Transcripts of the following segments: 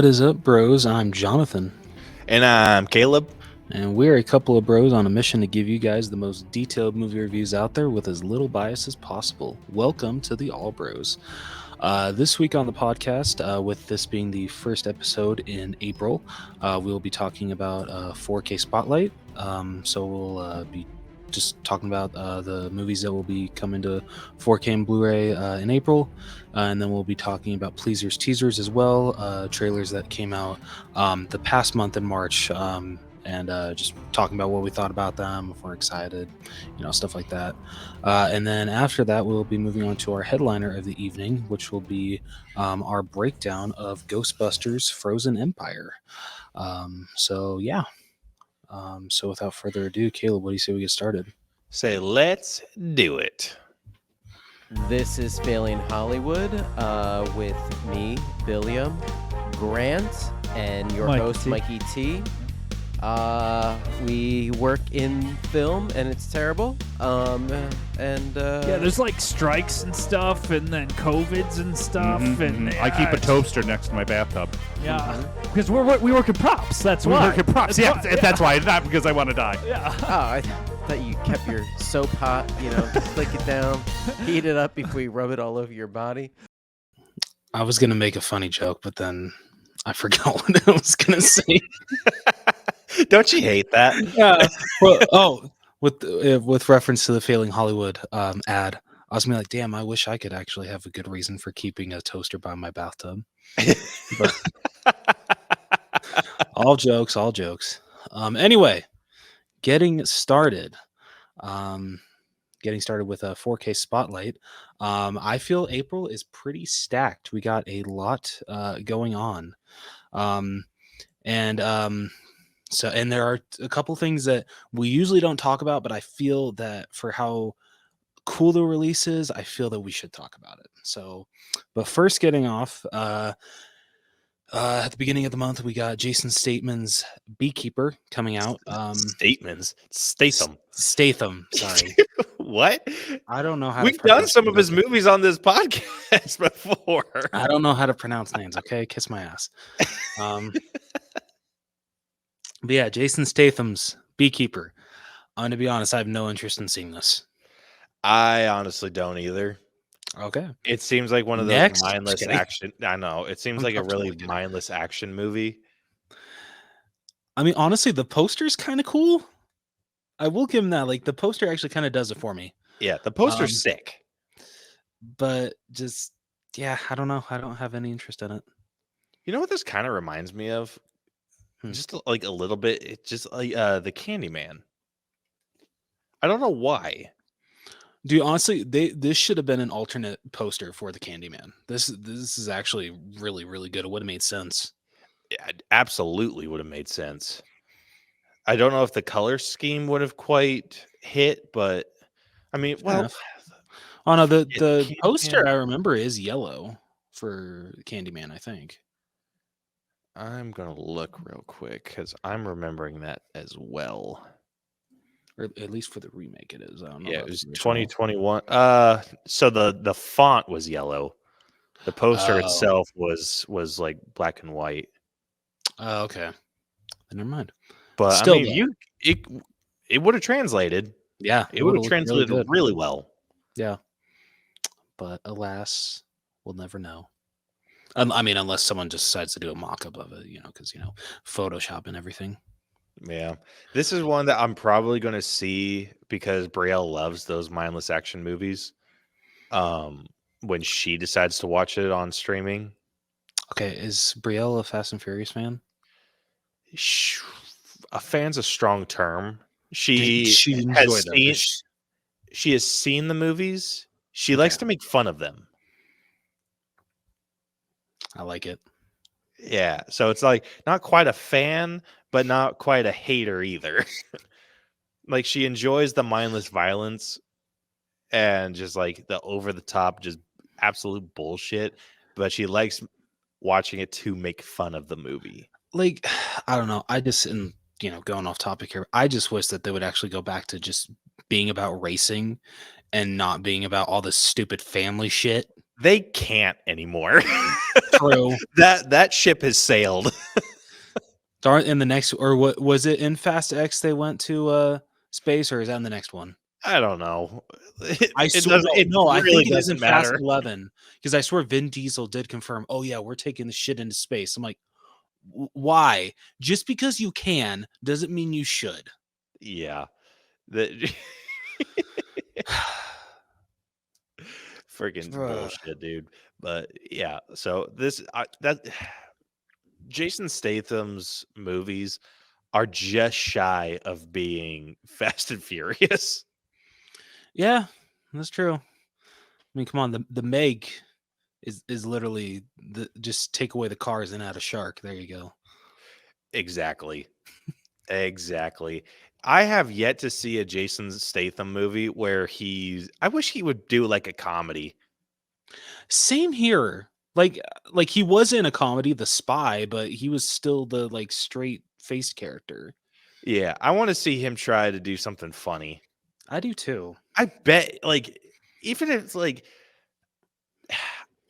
What is up, bros? I'm Jonathan. And I'm Caleb. And we're a couple of bros on a mission to give you guys the most detailed movie reviews out there with as little bias as possible. Welcome to the All Bros. This week on the podcast, with this being the first episode in April, we'll be talking about 4K Spotlight. So we'll be just talking about the movies that will be coming to 4K and Blu-ray in April. And then we'll be talking about Pleasers Teasers as well, trailers that came out the past month in March. And just talking about what we thought about them, if we're excited, stuff like that. And then after that, we'll be moving on to our headliner of the evening, which will be our breakdown of Ghostbusters Frozen Empire. So without further ado, Caleb, what do you say we get started? Say, let's do it. This is Failing Hollywood with me, Billiam, Grant, and your host, Mikey T. We work in film, and it's terrible. There's like strikes and stuff, and then COVIDs and stuff. And I keep a toaster next to my bathtub. Yeah, because we work in props. That's why. We work in props. That's why. Not because I want to die. Yeah. Oh, I thought you kept your soap hot. Flick it down, heat it up before you rub it all over your body. I was gonna make a funny joke, but then I forgot what I was gonna say. Don't you hate that? Yeah. Well, with reference to the Failing Hollywood ad, I was gonna be like, damn, I wish I could actually have a good reason for keeping a toaster by my bathtub. But all jokes. Anyway, getting started with a 4K Spotlight. I feel April is pretty stacked. We got a lot going on. And there are a couple things that we usually don't talk about, but I feel that for how cool the release is, I feel that we should talk about it. So, but first getting off, at the beginning of the month, we got Jason Statham's Beekeeper coming out. Statham. Sorry. What? I don't know how We've done some of his movies on this podcast before. I don't know how to pronounce names. Okay. Kiss my ass. But yeah, Jason Statham's Beekeeper. I'm going to be honest, I have no interest in seeing this. I honestly don't either. Okay. It seems like one of those mindless action. I know. It seems like a really mindless action movie. I mean, honestly, the poster's kind of cool. I will give him that. Like, the poster actually kind of does it for me. Yeah, the poster's sick. But just, I don't know. I don't have any interest in it. You know what this kind of reminds me of? Just like a little bit. It's just like the Candyman. I don't know why. Dude, honestly, this should have been an alternate poster for the Candyman. This is actually really, really good. It would have made sense. Yeah, it absolutely would have made sense. I don't know if the color scheme would have quite hit, but I mean, well, oh no, the poster I remember is yellow for Candyman, I think. I'm gonna look real quick because I'm remembering that as well. Or at least for the remake, it is. I don't know. Yeah, it was 2021. So the font was yellow. The poster itself was like black and white. Oh, okay. Never mind. But still, I mean, it would have translated. Yeah, it would have translated really well. Yeah, but alas, we'll never know. I mean, unless someone just decides to do a mock-up of it, because Photoshop and everything. Yeah, this is one that I'm probably going to see because Brielle loves those mindless action movies. When she decides to watch it on streaming. Okay, is Brielle a Fast and Furious fan? A fan's a strong term. She has seen the movies. She likes to make fun of them. I like it. Yeah, so it's like not quite a fan, but not quite a hater either. Like she enjoys the mindless violence and just like the over the top, just absolute bullshit. But she likes watching it to make fun of the movie. Like, I don't know. I just, going off topic here, I just wish that they would actually go back to just being about racing and not being about all this stupid family shit. They can't anymore. True. That ship has sailed. Darn, in the next, or what was it in Fast X? They went to space, or is that in the next one? I don't know. I It swear, doesn't. It no, I really think it is in doesn't Fast matter. 11 because I swear Vin Diesel did confirm. Oh yeah, we're taking the shit into space. I'm like, why? Just because you can doesn't mean you should. Yeah. The freaking Ugh. bullshit, dude. But yeah, so that Jason Statham's movies are just shy of being Fast and Furious. Yeah, that's true. I mean, come on, the Meg is literally the just take away the cars and add a shark. There you go. Exactly. Exactly. I have yet to see a Jason Statham movie where I wish he would do like a comedy. Same here. Like he was in a comedy, The Spy, but he was still the like straight faced character. Yeah, I want to see him try to do something funny. I do too. I bet, like, even if it's like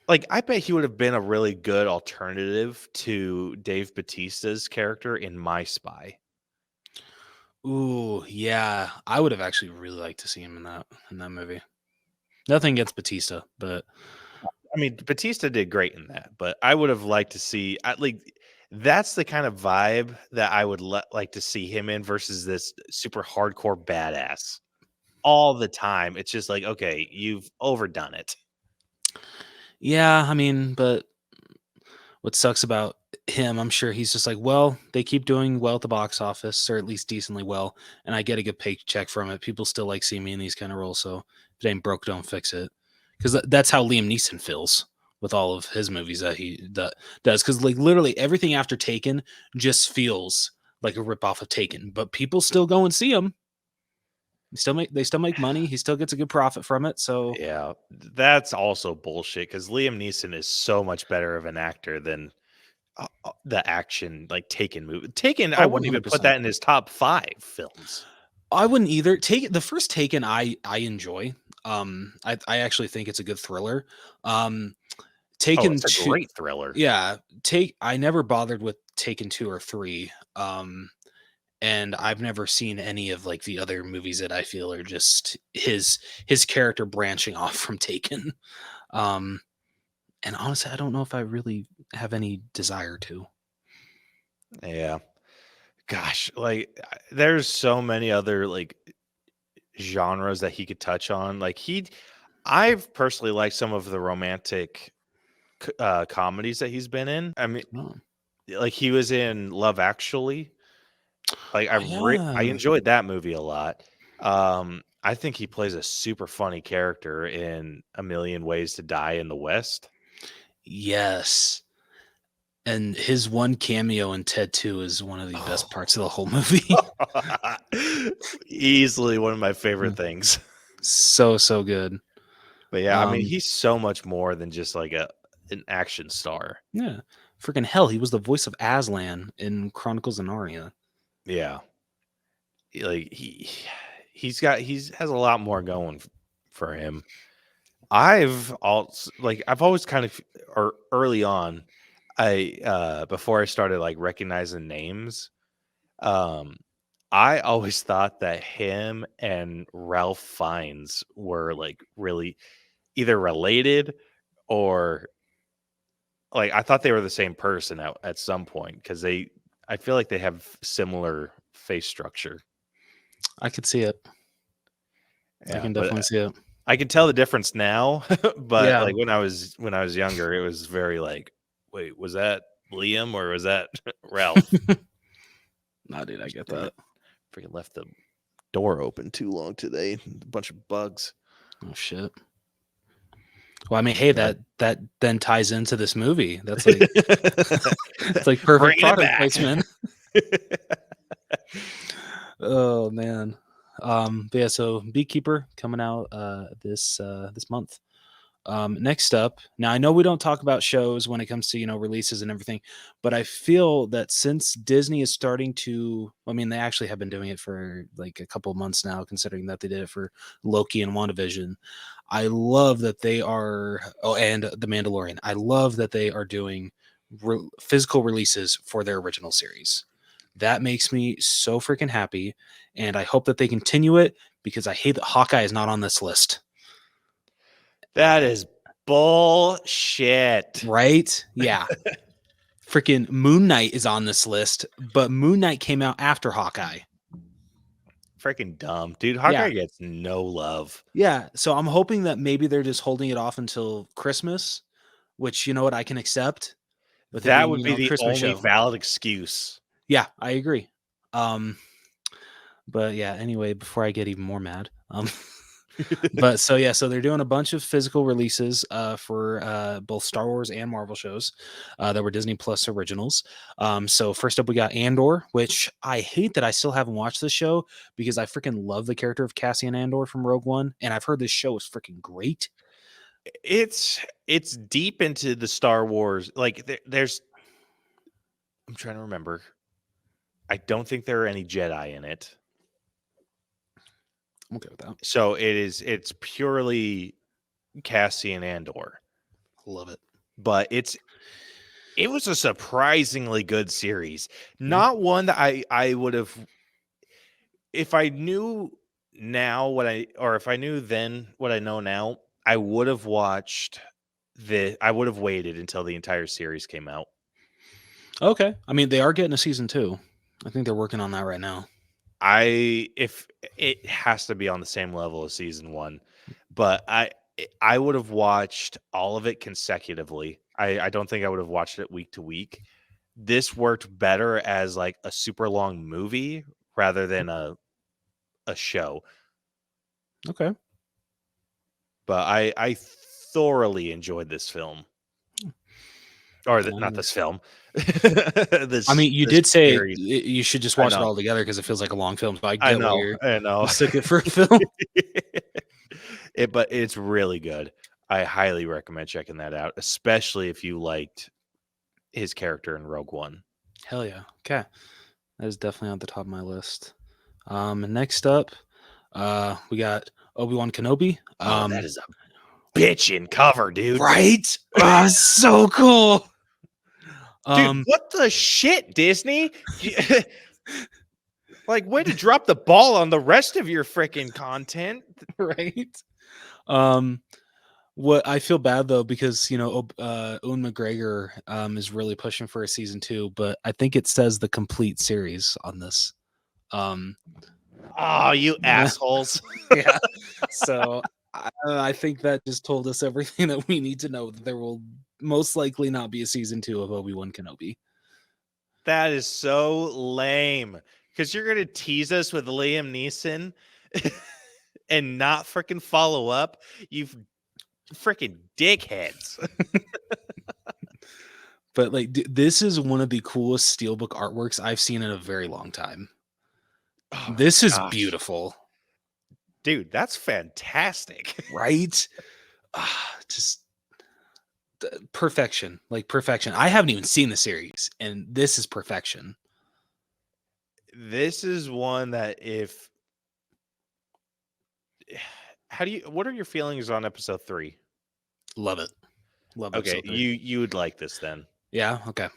I bet he would have been a really good alternative to Dave Bautista's character in My Spy. Ooh, yeah. I would have actually really liked to see him in that movie. Nothing against Batista, but I mean, Batista did great in that, but I would have liked to see that's the kind of vibe that I would like to see him in versus this super hardcore badass all the time. It's just like, okay, you've overdone it. yeah, I mean, but what sucks about him, I'm sure he's just like, well, they keep doing well at the box office, or at least decently well, and I get a good paycheck from it. People still like seeing me in these kind of roles, so if it ain't broke, don't fix it. Because that's how Liam Neeson feels with all of his movies that he does. Because like literally everything after Taken just feels like a ripoff of Taken, but people still go and see him. They still make money. He still gets a good profit from it. So Yeah, that's also bullshit because Liam Neeson is so much better of an actor than the action like Taken movie. Taken, I oh, wouldn't even put 100%. that in his top 5 films. I wouldn't either. Take the first Taken. I enjoy. I actually think it's a good thriller. Taken It's a 2. great thriller. Yeah, I never bothered with Taken 2 or 3. And I've never seen any of like the other movies that I feel are just his character branching off from Taken. And honestly, I don't know if I really have any desire to. Yeah. Gosh, there's so many other like genres that he could touch on. I've personally liked some of the romantic comedies that he's been in. I mean, Oh, like he was in Love Actually. Like I yeah. enjoyed that movie a lot. I think he plays a super funny character in A Million Ways to Die in the West. Yes. And his one cameo in Ted 2 is one of the best parts of the whole movie. Easily one of my favorite things. So good. But yeah, I mean, he's so much more than just like an action star. Yeah. Freaking hell, he was the voice of Aslan in Chronicles of Narnia. Yeah. Like he has a lot more going for him. I've always kind of, or early on, before I started like recognizing names, I always thought that him and Ralph Fiennes were like really either related or like I thought they were the same person at some point because I feel like they have similar face structure. I could see it. Yeah, I can definitely see it. I can tell the difference now, but Yeah. like when I was younger, it was very like, wait, was that Liam or was that Ralph? Nah, dude, I get Damn that. it. Freaking left the door open too long today. A bunch of bugs. Oh shit. Well, I mean, hey, that then ties into this movie. That's like it's like perfect Bringing it product back. placement. Oh man. But yeah, so Beekeeper coming out this month. Next up, now I know we don't talk about shows when it comes to releases and everything, but I feel that since Disney is starting to, I mean, they actually have been doing it for like a couple of months now, considering that they did it for Loki and WandaVision. I love that they are, oh, and The Mandalorian. I love that they are doing physical releases for their original series. That makes me so freaking happy, and I hope that they continue it because I hate that Hawkeye is not on this list. That is bullshit. Right? Yeah. Freaking Moon Knight is on this list, but Moon Knight came out after Hawkeye. Freaking dumb, dude. Hawkeye gets no love. Yeah. So I'm hoping that maybe they're just holding it off until Christmas, which, you know what, I can accept. With That being, would be the Christmas only show. valid excuse. Yeah, I agree. But yeah, anyway, before I get even more mad, but so they're doing a bunch of physical releases for both Star Wars and Marvel shows that were Disney Plus originals. So first up, we got Andor, which I hate that I still haven't watched this show because I freaking love the character of Cassian Andor from Rogue One, and I've heard this show is freaking great. It's deep into the Star Wars. Like there's, I'm trying to remember. I don't think there are any Jedi in it. I'm okay with that. So it's purely Cassian Andor. Love it. But it was a surprisingly good series. Not one that I would have, if I knew now if I knew then what I know now, I would have watched I would have waited until the entire series came out. Okay. I mean, they are getting a season 2. I think they're working on that right now. If it has to be on the same level as season 1, but I would have watched all of it consecutively. I don't think I would have watched it week to week. This worked better as like a super long movie rather than a show. Okay. But I thoroughly enjoyed this film. Or not this film. I mean, you did say you should just watch it all together because it feels like a long film. So I get know. You stick it for a film. But it's really good. I highly recommend checking that out, especially if you liked his character in Rogue One. Hell yeah. Okay. That is definitely on the top of my list. Next up, we got Obi-Wan Kenobi. That is a bitchin' cover, dude. Right? So cool. Dude, what the shit, Disney? Like, way to drop the ball on the rest of your freaking content. Right? What I feel bad though, because Ewan McGregor is really pushing for a season 2, but I think it says the complete series on this. Oh, you assholes. Yeah. So I think that just told us everything that we need to know, that there will most likely not be a season 2 of Obi-Wan Kenobi. That is so lame. Because you're going to tease us with Liam Neeson and not freaking follow up. You've freaking dickheads. But like, this is one of the coolest steelbook artworks I've seen in a very long time. Oh, this is beautiful. Dude, that's fantastic. Right? Just perfection. Like perfection. I haven't even seen the series, and this is perfection. This is one that what are your feelings on episode 3? Love it. Love it. Okay, you would like this then. Yeah, okay.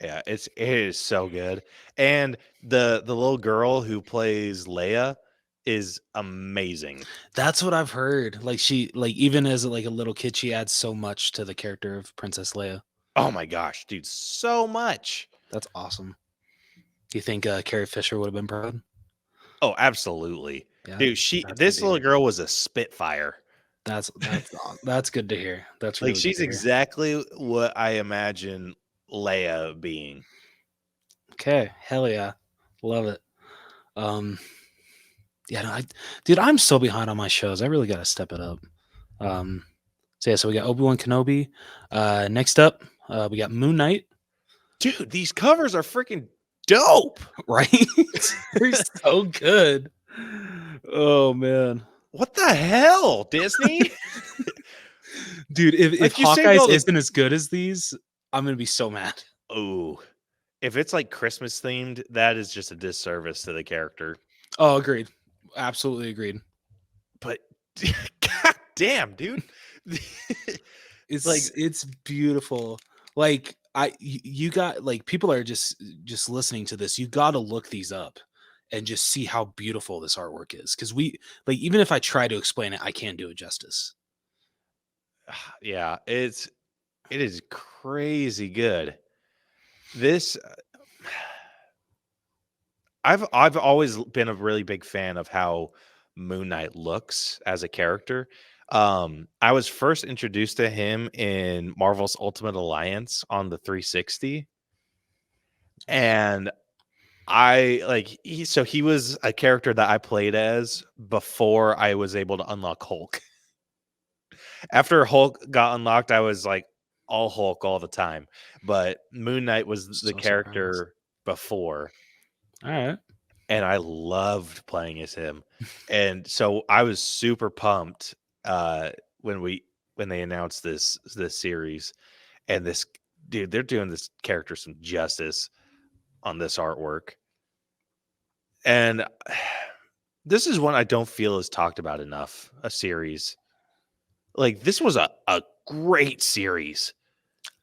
Yeah, it is so good. And the little girl who plays Leia is amazing. That's what I've heard. Like she, like even as like a little kid, she adds so much to the character of Princess Leia. Oh my gosh, dude, so much. That's awesome. Do you think Carrie Fisher would have been proud? Oh, absolutely. Yeah, dude, this little girl was a spitfire. That's good to hear. That's really like she's exactly what I imagine Leia being. Okay, hell yeah, love it. Yeah, no, dude, I'm so behind on my shows. I really got to step it up. So we got Obi-Wan Kenobi. Next up, we got Moon Knight. Dude, these covers are freaking dope, right? They're so good. Oh man, what the hell, Disney? Dude, if Like, you saved all Hawkeye's the- isn't as good as these, I'm gonna be so mad. Ooh, if it's like Christmas themed, that is just a disservice to the character. Oh, agreed. Absolutely agreed. But god damn, dude. It's beautiful. Like you got like people are just listening to this. You got to look these up and just see how beautiful this artwork is. Because we like even if I try to explain it, I can't do it justice. Yeah, it is crazy good. This I've always been a really big fan of how Moon Knight looks as a character. I was first introduced to him in Marvel's Ultimate Alliance on the 360, and I like he was a character that I played as before I was able to unlock Hulk. After Hulk got unlocked, I was like all Hulk all the time, but Moon Knight was the So character before. All right. And I loved playing as him. And so I was super pumped when they announced this series. And this dude, they're doing this character some justice on this artwork. And this is one I don't feel is talked about enough, a series. Like, this was a great series.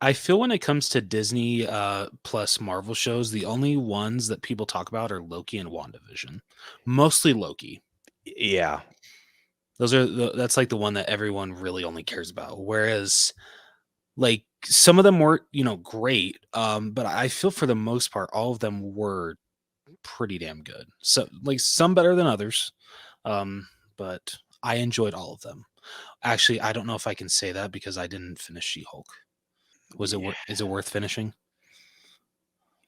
I feel when it comes to Disney plus Marvel shows, the only ones that people talk about are Loki and WandaVision. Mostly Loki. Yeah. That's like the one that everyone really only cares about. Whereas like some of them weren't, great. But I feel for the most part, all of them were pretty damn good. So like some better than others. But I enjoyed all of them. Actually, I don't know if I can say that because I didn't finish She-Hulk. Is it worth finishing?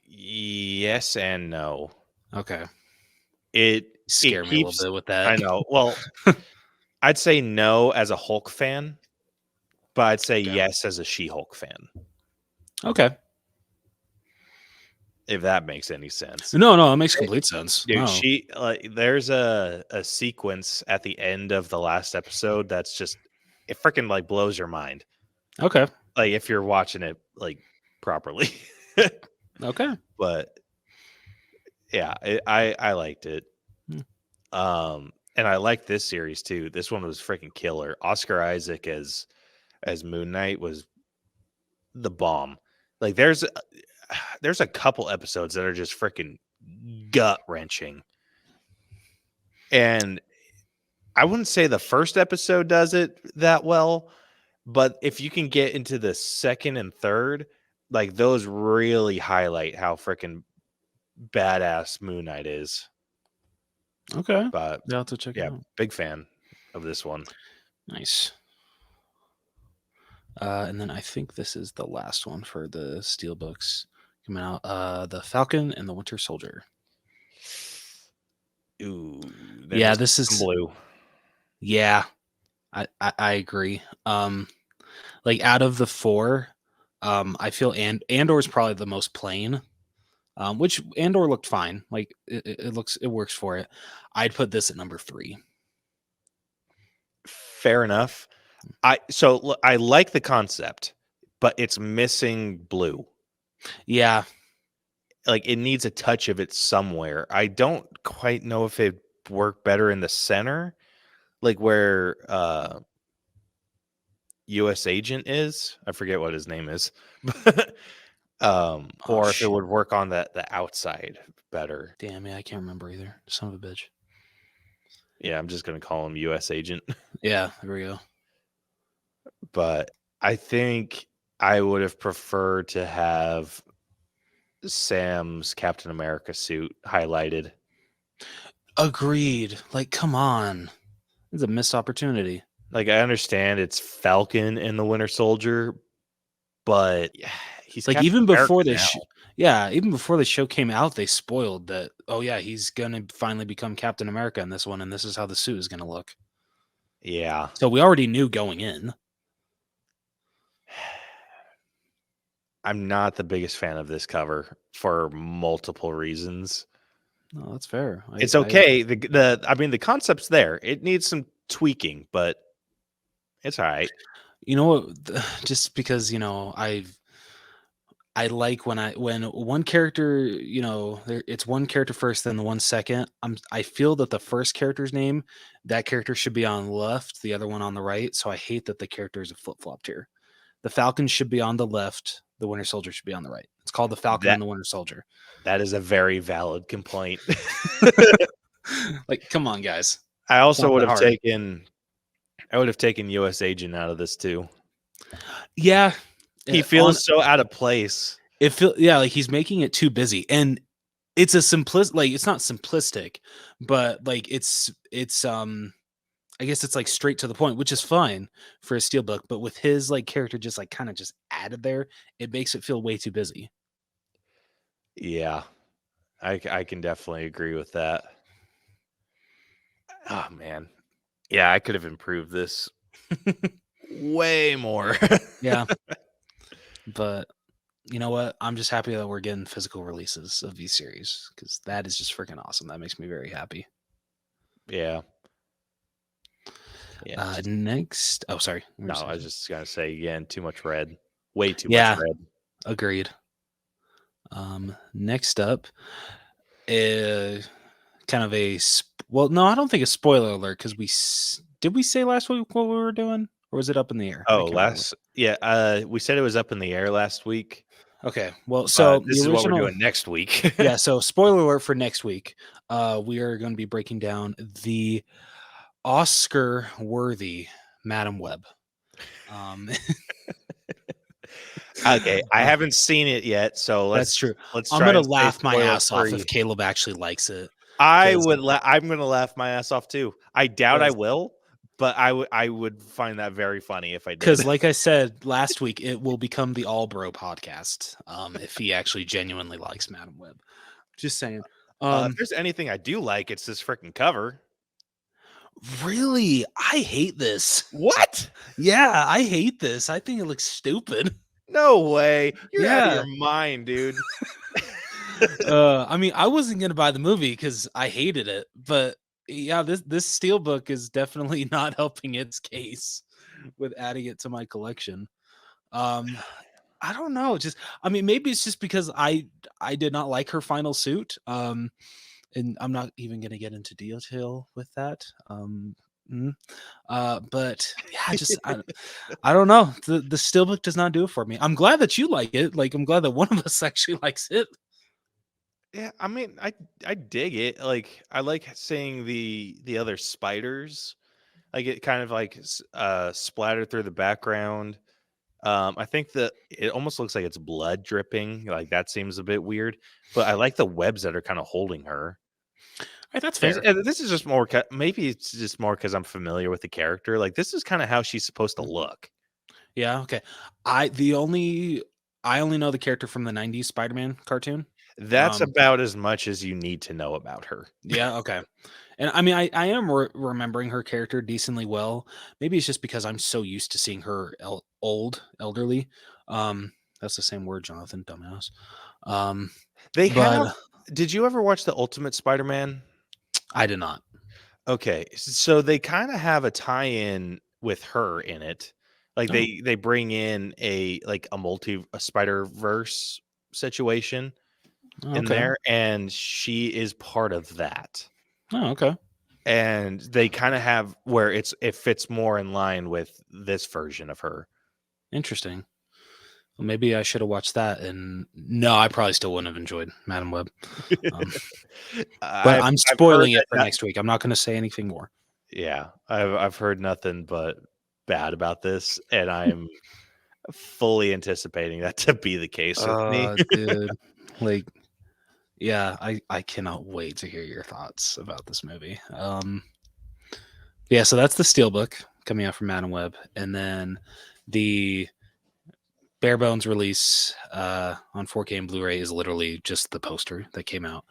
Yes and no. Okay. It Scared me a little bit with that. I know. Well, I'd say no as a Hulk fan, but I'd say yes as a She-Hulk fan. Okay. If that makes any sense. No, it makes complete sense. Dude, No. there's a sequence at the end of the last episode that's just it freaking like blows your mind. Okay. Like if you're watching it like properly. Okay. But yeah, I liked it. And I like this series too. This one was freaking killer. Oscar Isaac as Moon Knight was the bomb. Like there's a couple episodes that are just freaking gut wrenching. And I wouldn't say the first episode does it that well, but if you can get into the second and third, like those really highlight how freaking badass Moon Knight is. Okay. But I'll have to check it out. big fan of this one. Nice. And then I think this is the last one for the steel books coming out. The Falcon and the Winter Soldier. Ooh, Yeah, this is blue. Yeah, I agree. Like out of the four, I feel Andor is probably the most plain. Which Andor looked fine. Like it works for it. I'd put this at number 3. Fair enough. I like the concept, but it's missing blue. Yeah. Like it needs a touch of it somewhere. I don't quite know if it worked better in the center, like where US agent is. I forget what his name is. Or if it would work on the outside better. Damn, yeah, I can't remember either. Son of a bitch. Yeah, I'm just gonna call him US agent. Yeah, there we go. But I think I would have preferred to have Sam's Captain America suit highlighted. Agreed. Like, come on. It's a missed opportunity. Like, I understand it's Falcon and the Winter Soldier, but he's like Captain even before America this, even before the show came out, they spoiled that. Oh yeah, he's gonna finally become Captain America in this one, and this is how the suit is gonna look. Yeah. So we already knew going in. I'm not the biggest fan of this cover for multiple reasons. No, that's fair. It's okay. The concept's there. It needs some tweaking, but it's all right. You know what? Just because I like when one character, it's one character first, then the one second. I feel that the first character's name, that character should be on the left, the other one on the right. So I hate that the characters are flip flopped here. The Falcon should be on the left. The Winter Soldier should be on the right. It's called the Falcon That and the Winter Soldier. that is a very valid complaint. Like, come on, guys. I also not would that have hard. taken U.S. Agent out of this too. Yeah, He feels so out of place. like he's making it too busy, and it's a it's not simplistic, but like it's I guess it's like straight to the point, which is fine for a steelbook, but with his like character just like kind of just added there, it makes it feel way too busy. Yeah, I can definitely agree with that. Oh man, yeah, I could have improved this way more. Yeah. But you know what? I'm just happy that we're getting physical releases of these series because that is just freaking awesome. That makes me very happy. Yeah. Yeah. Next, oh, sorry. No, I was just gonna say again, too much red. Way too Yeah. much red. Agreed. Next up, kind of well, no, I don't think a spoiler alert because did we say last week what we were doing, or was it up in the air? I Oh, can't remember. we said it was up in the air last week. Okay, well, so this is what we're doing next week. Yeah, so spoiler alert for next week. We are going to be breaking down the Oscar-worthy Madam Web. Okay, I haven't seen it yet, so That's true. Let's. I'm try gonna and stay laugh my ass off spoiler-free. if Caleb actually likes it. I'm gonna laugh my ass off too. I doubt I Yes. will, but I would find that very funny if I did. Because, like I said last week, it will become the All Bro podcast if he actually genuinely likes Madam Web. Just saying. If there's anything I do like, it's this freaking cover. Really, I hate this. What? Yeah, I hate this. I think it looks stupid. No way. You're out of Yeah. your mind, dude. I mean, I wasn't gonna buy the movie because I hated it, but yeah, this steelbook is definitely not helping its case with adding it to my collection. I don't know. I mean, maybe it's just because I did not like her final suit. And I'm not even gonna get into detail with that. But yeah, I don't know. The steelbook does not do it for me. I'm glad that you like it. Like, I'm glad that one of us actually likes it. Yeah, I mean, I dig it. Like, I like seeing the other spiders. Like, it kind of like splattered through the background. I think that it almost looks like it's blood dripping. Like, that seems a bit weird. But I like the webs that are kind of holding her. Right, that's fair. And this is just more. Maybe it's just more because I'm familiar with the character. Like, this is kind of how she's supposed to look. Yeah. Okay. I only know the character from the '90s Spider-Man cartoon. That's about as much as you need to know about her. Yeah. Okay. And I mean, I am remembering her character decently well. Maybe it's just because I'm so used to seeing her elderly. That's the same word, Jonathan, dumbass. Did you ever watch the Ultimate Spider-Man? I did not. Okay, so they kind of have a tie-in with her in it. Like they bring in a Spider-Verse situation in there, and she is part of that. Oh, okay. And they kind of have where it fits more in line with this version of her. Interesting. Well, maybe I should have watched that. And no, I probably still wouldn't have enjoyed Madam Web. But I'm spoiling it for next week. I'm not going to say anything more. Yeah, I've heard nothing but bad about this, and I'm fully anticipating that to be the case with me. Dude, like, yeah, I cannot wait to hear your thoughts about this movie. Yeah, so that's the Steelbook coming out from Madam Web, and then the bare bones release on 4K and Blu-ray is literally just the poster that came out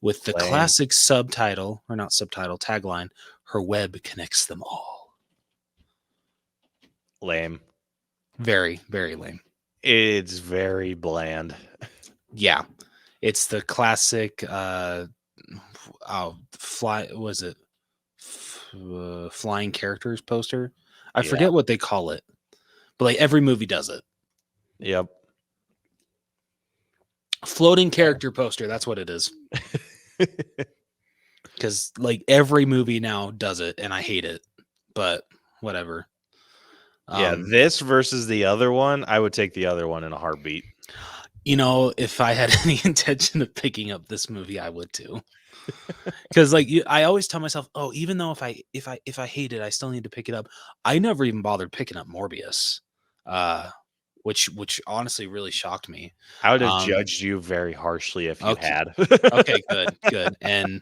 with the classic tagline, "Her web connects them all." Lame. Very, very lame. It's very bland. Yeah. It's the classic flying characters poster. I forget what they call it, but like every movie does it. Yep. Floating character poster, that's what it is. Because like every movie now does it, and I hate it, but whatever. Yeah, this versus the other one, I would take the other one in a heartbeat. You know, if I had any intention of picking up this movie, I would too. Because like I always tell myself, oh, even though if I hate it, I still need to pick it up. I never even bothered picking up Morbius, which honestly really shocked me. I would have judged you very harshly if you had. Okay, good. And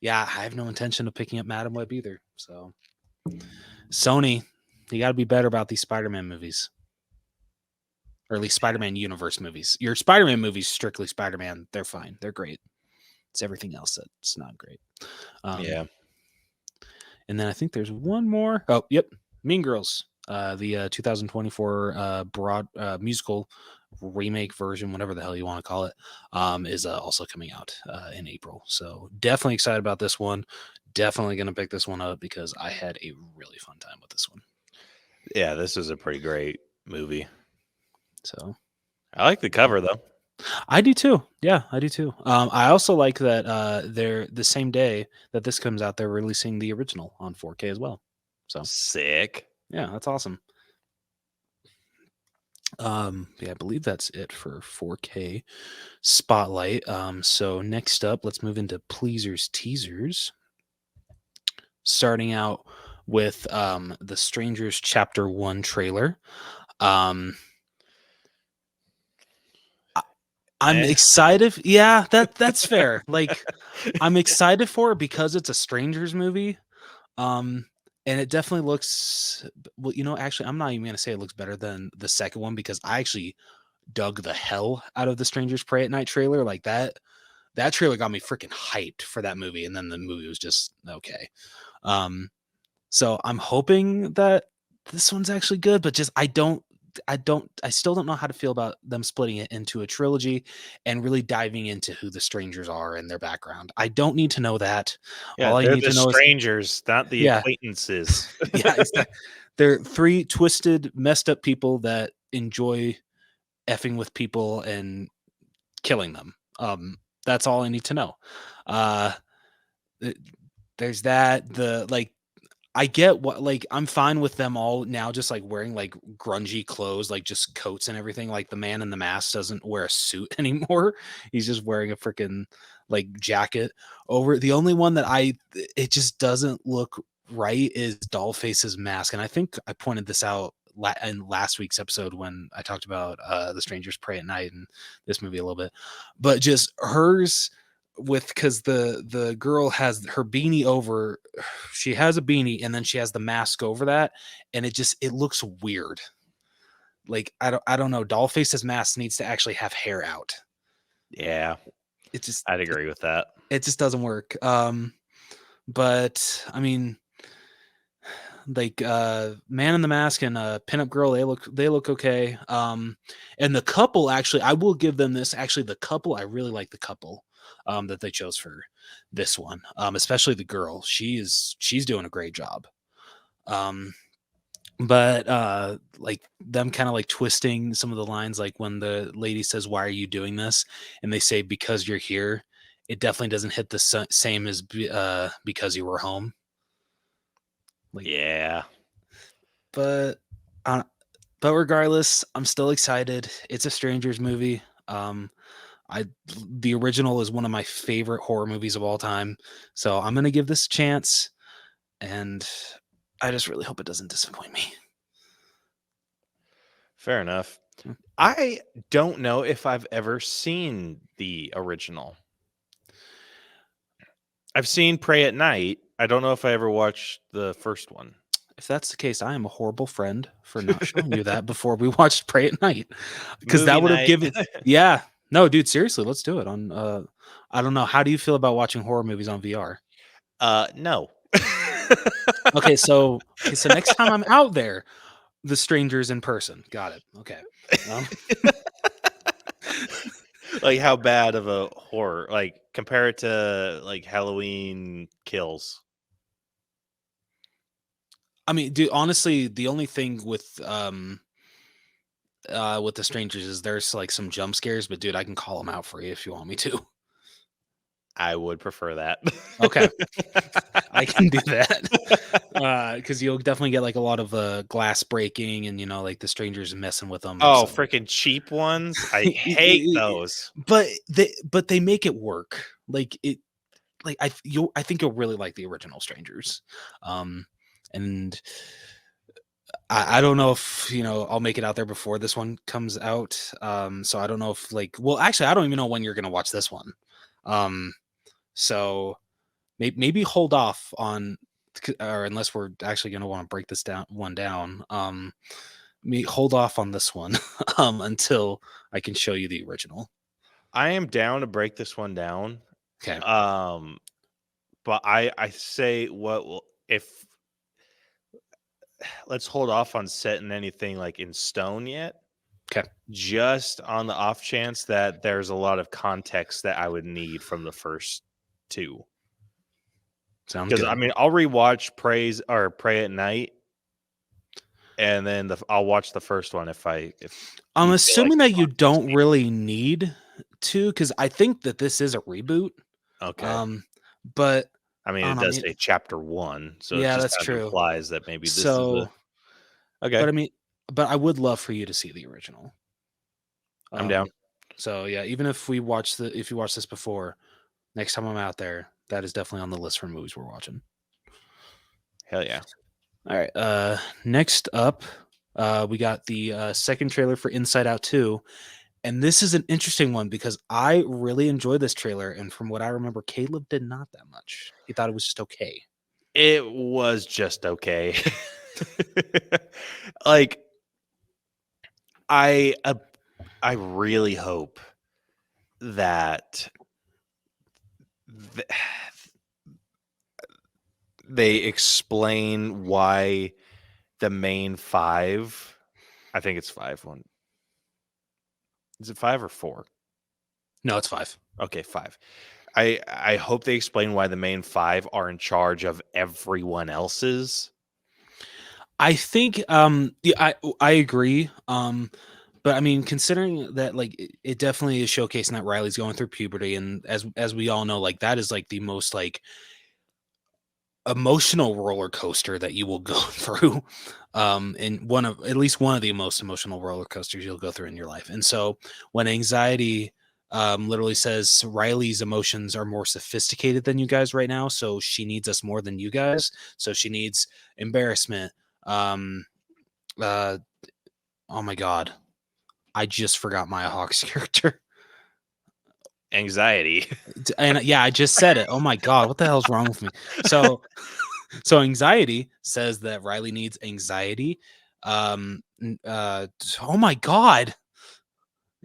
yeah, I have no intention of picking up Madam Web either. So Sony, you got to be better about these Spider-Man movies. Or at least Spider-Man universe movies. Your Spider-Man movies, strictly Spider-Man, they're fine. They're great. It's everything else that's not great. Yeah. And then I think there's one more. Oh, yep. Mean Girls. The 2024 broad musical remake version, whatever the hell you want to call it, is also coming out in April. So definitely excited about this one. Definitely going to pick this one up because I had a really fun time with this one. Yeah, this is a pretty great movie. So I like the cover though. I do too. Yeah, I do too. I also like that they're the same day that this comes out, they're releasing the original on 4K as well. So sick. Yeah, that's awesome. Yeah, I believe that's it for 4K Spotlight. So next up, let's move into Pleasers Teasers. Starting out with the Strangers Chapter 1 trailer. I'm excited. Yeah, that's fair. Like, I'm excited for it because it's a Strangers movie. And it definitely looks well, actually, I'm not even gonna say it looks better than the second one because I actually dug the hell out of the Strangers Pray at Night trailer. Like that trailer got me freaking hyped for that movie, and then the movie was just okay. So I'm hoping that this one's actually good, but just I still don't know how to feel about them splitting it into a trilogy and really diving into who the strangers are and their background. I don't need to know that. Yeah, All I they're need the to know strangers, not the acquaintances. Yeah, they're three twisted, messed up people that enjoy effing with people and killing them. That's all I need to know. There's that. I get what, like, I'm fine with them all now just like wearing like grungy clothes, like just coats and everything. Like the man in the mask doesn't wear a suit anymore. He's just wearing a freaking like jacket over. The only one that it just doesn't look right is Dollface's mask. And I think I pointed this out in last week's episode when I talked about The Strangers Pray at Night and this movie a little bit, but just hers because the girl has her beanie over, she has a beanie and then she has the mask over that, and it looks weird. Like I don't know, Dollface's mask needs to actually have hair out. Yeah, I'd agree with that. It just doesn't work. But I mean, like Man in the Mask and Pinup Girl, they look okay. And the couple, actually, I will give them this. Actually, the couple, I really like the couple that they chose for this one, especially the girl. She's doing a great job. But like them kind of like twisting some of the lines, like when the lady says, "Why are you doing this?" and they say, "Because you're here." It definitely doesn't hit the same as because you were home. Like, yeah, but regardless, I'm still excited. It's a Strangers movie. The original is one of my favorite horror movies of all time, so I'm gonna give this a chance, and I just really hope it doesn't disappoint me. Fair enough. I don't know if I've ever seen the original. I've seen Pray at Night. I don't know if I ever watched the first one. If that's the case, I am a horrible friend for not showing you that before we watched Pray at Night, because that would have given. Yeah, no, dude, seriously, let's do it on. I don't know. How do you feel about watching horror movies on VR? No. Okay, so next time I'm out there, The Strangers in person. Got it. Okay. Like, how bad of a horror? Like, compare it to like Halloween Kills. I mean, dude, honestly, the only thing with the strangers is there's like some jump scares, but dude, I can call them out for you if you want me to. I would prefer that. Okay. I can do that. Because you'll definitely get like a lot of glass breaking and like the strangers messing with them. Oh, freaking cheap ones! I hate those. But they make it work. Like it, like I think you'll really like the original Strangers, and I don't know if I'll make it out there before this one comes out. So I don't know if well, actually, I don't even know when you're gonna watch this one. So maybe hold off on, or unless we're actually gonna want to break this down. Hold off on this one until I can show you the original. I am down to break this one down. Okay. But I say if let's hold off on setting anything like in stone yet. Okay. Just on the off chance that there's a lot of context that I would need from the first two. Sounds good. Because I mean, I'll rewatch Pray at Night, and then I'll watch the first one if I'm assuming that you don't really need to, because I think that this is a reboot. Okay. But I mean, it does say chapter 1, so yeah, it just that's kind of true. implies that maybe this is okay. Okay. But I would love for you to see the original. I'm down. So yeah, even if you watch this before, next time I'm out there, that is definitely on the list for movies we're watching. Hell yeah. All right. Next up, we got the second trailer for Inside Out 2. And this is an interesting one because I really enjoyed this trailer. And from what I remember, Caleb did not that much. He thought it was just okay. It was just okay. Like, I really hope that they explain why the main 5, I think it's 5 one. Is it 5 or 4? No, it's 5. Okay, 5. I hope they explain why the main 5 are in charge of everyone else's. I think yeah, I agree. But I mean, considering that it definitely is showcasing that Riley's going through puberty, and as we all know, that is the most emotional roller coaster that you will go through. And at least one of the most emotional roller coasters you'll go through in your life. And so when anxiety literally says Riley's emotions are more sophisticated than you guys right now, so she needs us more than you guys. So she needs embarrassment. Oh my God, I just forgot Maya Hawke's character. Anxiety. And yeah, I just said it. Oh my God, what the hell's wrong with me? So anxiety says that Riley needs anxiety. Oh my God,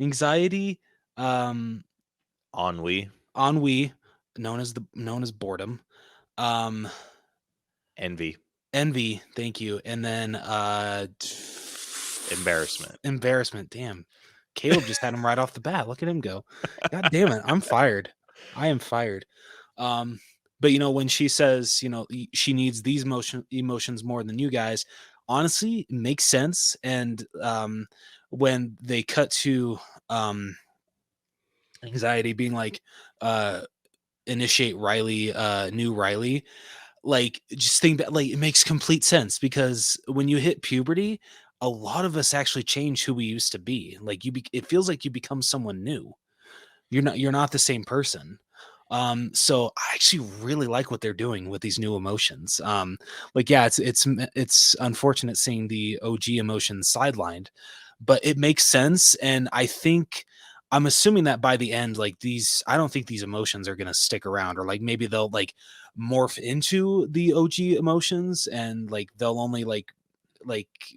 anxiety. Ennui, known as boredom. envy, Thank you. And then embarrassment. Damn, Caleb just had him right off the bat. Look at him go. God damn it, I'm fired. I am fired. But when she says she needs these emotions more than you guys, honestly, it makes sense. And when they cut to anxiety being initiate Riley, new Riley, just think that it makes complete sense, because when you hit puberty, a lot of us actually change who we used to be. It feels like you become someone new. You're not the same person. So I actually really like what they're doing with these new emotions. Yeah, it's unfortunate seeing the OG emotions sidelined, but it makes sense. And I'm assuming that by the end, I don't think these emotions are going to stick around, or maybe they'll morph into the OG emotions, and they'll only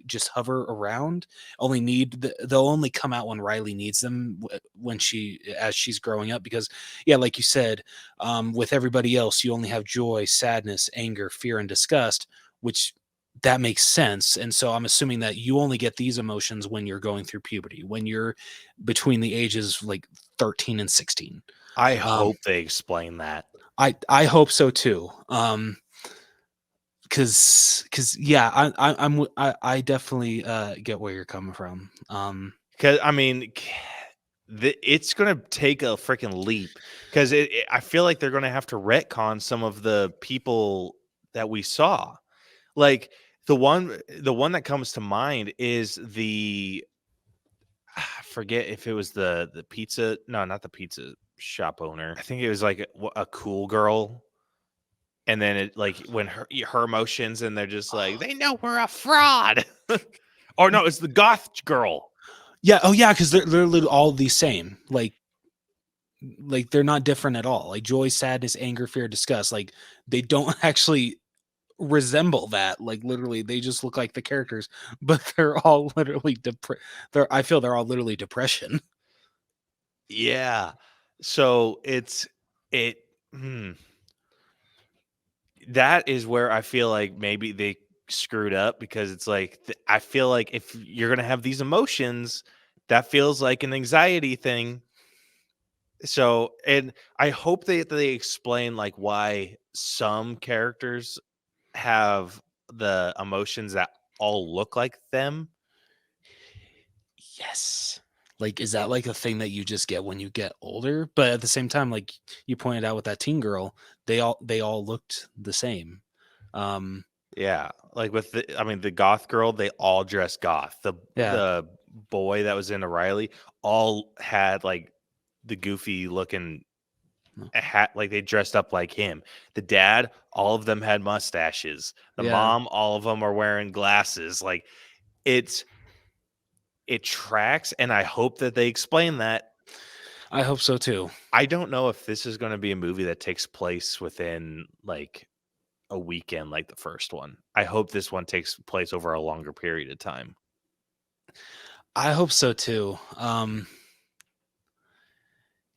just hover around. They'll only come out when Riley needs them, as she's growing up, because yeah, like you said, with everybody else you only have joy, sadness, anger, fear, and disgust, which that makes sense. And so I'm assuming that you only get these emotions when you're going through puberty, when you're between the ages 13 and 16. I hope they explain that. I hope so too. Cause yeah, I definitely get where you're coming from. Because I mean, it's gonna take a freaking leap. Because I feel like they're gonna have to retcon some of the people that we saw. Like the one that comes to mind is I forget if it was the pizza. No, not the pizza shop owner. I think it was like a cool girl. And then it like when her emotions and they're just like they know we're a fraud. Or no, it's the goth girl. Yeah, oh yeah, because they're literally all the same. Like they're not different at all. Like joy, sadness, anger, fear, disgust. Like they don't actually resemble that. Like literally, they just look like the characters, but they're all literally I feel they're all literally depression. Yeah. So it that is where I feel like maybe they screwed up because it's like I feel like if you're gonna have these emotions, that feels like an anxiety thing. So, and I hope they explain like why some characters have the emotions that all look like them. Yes. Like, is that like a thing that you just get when you get older? But at the same time, like you pointed out with that teen girl, they all looked the same. Yeah, like with the goth girl, they all dress goth. Yeah. The boy that was in O'Reilly all had like the goofy looking hat, like they dressed up like him. The dad, all of them had mustaches. The Yeah. mom, all of them are wearing glasses. Like it tracks, and I hope that they explain that. I hope so too. I don't know if this is going to be a movie that takes place within like a weekend like the first one. I hope this one takes place over a longer period of time. I hope so too.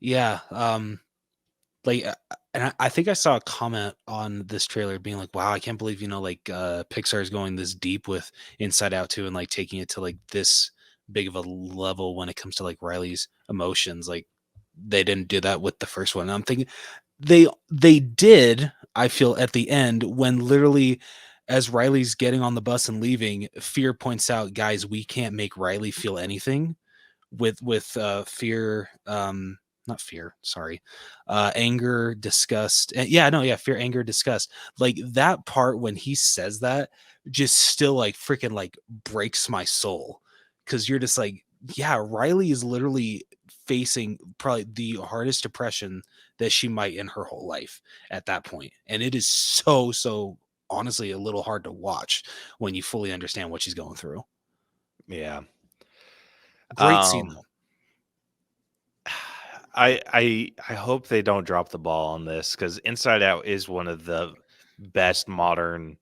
Yeah. Like, and I think I saw a comment on this trailer being like, "Wow, I can't believe like Pixar is going this deep with Inside Out 2 and like taking it to like this big of a level when it comes to like Riley's emotions. Like, they didn't do that with the first one." And I'm thinking they did. I feel at the end when literally, as Riley's getting on the bus and leaving, Fear points out, "Guys, we can't make Riley feel anything." With fear, not fear, sorry, anger, disgust, fear, anger, disgust. Like that part when he says that just still like freaking like breaks my soul, because you're just like, yeah, Riley is literally facing probably the hardest depression that she might in her whole life at that point, and it is so honestly a little hard to watch when you fully understand what she's going through. Yeah. Great scene though. I hope they don't drop the ball on this, because Inside Out is one of the best modern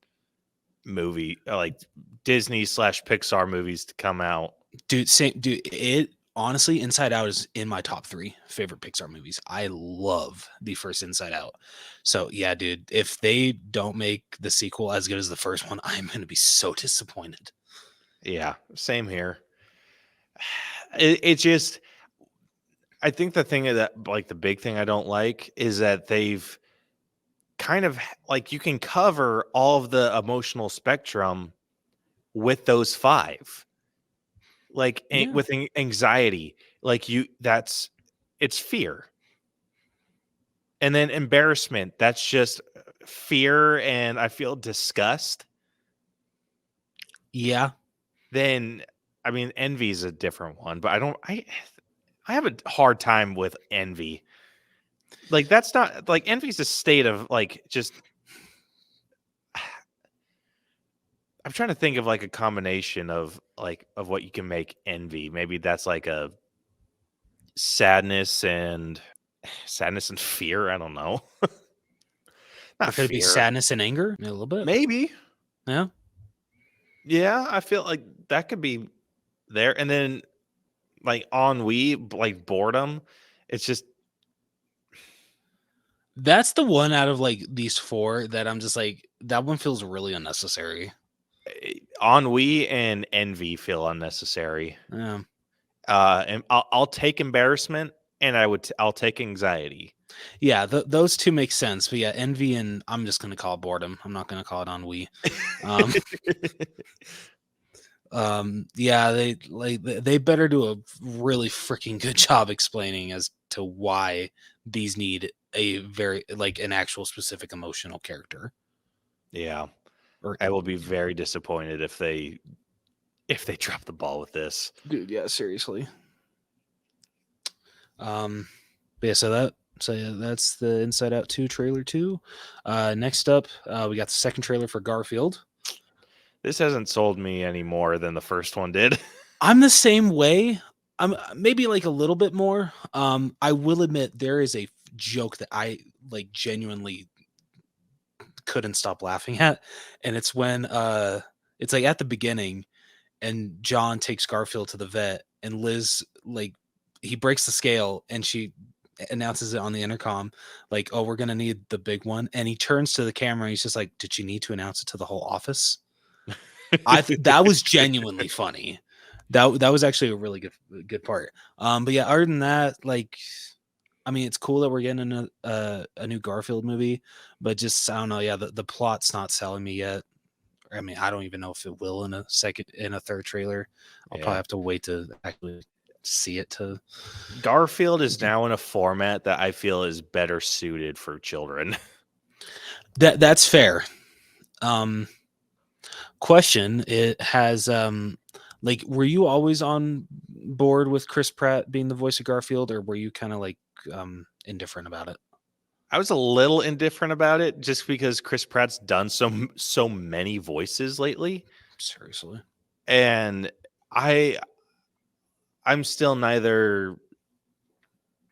movie, like Disney / Pixar movies to come out. Dude, it honestly, Inside Out is in my top 3 favorite Pixar movies. I love the first Inside Out. So yeah, dude, if they don't make the sequel as good as the first one, I'm gonna be so disappointed. Yeah, same here. It just, I think the thing that like the big thing I don't like is that they've kind of like you can cover all of the emotional spectrum with those 5. Like Yeah. with anxiety, like it's fear. And then embarrassment, that's just fear and I feel disgust. Yeah. Then I mean envy is a different one, but I have a hard time with envy. Like that's not like envy's a state of like just I'm trying to think of like a combination of what you can make envy. Maybe that's like a sadness and fear. I don't know. Or Not could it be fear. sadness and anger? A little bit. Maybe. Yeah. Yeah, I feel like that could be there. And then like ennui, like boredom. It's just That's the one out of like these 4 that I'm just like, that one feels really unnecessary. ennui and envy feel unnecessary. Yeah. And I'll take embarrassment, and I'll take anxiety. Yeah, those two make sense. But yeah, envy and I'm just gonna call it boredom. I'm not gonna call it ennui. Um, yeah, they better do a really freaking good job explaining as to why these need a very like an actual specific emotional character. Yeah. Or I will be very disappointed if they drop the ball with this. dude, yeah, seriously. But yeah, so yeah, that's the Inside Out 2 trailer 2. Next up, we got the second trailer for Garfield. This hasn't sold me any more than the first one did. I'm the same way. I'm maybe like a little bit more. I will admit there is a joke that I like genuinely couldn't stop laughing at, and it's when it's like at the beginning and John takes Garfield to the vet and Liz like he breaks the scale and she announces it on the intercom like, oh, we're gonna need the big one, and he turns to the camera and he's just like, did you need to announce it to the whole office? That was genuinely funny. That was actually a really good part. But yeah, other than that, like, I mean, it's cool that we're getting a new Garfield movie, but just I don't know. Yeah, the plot's not selling me yet. I mean, I don't even know if it will in a third trailer. I'll probably have to wait to actually see it. To Garfield is now in a format that I feel is better suited for children. that's fair. Question: it has like, were you always on board with Chris Pratt being the voice of Garfield, or were you kind of like indifferent about it? I was a little indifferent about it just because Chris Pratt's done so many voices lately, Seriously. and I'm still neither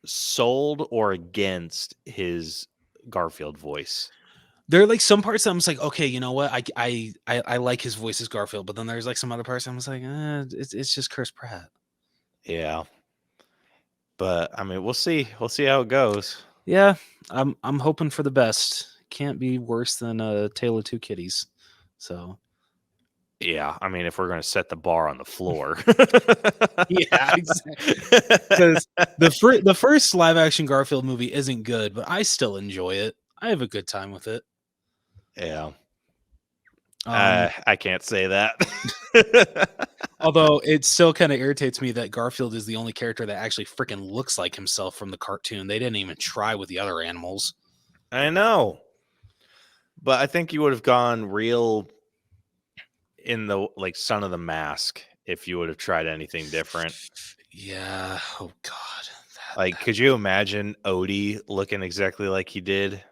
sold or against his Garfield voice. There are like some parts that I'm just like, okay, you know what? I like his voice as Garfield, but then there's like some other parts I'm just like, it's just Chris Pratt. Yeah. But I mean, we'll see. We'll see how it goes. Yeah, I'm hoping for the best. Can't be worse than a Tale of Two Kitties. So Yeah, I mean, if we're going to set the bar on the floor. yeah, exactly. Because the first live action Garfield movie isn't good, but I still enjoy it. I have a good time with it. Yeah. I can't say that. Although it still kind of irritates me that Garfield is the only character that actually freaking looks like himself from the cartoon. They didn't even try with the other animals. I know. But I think you would have gone real in the like Son of the Mask if you would have tried anything different. Yeah. Oh God. Like, could you imagine Odie looking exactly like he did?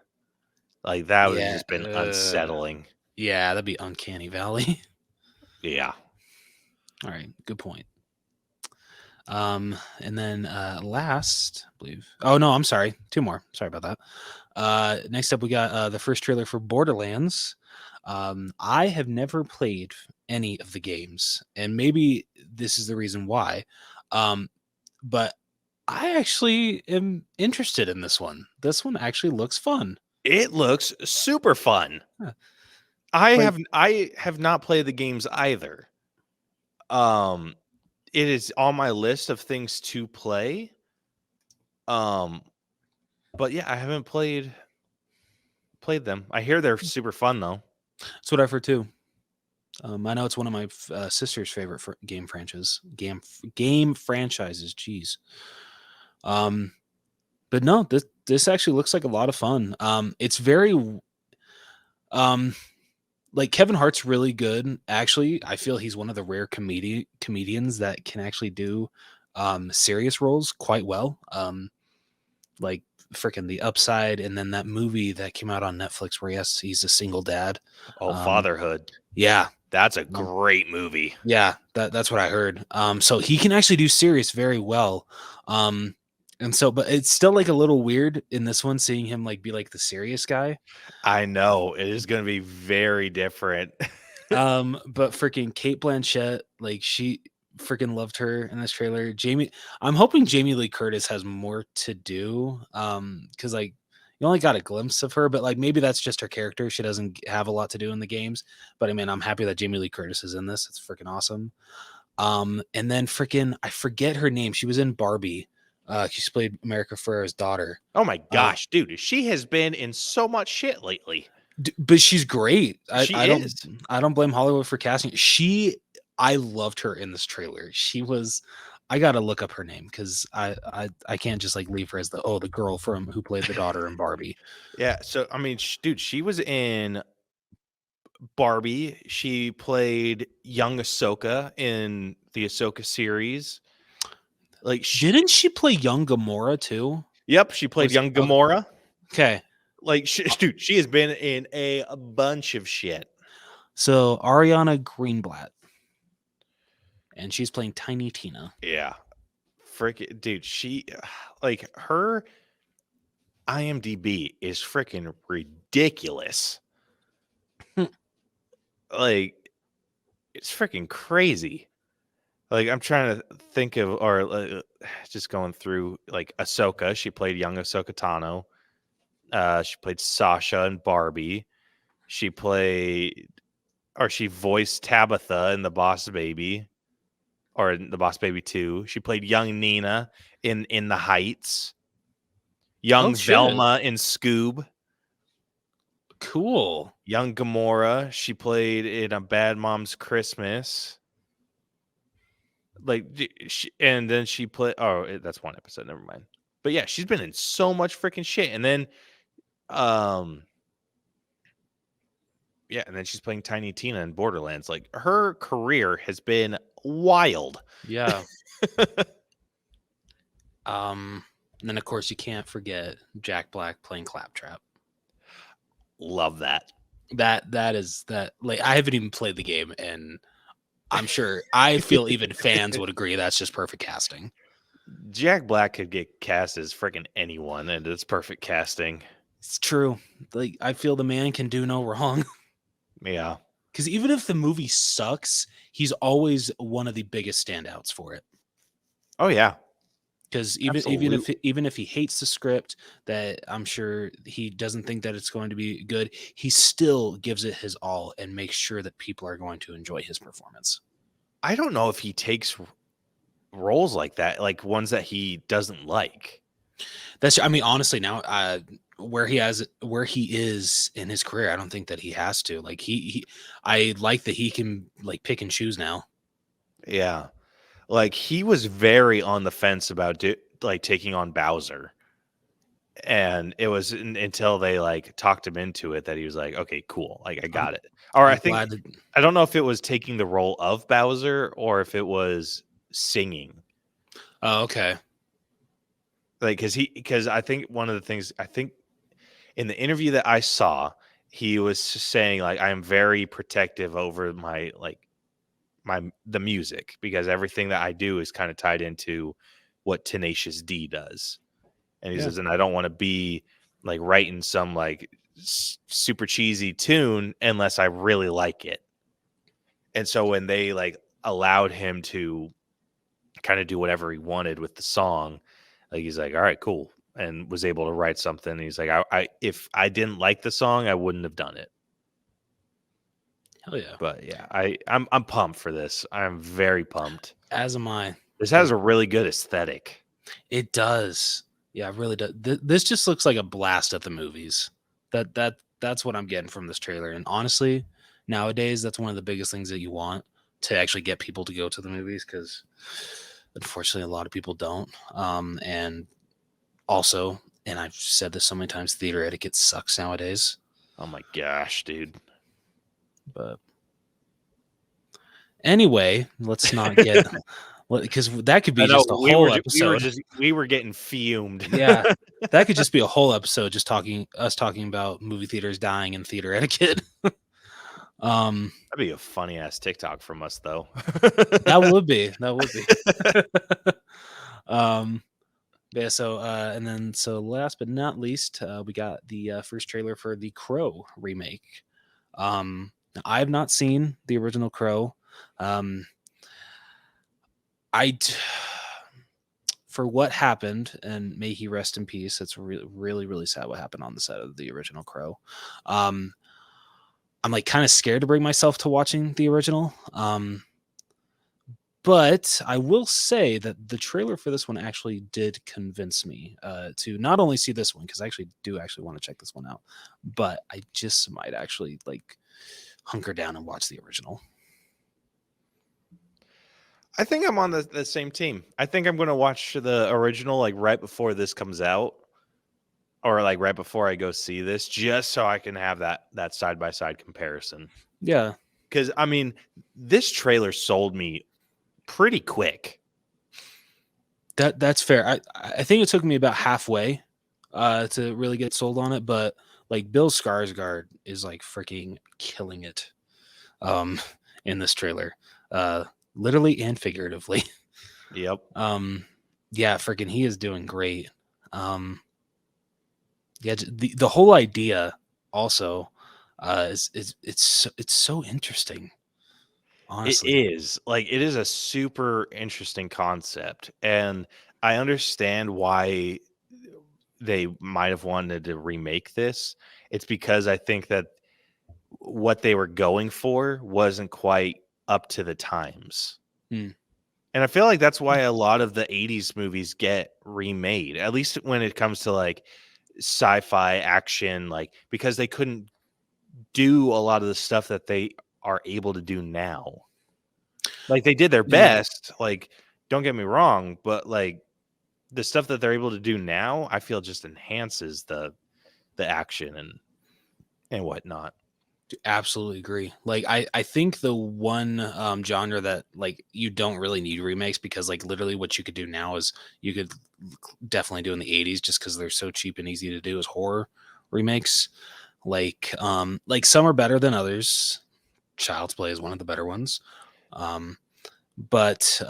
Like, that would have just been unsettling. Yeah, that'd be Uncanny Valley. Yeah. All right, good point. And then last, I believe. Oh no, I'm sorry. Two more. Sorry about that. Next up, we got the first trailer for Borderlands. I have never played any of the games, and maybe this is the reason why. But I actually am interested in this one. This one actually looks fun. It looks super fun. Huh. I have not played the games either. It is on my list of things to play. But yeah, I haven't played them. I hear they're super fun though. That's what I've heard too. I know it's one of my sister's favorite game franchises. Game franchises. Jeez. But no, this actually looks like a lot of fun. It's very, like Kevin Hart's really good. Actually, I feel he's one of the rare comedians that can actually do serious roles quite well. Like freaking The Upside, and then that movie that came out on Netflix where he's a single dad. Oh, Fatherhood. Yeah. That's a great movie. Yeah, that's what I heard. So he can actually do serious very well. And so, but it's still like a little weird in this one, seeing him like be like the serious guy. I know it is going to be very different. But freaking Kate Blanchett, like she freaking loved her in this trailer. I'm hoping Jamie Lee Curtis has more to do. Because like you only got a glimpse of her, but like maybe that's just her character. She doesn't have a lot to do in the games. But I mean, I'm happy that Jamie Lee Curtis is in this. It's freaking awesome. And then freaking I forget her name. She was in Barbie. She played America Ferrera's daughter. Oh my gosh, dude, she has been in so much shit lately. But she's great. She I is. don't blame Hollywood for casting. I loved her in this trailer. She was. I gotta look up her name because I can't just like leave her as the girl from who played the daughter in Barbie. Yeah. So I mean, dude, she was in Barbie. She played young Ahsoka in the Ahsoka series. Like, Didn't she play young Gamora too? Yep, she played young Gamora. Okay. Like, dude, she has been in a bunch of shit. So Ariana Greenblatt, and she's playing Tiny Tina. Yeah, freaking dude, she like her IMDb is freaking ridiculous. Like, it's freaking crazy. Like, I'm trying to think of, or just going through, like, Ahsoka. She played young Ahsoka Tano. She played Sasha in Barbie. She voiced Tabitha in The Boss Baby, or in The Boss Baby 2. She played young Nina in The Heights. Young Velma in Scoob. Cool. Young Gamora. She played in A Bad Mom's Christmas. Like, and then she played. Oh, that's one episode. Never mind. But yeah, she's been in so much freaking shit. And then, yeah, and then she's playing Tiny Tina in Borderlands. Like, her career has been wild. Yeah. And then of course you can't forget Jack Black playing Claptrap. Love that. That is like I haven't even played the game, and I'm sure I feel even fans would agree that's just perfect casting. Jack Black could get cast as freaking anyone, and it's perfect casting. It's true. Like, I feel the man can do no wrong. Yeah. Because even if the movie sucks, he's always one of the biggest standouts for it. Oh yeah. Because even if he hates the script, that I'm sure he doesn't think that it's going to be good, he still gives it his all and makes sure that people are going to enjoy his performance. I don't know if he takes roles like that, like ones that he doesn't like. I mean, honestly, now where he is in his career, I don't think that he has to. Like I like that he can like pick and choose now. Yeah. Like, he was very on the fence about taking on Bowser. And it was until they like talked him into it that he was like, okay, cool. Like, I got it. Or I don't know if it was taking the role of Bowser or if it was singing. Oh, okay. Like, because I think one of the things, in the interview that I saw, he was saying, like, I am very protective over the music, because everything that I do is kind of tied into what Tenacious D does. And he says, and I don't want to be like writing some like super cheesy tune unless I really like it. And so when they like allowed him to kind of do whatever he wanted with the song, like, he's like, all right, cool. And was able to write something. And he's like, if I didn't like the song, I wouldn't have done it. Hell yeah. But yeah, I'm pumped for this. I'm very pumped. As am I. This has a really good aesthetic. It does. Yeah, it really does. This just looks like a blast at the movies. That's what I'm getting from this trailer. And honestly, nowadays, that's one of the biggest things that you want, to actually get people to go to the movies, because unfortunately a lot of people don't. And also, and I've said this so many times, theater etiquette sucks nowadays. Oh my gosh, dude. But anyway, let's not get, because that could be just a whole episode. We were getting fumed. Yeah, that could just be a whole episode, just talking about movie theaters dying and theater etiquette. That'd be a funny ass TikTok from us, though. That would be. Yeah. So last but not least, we got the first trailer for the Crow remake. I have not seen the original Crow. For what happened, and may he rest in peace. It's really, really sad what happened on the set of the original Crow. I'm like kind of scared to bring myself to watching the original. But I will say that the trailer for this one actually did convince me to not only see this one, because I actually want to check this one out, but I just might actually like hunker down and watch the original. I think I'm on the same team. I think I'm going to watch the original like right before this comes out, or like right before I go see this, just so I can have that side by side comparison. Yeah, Because I mean, this trailer sold me pretty quick. that's fair. I think it took me about halfway to really get sold on it, but like Bill Skarsgård is like freaking killing it in this trailer, literally and figuratively. Yep. Yeah, freaking he is doing great. Yeah, the whole idea also is it's so interesting. Honestly, It is a super interesting concept, and I understand why they might have wanted to remake this. It's because I think that what they were going for wasn't quite up to the times. Hmm. And I feel like that's why a lot of the 80s movies get remade, at least when it comes to like sci-fi action, like because they couldn't do a lot of the stuff that they are able to do now. Like they did their Yeah. best, like don't get me wrong, but like the stuff that they're able to do now, I feel just enhances the action and whatnot. Absolutely agree. Like I think the one genre that like you don't really need remakes, because like literally what you could do now is you could definitely do in the 80s just because they're so cheap and easy to do, is horror remakes. Like some are better than others. Child's Play is one of the better ones. But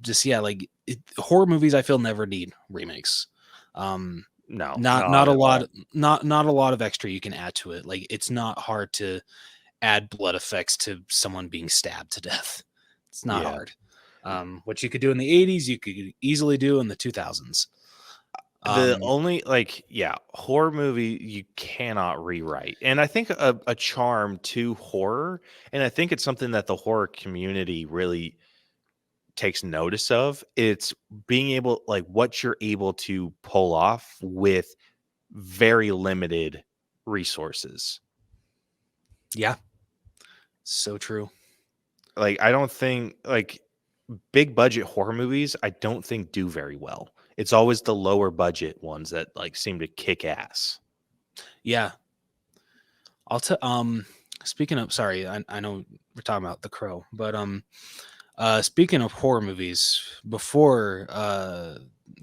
just yeah, like horror movies I feel never need remakes. No, Not a at lot, all. not a lot of extra you can add to it. Like it's not hard to add blood effects to someone being stabbed to death. It's not Yeah. hard. What you could do in the 80s, you could easily do in the 2000s. The only horror movie you cannot rewrite. And I think a charm to horror, and I think it's something that the horror community really takes notice of, it's being able, like what you're able to pull off with very limited resources. Yeah, so true. Like I don't think like big budget horror movies, I don't think do very well. It's always the lower budget ones that like seem to kick ass. Yeah, I'll tell. Speaking of, sorry, I know we're talking about The Crow, but speaking of horror movies, before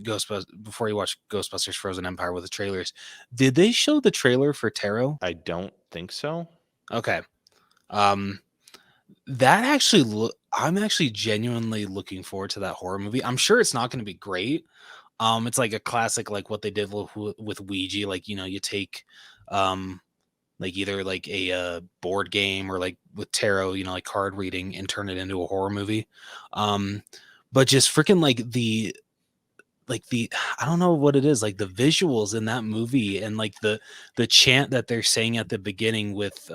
before you watch Ghostbusters: Frozen Empire with the trailers, did they show the trailer for Tarot? I don't think so. Okay. That actually I'm actually genuinely looking forward to that horror movie. I'm sure it's not going to be great. It's like a classic, like what they did with Ouija. Like, you take like either like a board game or like with tarot, like card reading, and turn it into a horror movie. But just freaking like the I don't know what it is, like the visuals in that movie, and like the chant that they're saying at the beginning with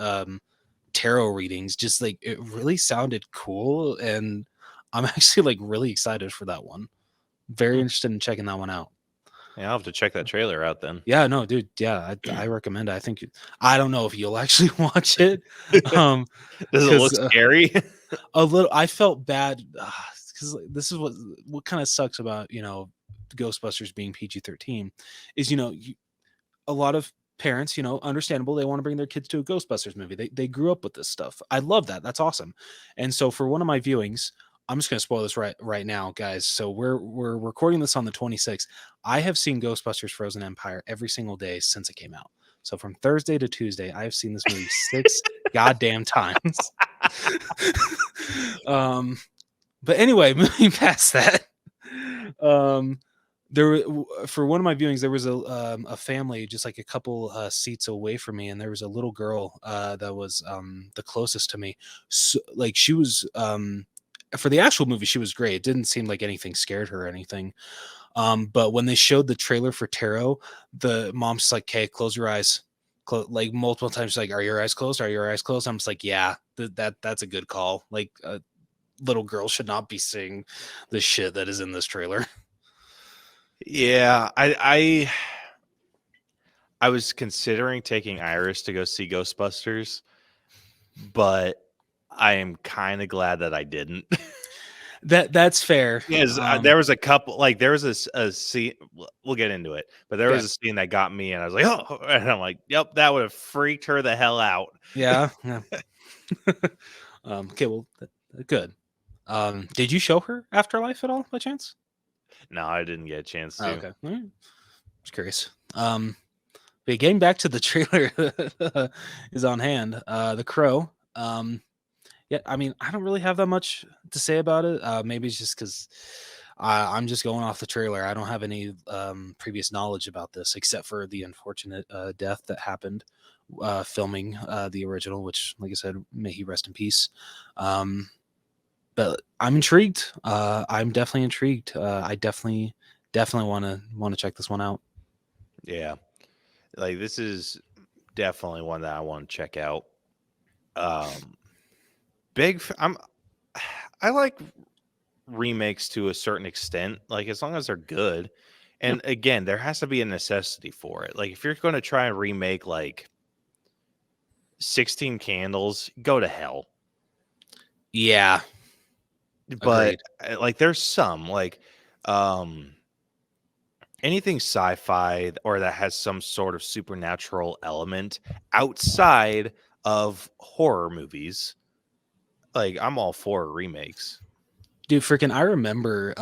tarot readings, just like it really sounded cool, and I'm actually like really excited for that one. Very interested in checking that one out. Yeah, I'll have to check that trailer out then. Yeah, no, dude. Yeah, I recommend it. I think I don't know if you'll actually watch it. Does it look 'Cause, scary? A little. I felt bad because this is what kind of sucks about Ghostbusters being PG-13 is a lot of parents, understandable, they want to bring their kids to a Ghostbusters movie. They grew up with this stuff. I love that. That's awesome. And so for one of my viewings, I'm just going to spoil this right now, guys. So we're recording this on the 26th. I have seen Ghostbusters: Frozen Empire every single day since it came out. So from Thursday to Tuesday, I have seen this movie 6 goddamn times. But anyway, moving past that, for one of my viewings, there was a family just like a couple seats away from me, and there was a little girl that was the closest to me. So, like she was for the actual movie, she was great. It didn't seem like anything scared her or anything. But when they showed the trailer for Tarot, the mom's just like, "Okay, close your eyes." Like multiple times, she's like, "Are your eyes closed? Are your eyes closed?" I'm just like, "Yeah, that's a good call." Like, little girls should not be seeing the shit that is in this trailer. Yeah, I was considering taking Iris to go see Ghostbusters, but I am kind of glad that I didn't. That's fair. Because there was a couple, like there was a scene. We'll get into it, but there was a scene that got me, and I was like, oh, and I'm like, yep, that would have freaked her the hell out. Yeah. Okay, well, good. Did you show her Afterlife at all by chance? No, I didn't get a chance to. Oh, okay. All right. Just curious. But getting back to the trailer is on hand. The Crow. Yeah, I mean, I don't really have that much to say about it. Maybe it's just because I'm just going off the trailer. I don't have any previous knowledge about this except for the unfortunate death that happened filming the original, which, like I said, may he rest in peace. But I'm intrigued. I'm definitely intrigued. I definitely want to check this one out. Yeah, like this is definitely one that I want to check out. I like remakes to a certain extent, like as long as they're good. And again, there has to be a necessity for it. Like if you're going to try and remake like 16 Candles, go to hell. Yeah, but like there's some like anything sci-fi or that has some sort of supernatural element outside of horror movies, like I'm all for remakes. Dude, freaking I remember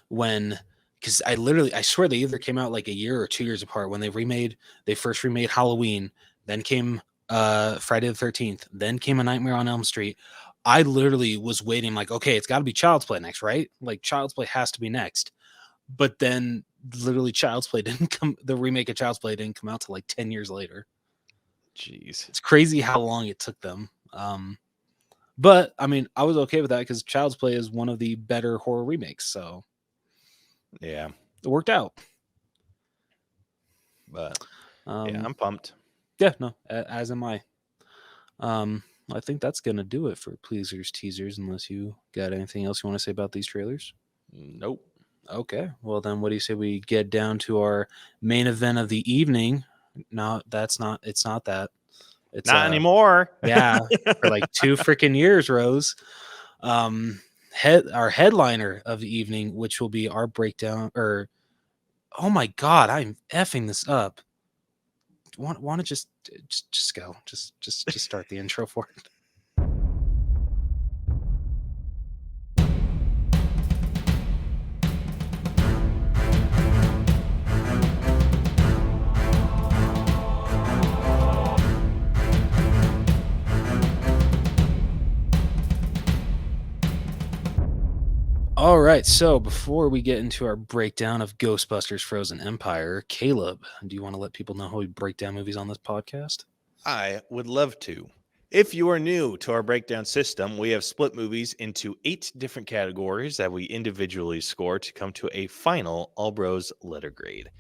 when, because I swear they either came out like a year or 2 years apart when they first remade Halloween, then came Friday the 13th, then came A Nightmare on Elm Street. I literally was waiting like, okay, it's got to be Child's Play next, right? Like Child's Play has to be next. But then literally Child's Play the remake of Child's Play didn't come out till like 10 years later. Jeez. It's crazy how long it took them. But I mean, I was okay with that because Child's Play is one of the better horror remakes. So yeah, it worked out. But yeah, I'm pumped. Yeah, no, as am I. I think that's going to do it for Pleasers Teasers, unless you got anything else you want to say about these trailers. Nope. Okay, well then what do you say we get down to our main event of the evening? No, it's not that. It's not anymore. Yeah, for like 2 freaking years, Rose. Our headliner of the evening, which will be our breakdown, or oh my god, I'm effing this up. Want to just go, just start the intro for it. All right, so before we get into our breakdown of Ghostbusters Frozen Empire, Caleb, do you want to let people know how we break down movies on this podcast? I would love to. If you are new to our breakdown system, we have split movies into 8 different categories that we individually score to come to a final All Bros letter grade.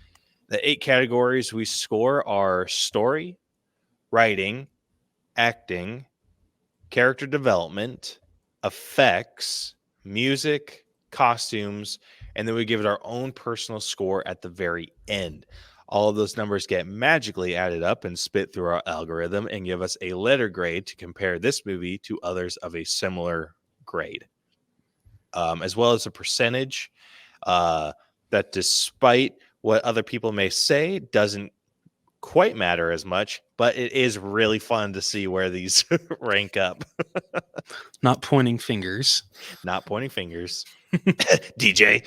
The 8 categories we score are story, writing, acting, character development, effects, music, costumes, and then we give it our own personal score at the very end. All of those numbers get magically added up and spit through our algorithm and give us a letter grade to compare this movie to others of a similar grade, as well as a percentage that, despite what other people may say, doesn't quite matter as much, but it is really fun to see where these rank up. Not pointing fingers. Not pointing fingers. DJ.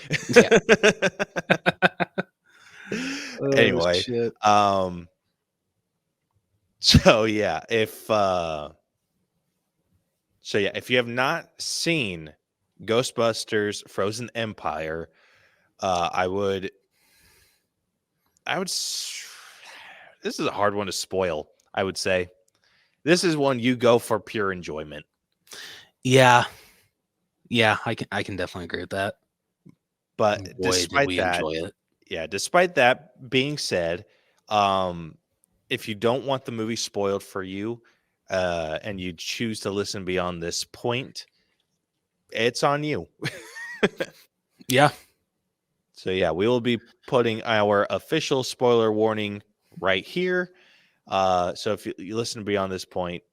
Anyway, shit. so yeah, if you have not seen Ghostbusters Frozen Empire, I would this is a hard one to spoil. I would say this is one you go for pure enjoyment. Yeah, I can definitely agree with that. But boy, despite that, enjoy it. Yeah, despite that being said, if you don't want the movie spoiled for you, and you choose to listen beyond this point, it's on you. Yeah. So yeah, we will be putting our official spoiler warning right here. So if you listen beyond this point,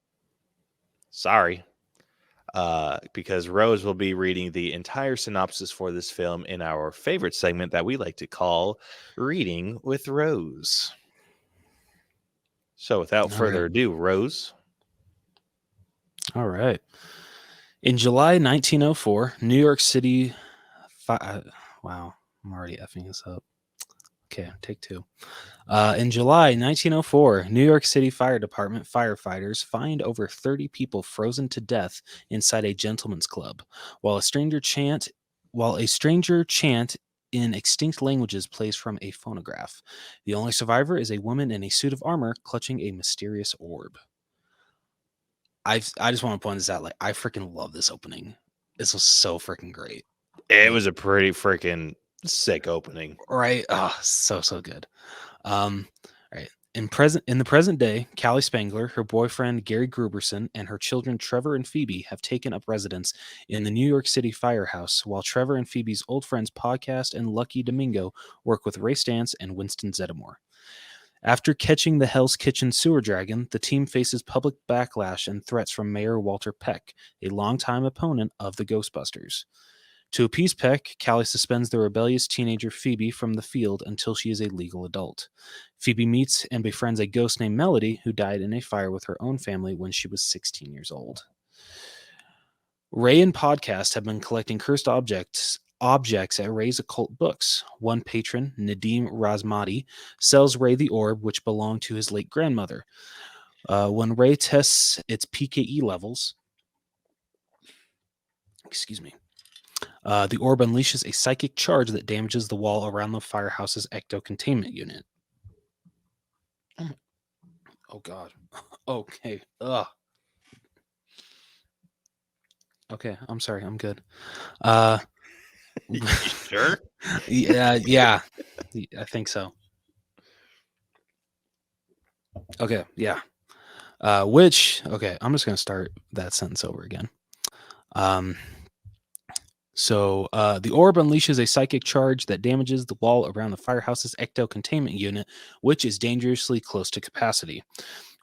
sorry. Because Rose will be reading the entire synopsis for this film in our favorite segment that we like to call Reading with Rose. So without All further right. ado, Rose. All right. In July 1904, New York City. Wow, I'm already effing this up. Okay, take two. In July 1904, New York City Fire Department firefighters find over 30 people frozen to death inside a gentleman's club, while a stranger chant in extinct languages plays from a phonograph. The only survivor is a woman in a suit of armor clutching a mysterious orb. I just want to point this out. Like, I freaking love this opening. This was so freaking great. It was a pretty freaking sick opening. Right? Oh, so good. Right. In the present day, Callie Spangler, her boyfriend Gary Gruberson, and her children Trevor and Phoebe have taken up residence in the New York City firehouse, while Trevor and Phoebe's old friends Podcast and Lucky Domingo work with Ray Stantz and Winston Zeddemore. After catching the Hell's Kitchen sewer dragon, the team faces public backlash and threats from Mayor Walter Peck, a longtime opponent of the Ghostbusters. To appease Peck, Callie suspends the rebellious teenager Phoebe from the field until she is a legal adult. Phoebe meets and befriends a ghost named Melody, who died in a fire with her own family when she was 16 years old. Ray and Podcast have been collecting cursed objects at Ray's occult books. One patron, Nadim Razmati, sells Ray the orb which belonged to his late grandmother. When Ray tests its PKE levels, the orb unleashes a psychic charge that damages the wall around the firehouse's ecto-containment unit. Oh, God. Okay. Ugh. Okay, I'm sorry. I'm good. You sure? Yeah, I think so. Okay, yeah. Okay, I'm just going to start that sentence over again. So the orb unleashes a psychic charge that damages the wall around the firehouse's ecto-containment unit, which is dangerously close to capacity.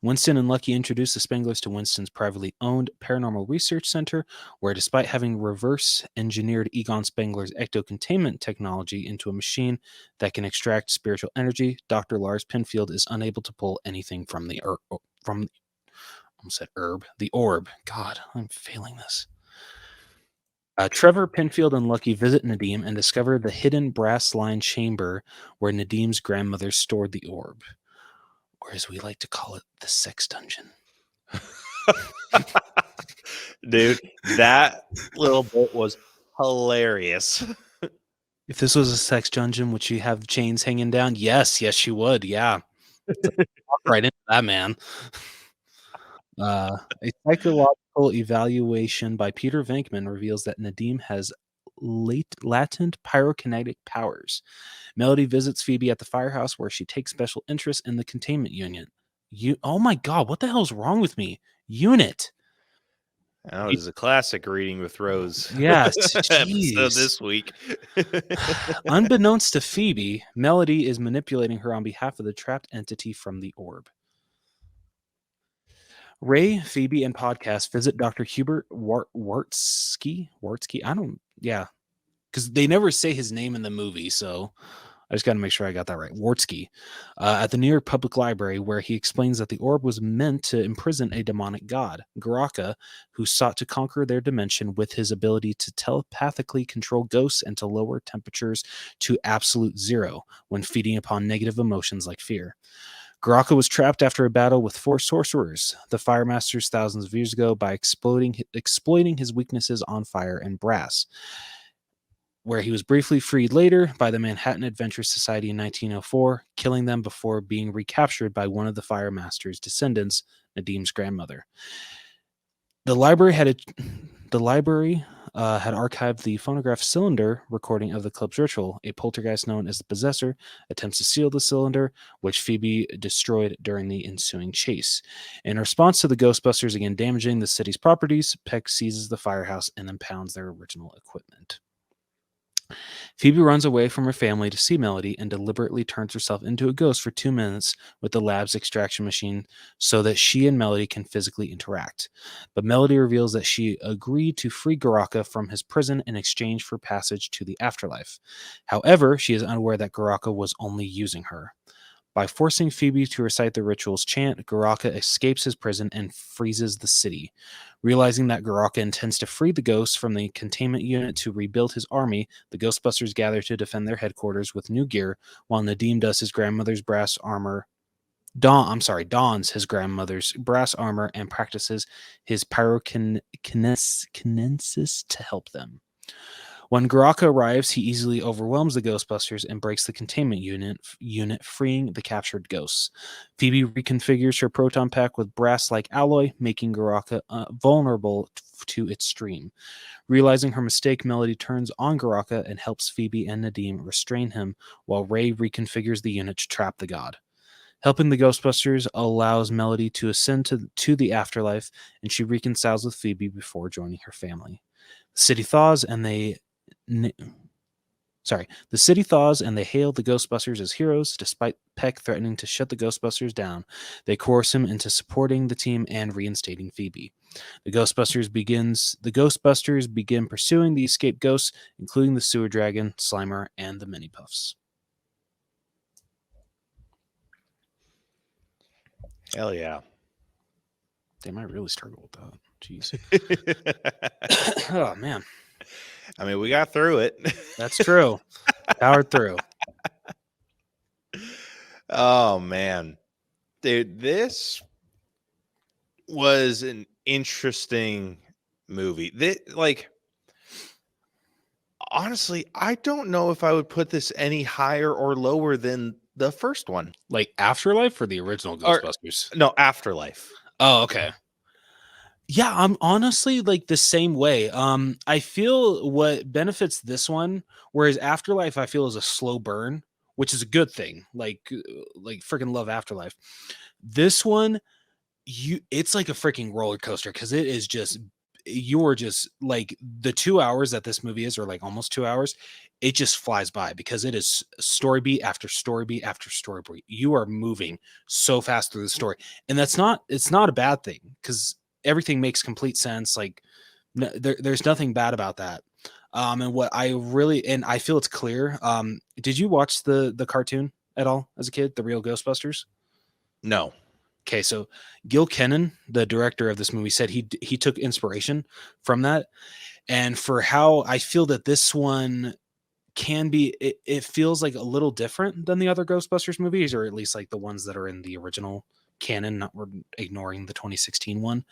Winston and Lucky introduce the Spanglers to Winston's privately owned Paranormal Research Center, where despite having reverse-engineered Egon Spangler's ecto-containment technology into a machine that can extract spiritual energy, Dr. Lars Penfield is unable to pull anything from the orb. God, I'm failing this. Trevor, Penfield, and Lucky visit Nadim and discover the hidden brass-lined chamber where Nadim's grandmother stored the orb. Or as we like to call it, the sex dungeon. Dude, that little bit was hilarious. If this was a sex dungeon, would you have chains hanging down? Yes, you would. Yeah. Walk right into that, man. A psychological evaluation by Peter Venkman reveals that Nadim has latent pyrokinetic powers. Melody visits Phoebe at the firehouse, where she takes special interest in the containment unit. Oh my God, what the hell's wrong with me? Unit. That was a classic Reading with Rose Yes, episode jeez. this week. Unbeknownst to Phoebe, Melody is manipulating her on behalf of the trapped entity from the orb. Ray, Phoebe, and Podcast visit Dr. Hubert Wartsky. Because they never say his name in the movie, so I just got to make sure I got that right. Wartsky, at the New York Public Library, where he explains that the orb was meant to imprison a demonic god, Garaka, who sought to conquer their dimension with his ability to telepathically control ghosts and to lower temperatures to absolute zero when feeding upon negative emotions like fear. Garaka was trapped after a battle with 4 sorcerers, the Fire Masters thousands of years ago, by exploiting his weaknesses on fire and brass, where he was briefly freed later by the Manhattan Adventure Society in 1904, killing them before being recaptured by one of the Fire Master's descendants, Nadim's grandmother. The library had archived the phonograph cylinder recording of the club's ritual. A poltergeist known as the Possessor attempts to steal the cylinder, which Phoebe destroyed during the ensuing chase. In response to the Ghostbusters again damaging the city's properties, Peck seizes the firehouse and impounds their original equipment. Phoebe runs away from her family to see Melody and deliberately turns herself into a ghost for 2 minutes with the lab's extraction machine so that she and Melody can physically interact. But Melody reveals that she agreed to free Garaka from his prison in exchange for passage to the afterlife. However, she is unaware that Garaka was only using her. By forcing Phoebe to recite the ritual's chant, Garaka escapes his prison and freezes the city. Realizing that Garaka intends to free the ghosts from the containment unit to rebuild his army, the Ghostbusters gather to defend their headquarters with new gear, while Nadim does his grandmother's brass armor. Dons his grandmother's brass armor and practices his pyrokinesis to help them. When Garaka arrives, he easily overwhelms the Ghostbusters and breaks the containment unit, freeing the captured ghosts. Phoebe reconfigures her proton pack with brass-like alloy, making Garaka vulnerable to its stream. Realizing her mistake, Melody turns on Garaka and helps Phoebe and Nadim restrain him, while Ray reconfigures the unit to trap the god. Helping the Ghostbusters allows Melody to ascend to the afterlife, and she reconciles with Phoebe before joining her family. The city thaws and they hail the Ghostbusters as heroes. Despite Peck threatening to shut the Ghostbusters down, they coerce him into supporting the team and reinstating Phoebe. The Ghostbusters begin pursuing the escaped ghosts, including the sewer dragon, Slimer, and the Mini Puffs. Hell yeah. Damn, I really struggle with that. Jeez. Oh, man. I mean, we got through it. That's true. Powered through. Oh, man. Dude, this was an interesting movie. Honestly, I don't know if I would put this any higher or lower than the first one. Like Afterlife or the original Ghostbusters? No, Afterlife. Oh, okay. Yeah, I'm honestly like the same way. I feel what benefits this one, whereas Afterlife I feel is a slow burn, which is a good thing. Like freaking love Afterlife. This one, it's like a freaking roller coaster because it is just you're just like the 2 hours that this movie is, or like almost 2 hours, it just flies by because it is story beat after story beat after story beat. You are moving so fast through the story, and it's not a bad thing because everything makes complete sense. Like there's nothing bad about that. And what I really, and I feel it's clear. Did you watch the cartoon at all as a kid, The Real Ghostbusters? No. Okay, so Gil Kennan, the director of this movie, said he took inspiration from that, and for how I feel that this one can be, it feels like a little different than the other Ghostbusters movies, or at least like the ones that are in the original canon. Not we're ignoring the 2016 one.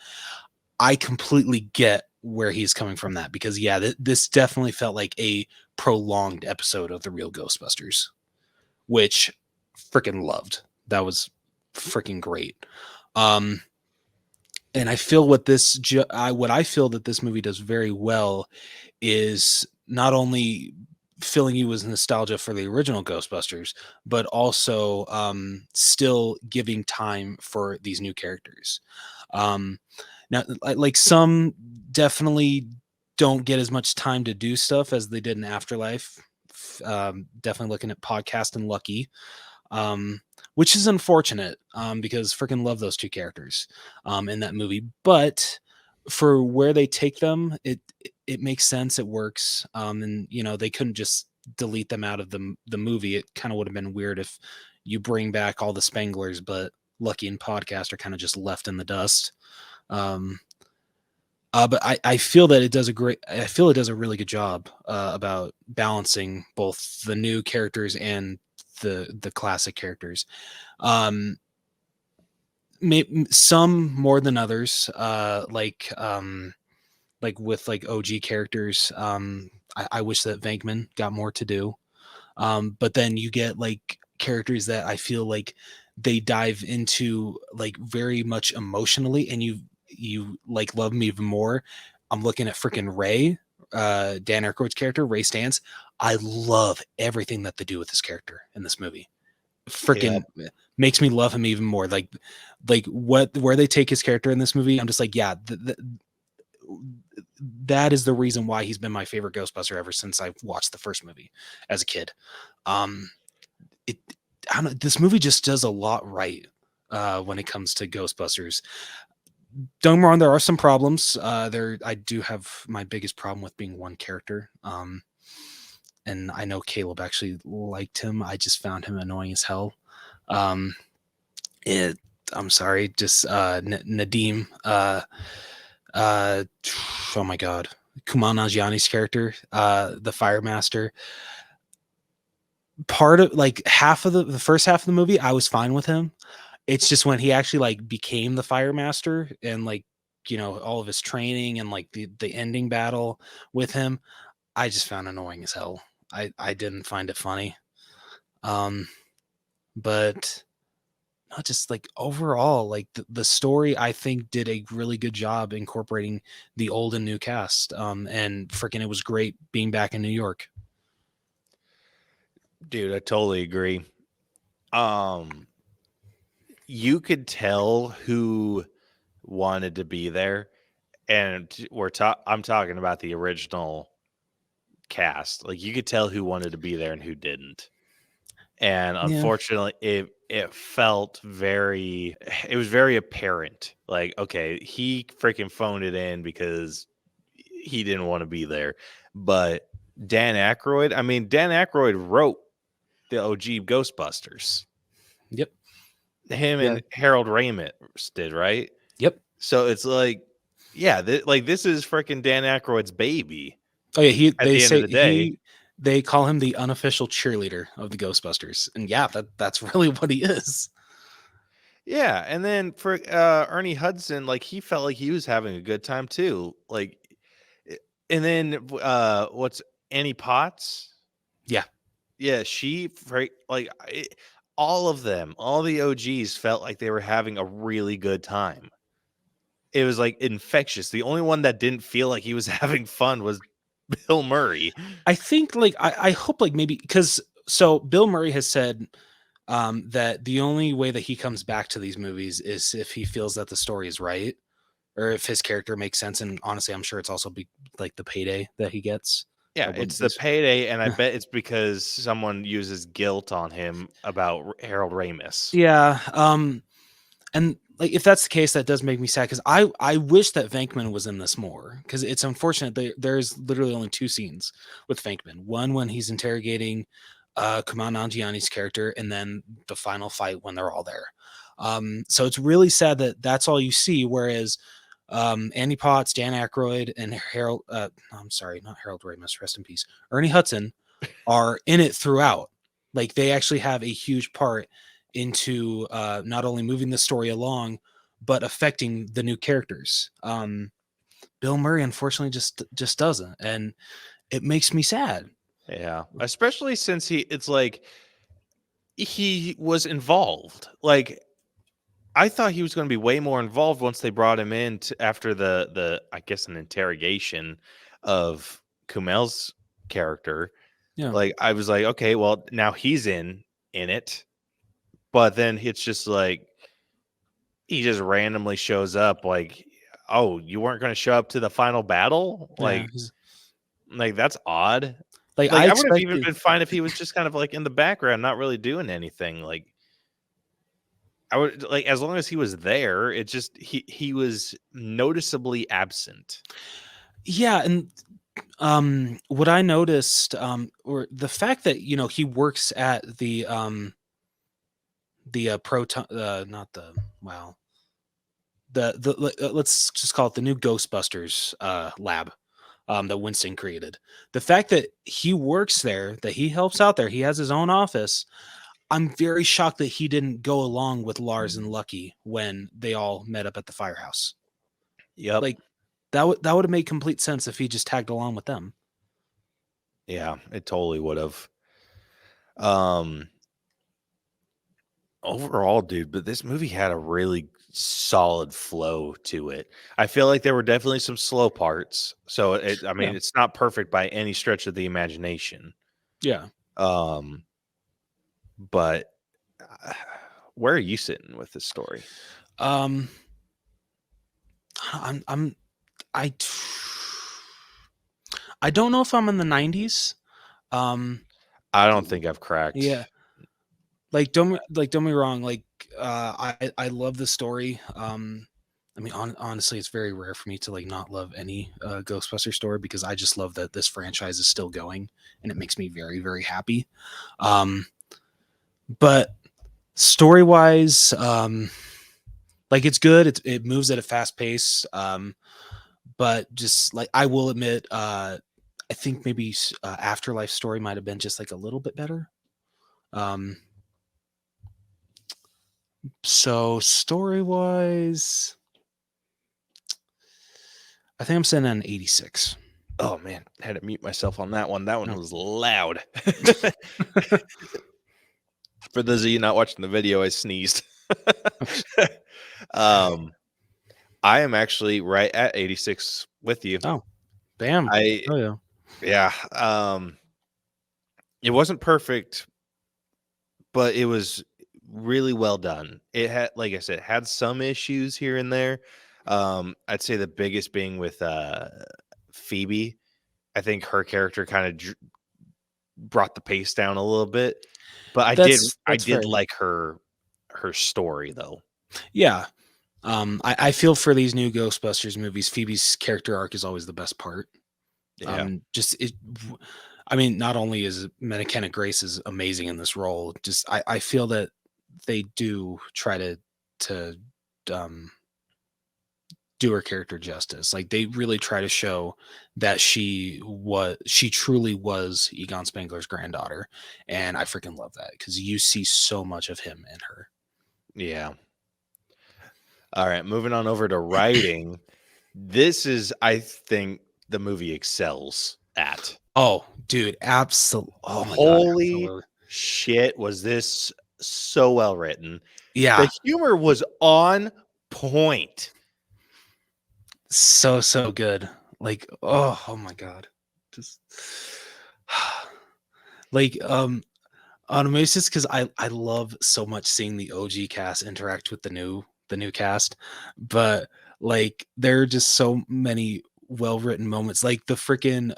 I completely get where he's coming from that because this definitely felt like a prolonged episode of The Real Ghostbusters, which freaking loved. That was freaking great. And I feel what I feel that this movie does very well is not only filling you with nostalgia for the original Ghostbusters, but also still giving time for these new characters. Now, like some definitely don't get as much time to do stuff as they did in Afterlife. Definitely looking at Podcast and Lucky. Which is unfortunate because freaking love those two characters in that movie. But for where they take them, it makes sense. It works. And, they couldn't just delete them out of the movie. It kind of would have been weird if you bring back all the Spanglers, but Lucky and Podcast are kind of just left in the dust. But I feel that it does a really good job about balancing both the new characters and the classic characters. Some more than others, like with like OG characters. I wish that Venkman got more to do. But then you get like characters that I feel like they dive into like very much emotionally, and you like love me even more. I'm looking at freaking Ray Dan Aykroyd's character, Ray Stantz, I love everything that they do with this character in this movie. Freaking makes me love him even more. Like where they take his character in this movie, I'm just like, yeah, that is the reason why he's been my favorite Ghostbuster ever since I watched the first movie as a kid. This movie just does a lot right when it comes to Ghostbusters. Don't get me wrong, there are some problems. I do have my biggest problem with being one character. And I know Caleb actually liked him. I just found him annoying as hell. I'm sorry, just Nadim. Oh my god, Kumail Nanjiani's character, the Fire Master. Part of like half of the first half of the movie, I was fine with him. It's just when he actually like became the Fire Master and like, you know, all of his training and like the ending battle with him, I just found annoying as hell. I didn't find it funny. But not just like overall, like the story, I think did a really good job incorporating the old and new cast. And freaking, it was great being back in New York. Dude, I totally agree. You could tell who wanted to be there, and I'm talking about the original cast. Like, you could tell who wanted to be there and who didn't. And unfortunately, it felt it was very apparent. Like, okay, he freaking phoned it in because he didn't want to be there. But Dan Aykroyd wrote the OG Ghostbusters. Yep. Him and Harold Ramis did, right? Yep. So it's like, yeah, this is freaking Dan Aykroyd's baby. Oh yeah, At the end of the day, they call him the unofficial cheerleader of the Ghostbusters, and yeah, that's really what he is. Yeah, and then for Ernie Hudson, like, he felt like he was having a good time too. Like, and then what's Annie Potts? Yeah, all of them, all the OGs felt like they were having a really good time. It was like infectious. The only one that didn't feel like he was having fun was Bill Murray. I think like I hope like maybe because Bill Murray has said that the only way that he comes back to these movies is if he feels that the story is right or if his character makes sense. And honestly, I'm sure it's also like the payday that he gets. Yeah, it's the payday, and I bet it's because someone uses guilt on him about Harold Ramis. Yeah, and like if that's the case, that does make me sad because I wish that Venkman was in this more because it's unfortunate that there's literally only 2 scenes with Venkman. One when he's interrogating Kumail Nanjiani's character, and then the final fight when they're all there. So it's really sad that that's all you see. Whereas Andy Potts, Dan Aykroyd, and Harold, I'm sorry, not Harold Ramis, rest in peace, Ernie Hudson are in it throughout. Like they actually have a huge part into not only moving the story along, but affecting the new characters. Bill Murray, unfortunately, just doesn't, and it makes me sad. Yeah, especially since it's like he was involved. Like, I thought he was going to be way more involved once they brought him in after the I guess an interrogation of Kumail's character. Yeah. Like, I was like, okay, well, now he's in it. But then it's just like he just randomly shows up like, oh, you weren't going to show up to the final battle? Yeah. Like that's odd. Like I would have even been fine if he was just kind of like in the background, not really doing anything. Like, I would like, as long as he was there, it just he was noticeably absent. Yeah, and what I noticed, or the fact that he works at the proton, not the wow, the let's just call it the new Ghostbusters lab that Winston created. The fact that he works there, that he helps out there, he has his own office. I'm very shocked that he didn't go along with Lars and Lucky when they all met up at the firehouse. Yep. Like that would have made complete sense if he just tagged along with them. Yeah, it totally would have. Overall, dude, but this movie had a really solid flow to it. I feel like there were definitely some slow parts. So I mean, Yeah. it's not perfect by any stretch of the imagination. Yeah. But where are you sitting with this story? I'm I I don't know if I'm in the 90s. I don't think I've cracked. Yeah. Don't get me wrong, I love the story. I mean, honestly, it's very rare for me to not love any Ghostbuster story because I just love that this franchise is still going, and it makes me very, very happy. But story wise, it's good. It moves at a fast pace. But just I will admit, I think maybe Afterlife story might have been just a little bit better. So story wise, I think I'm sitting at an 86. Oh man, I had to mute myself on that one. That one No. was loud. For those of you not watching the video, I sneezed. I am actually right at 86 with you. Oh, bam. Oh yeah. It wasn't perfect, but it was really well done. It had, like I said, had some issues here and there. I'd say the biggest being with Phoebe. I think her character kind of brought the pace down a little bit, but I That's did fair. like her story though. Yeah. I feel for these new Ghostbusters movies, Phoebe's character arc is always the best part. Yeah. I mean, not only is McKenna Grace is amazing in this role, just I feel that they do try to do her character justice. Like they really try to show that she truly was Egon Spengler's granddaughter, and I freaking love that because you see so much of him in her. Yeah. All right, moving on over to writing. This is, I think, the movie excels at. Oh, dude, absolutely! Oh my Holy God, absolutely. shit, was this so well written? Yeah, The humor was on point. so good. Oh my God, just on Oasis because I love so much seeing the OG cast interact with the new cast, but there are just so many well written moments, like the freaking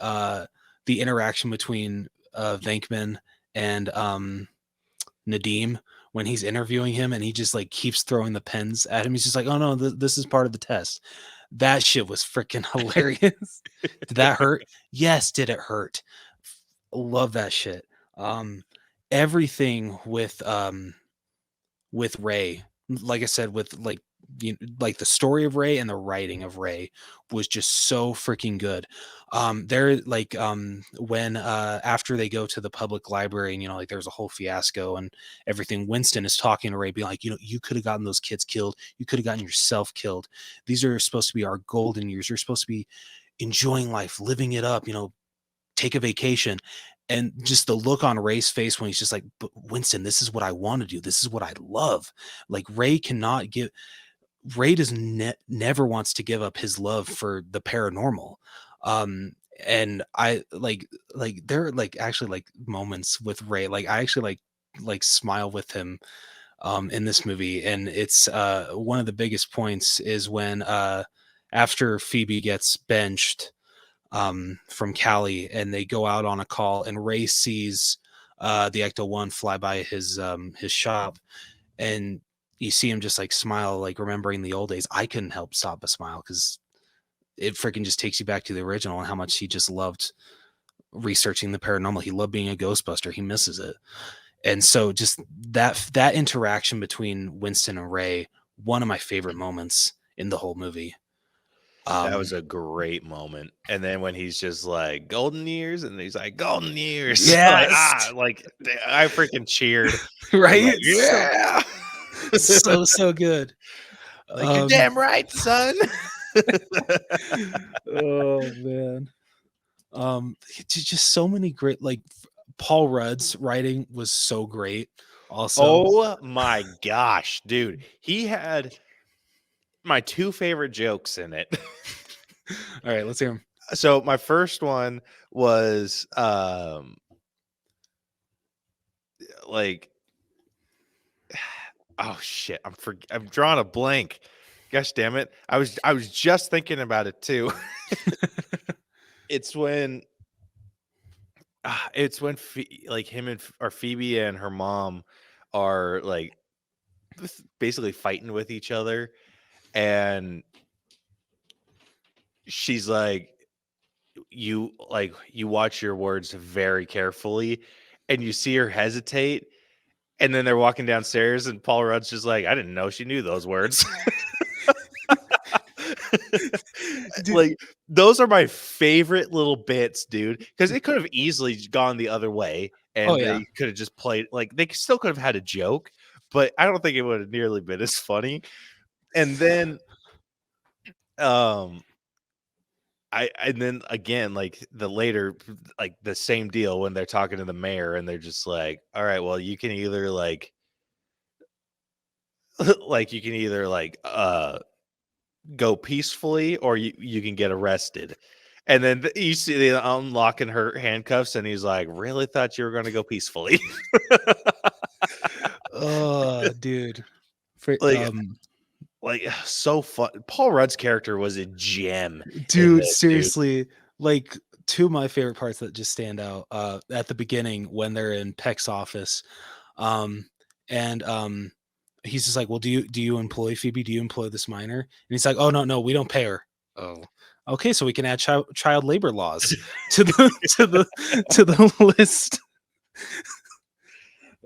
the interaction between Venkman and Nadeem when he's interviewing him and he just keeps throwing the pens at him. He's just like, oh no, this is part of the test. That shit was freaking hilarious. Did that hurt? Yes. Did it hurt? Love that shit. Everything with Ray, like I said, with the story of Ray and the writing of Ray was just so freaking good. When after they go to the public library and there's a whole fiasco and everything, Winston is talking to Ray, being like, you could have gotten those kids killed, you could have gotten yourself killed. These are supposed to be our golden years. You're supposed to be enjoying life, living it up, take a vacation. And just the look on Ray's face when he's just like, but Winston, this is what I want to do. This is what I love. Ray does never wants to give up his love for the paranormal. And I there are actually moments with Ray. I actually smile with him in this movie. And it's one of the biggest points is when after Phoebe gets benched from Cali and they go out on a call and Ray sees the Ecto-1 fly by his shop and you see him just smile, remembering the old days. I couldn't help stop but smile because it freaking just takes you back to the original and how much he just loved researching the paranormal. He loved being a Ghostbuster. He misses it. And so just that interaction between Winston and Ray, one of my favorite moments in the whole movie. That was a great moment. And then when he's just like golden years and he's like golden years. Yes. I freaking cheered. Right? Yeah. So good. You're damn right, son. Oh man. Just so many great, Paul Rudd's writing was so great also. Oh my gosh, dude. He had my two favorite jokes in it. All right, let's hear them. So my first one was like, oh shit, I'm drawing a blank. Gosh damn it. I was just thinking about it too. It's when like him or Phoebe and her mom are like basically fighting with each other, and she's like, you watch your words very carefully, and you see her hesitate, and then they're walking downstairs, and Paul Rudd's just like, I didn't know she knew those words. Like, those are my favorite little bits, dude, because it could have easily gone the other way, and they could have just played, like, they still could have had a joke, but I don't think it would have nearly been as funny. And then and then again, like the later, like the same deal when they're talking to the mayor, and they're just like, all right, well, you can either like like you can either like go peacefully, or you can get arrested. And then you see the unlocking her handcuffs, and he's like, really thought you were going to go peacefully. Oh, dude. Like so fun. Paul Rudd's character was a gem. Dude, seriously, like two of my favorite parts that just stand out at the beginning when they're in Peck's office. And he's just like, well, do you employ Phoebe? Do you employ this minor? And he's like, oh, no, we don't pay her. Oh, okay, so we can add child labor laws to the list.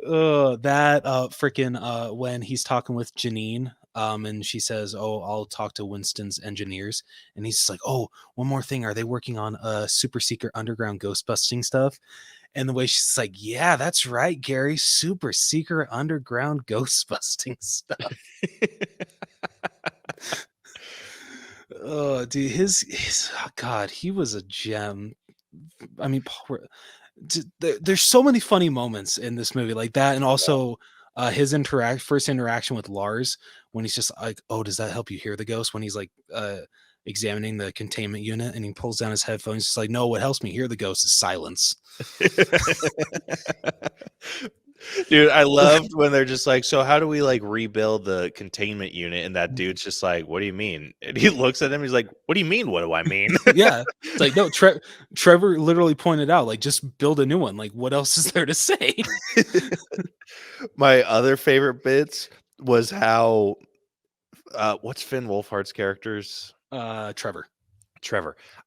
That freaking when he's talking with Janine, and she says, oh, I'll talk to Winston's engineers, and he's just like, oh, one more thing, are they working on super secret underground ghost busting stuff? And the way she's like, yeah, that's right, Gary, super secret underground ghost busting stuff. Oh, dude, his oh, God, he was a gem. I mean, there's so many funny moments in this movie like that, and also his first interaction with Lars, when he's just like, oh, does that help you hear the ghost, when he's like examining the containment unit, and he pulls down his headphones, just like, no, what helps me hear the ghost is silence. Dude, I loved when they're just like, so how do we like rebuild the containment unit? And that dude's just like, what do you mean? And he looks at him, he's like, what do you mean, what do I mean? Yeah, it's like, no, Trevor literally pointed out, like, just build a new one, like, what else is there to say? My other favorite bits was how what's Finn Wolfhard's character's Trevor.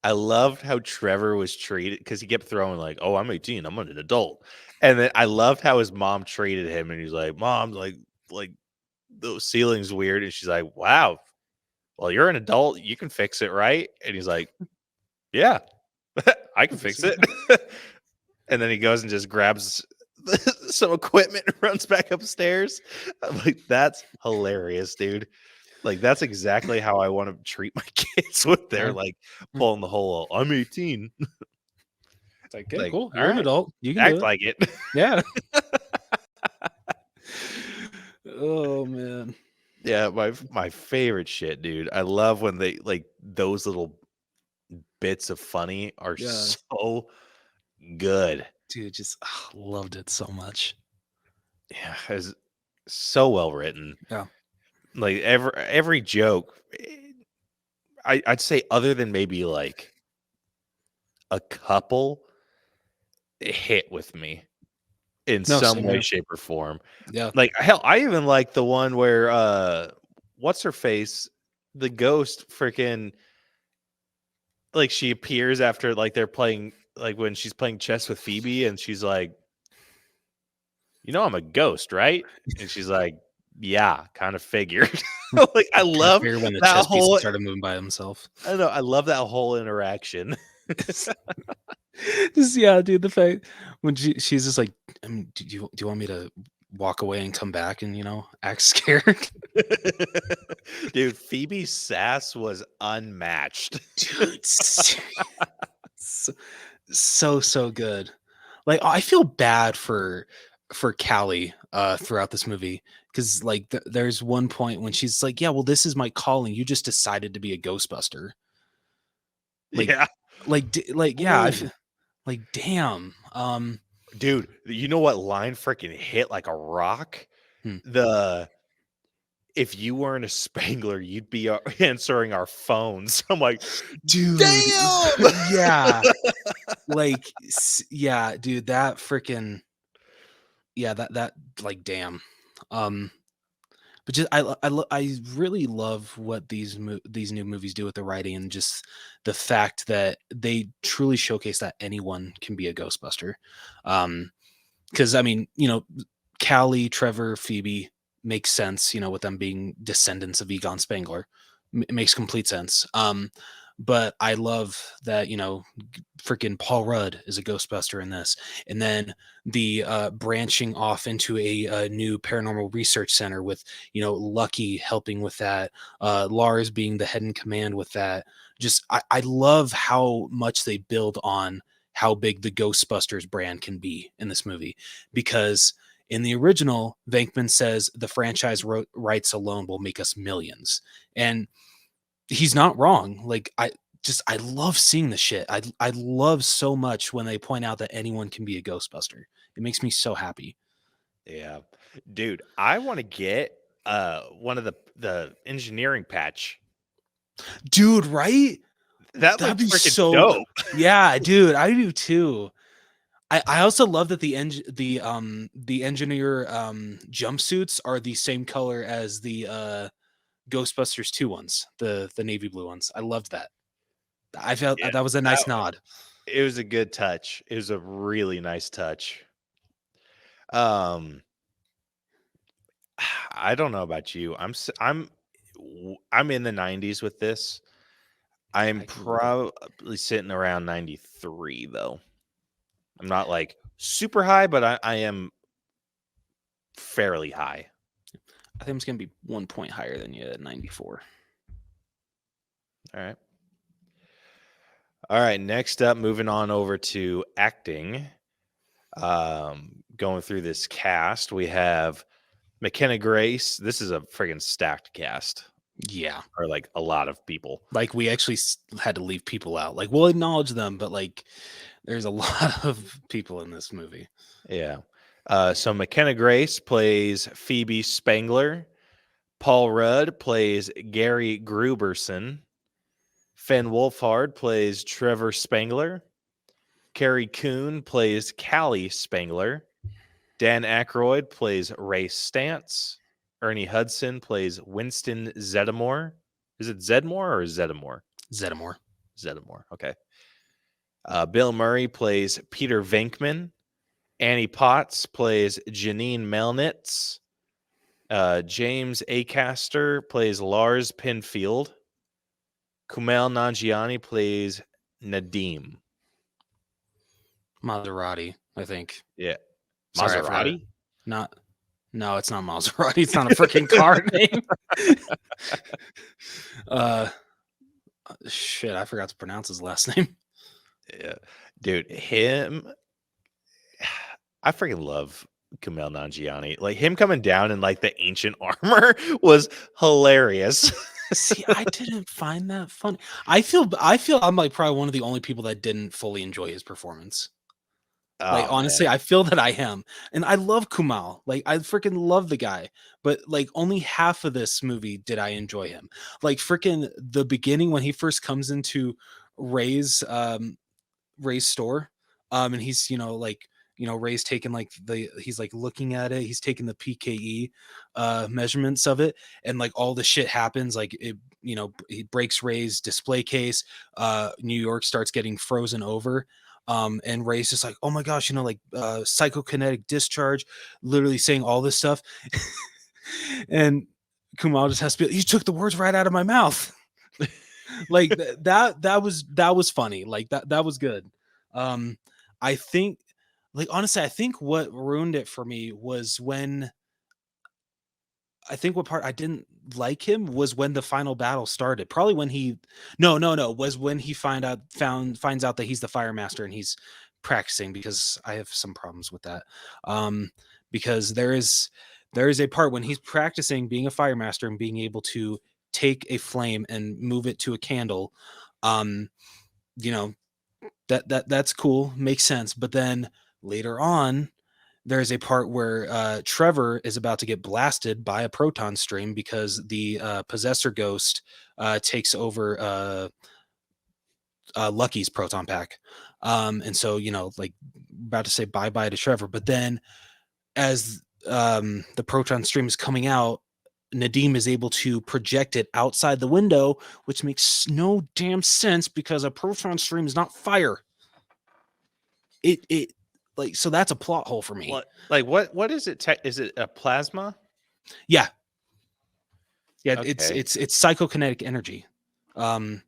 I loved how Trevor was treated, because he kept throwing like, oh, I'm 18, I'm an adult. And then I loved how his mom treated him, and he's like, Mom, like the ceiling's weird. And she's like, wow, well, you're an adult, you can fix it, right? And he's like, yeah, I can fix it. And then he goes and just grabs some equipment and runs back upstairs. I'm like, that's hilarious, dude. Like, that's exactly how I want to treat my kids when they're like pulling the whole, I'm 18. It's like, okay, cool, you're an adult, you can act like it. Yeah. Oh man. Yeah, my favorite shit, dude. I love when they like those little bits of funny are so good. Dude, just loved it so much. Yeah, it's so well written. Yeah. Like every joke, I'd say, other than maybe like a couple, it hit with me in some way, shape, or form. Yeah. Like, hell, I even like the one where what's her face? The ghost freaking, like, she appears after like they're playing, like when she's playing chess with Phoebe, and she's like, you know, I'm a ghost, right? And she's like, yeah, kind of figured. Like, I love when the that chess whole piece started moving by himself. I know, I love that whole interaction. Just, yeah, dude, the fact when she's just like, I mean, do you want me to walk away and come back and, you know, act scared? Dude, Phoebe's sass was unmatched. Dude, so good. Like, I feel bad for Callie throughout this movie, because like there's one point when she's like, yeah, well, this is my calling. You just decided to be a Ghostbuster. Like, Yeah. yeah, I Ooh. feel like, damn. Dude, you know what line freaking hit like a rock? Hmm. If you weren't a Spangler, you'd be answering our phones. I'm like, Dude, damn. yeah, like, yeah, dude, that freaking, yeah, that like, damn. But just I really love what these new movies do with the writing, and just the fact that they truly showcase that anyone can be a Ghostbuster. Because I mean, Callie, Trevor, Phoebe makes sense, with them being descendants of Egon Spangler. It makes complete sense. But I love that, freaking Paul Rudd is a Ghostbuster in this. And then the branching off into a new paranormal research center with, Lucky helping with that, Lars being the head in command with that. Just, I love how much they build on how big the Ghostbusters brand can be in this movie, because in the original, Venkman says the franchise rights alone will make us millions, and he's not wrong. Like, I love seeing the shit. I love so much when they point out that anyone can be a Ghostbuster. It makes me so happy. Yeah. Dude, I want to get one of the engineering patch. Dude, right? That That'd looks be freaking so dope. Yeah, dude, I do too. I also love that the engineer jumpsuits are the same color as the Ghostbusters 2 ones, the navy blue ones. I loved that. I felt Yeah, that was a nice nod. it was a good touch. It was a really nice touch. Um I don't know about you. I'm in the 90s with this. I'm I can believe it. probably sitting around 93 though. I'm not like super high, but I am fairly high. I think it's gonna be 1 point higher than you at 94. All right. All right, next up, moving on over to acting. Going through this cast, we have McKenna Grace. This is a friggin' stacked cast, Yeah, or like a lot of people. like we actually had to leave people out. Like, we'll acknowledge them, but like there's a lot of people in this movie. Yeah. So McKenna Grace plays Phoebe Spangler. Paul Rudd plays Gary Gruberson. Finn Wolfhard plays Trevor Spangler. Carrie Coon plays Callie Spangler. Dan Aykroyd plays Ray Stantz. Ernie Hudson plays Winston Zeddemore. Is it Zedmore or Zeddemore? Zeddemore. Zeddemore. Okay. Bill Murray plays Peter Venkman. Annie Potts plays Janine Melnitz. James Acaster plays Lars Pinfield. Kumail Nanjiani plays Nadim. Maserati, I think. Yeah. Sorry, I forgot it. Maserati? No, it's not Maserati. It's not a freaking car name. Shit, I forgot to pronounce his last name. Yeah. Dude, him. I freaking love Kumail Nanjiani. Like, him coming down in like the ancient armor was hilarious. See, I didn't find that funny. I feel I'm like probably one of the only people that didn't fully enjoy his performance. Like, Oh, honestly, man. I feel that I am. And I love Kumail. Like, I freaking love the guy. But like, only half of this movie did I enjoy him. Like, freaking the beginning when he first comes into Ray's store, and he's, Ray's taking like he's like looking at it, he's taking the PKE measurements of it, and like all the shit happens, like it, he breaks Ray's display case. New York starts getting frozen over. And Ray's just like, oh my gosh, psychokinetic discharge, literally saying all this stuff. And Kumail just has to be, you took the words right out of my mouth. Like that was funny. Like that was good. I think, like, honestly, I think what ruined it for me was when what part I didn't like him was when the final battle started. Probably when was when he finds out that he's the fire master and he's practicing, because I have some problems with that. Because there is a part when he's practicing being a fire master and being able to take a flame and move it to a candle. You know, that's cool, makes sense. But then later on, there's a part where Trevor is about to get blasted by a proton stream because the possessor ghost takes over Lucky's proton pack. And so, like about to say bye-bye to Trevor. But then as the proton stream is coming out, Nadim is able to project it outside the window, which makes no damn sense because a proton stream is not fire. It like, so that's a plot hole for me. What is it? Is it a plasma? Yeah. Okay. It's psychokinetic energy. I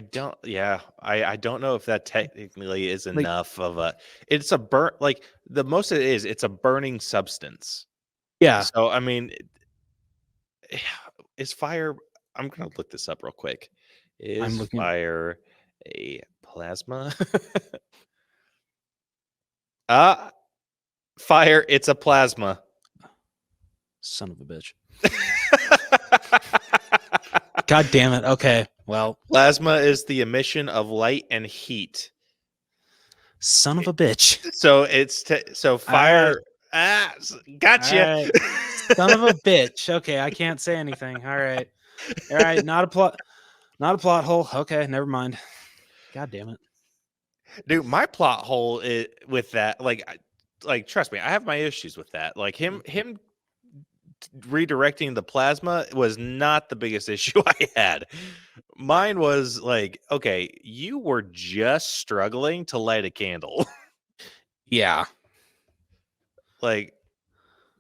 don't know if that technically is enough of a. It's a burn. Like the most it is, it's a burning substance. Yeah. So I mean, is fire? I'm gonna look this up real quick. Is fire a plasma? Fire. It's a plasma. Son of a bitch. God damn it. Okay. Well, plasma is the emission of light and heat. Son of a bitch. So it's fire. Gotcha. Right. Son of a bitch. Okay, I can't say anything. All right. Not a plot hole. Okay, never mind. God damn it, dude. My plot hole with that, like trust me, I have my issues with that. Like him redirecting the plasma was not the biggest issue I had. Mine was like, okay, you were just struggling to light a candle. Yeah. Like,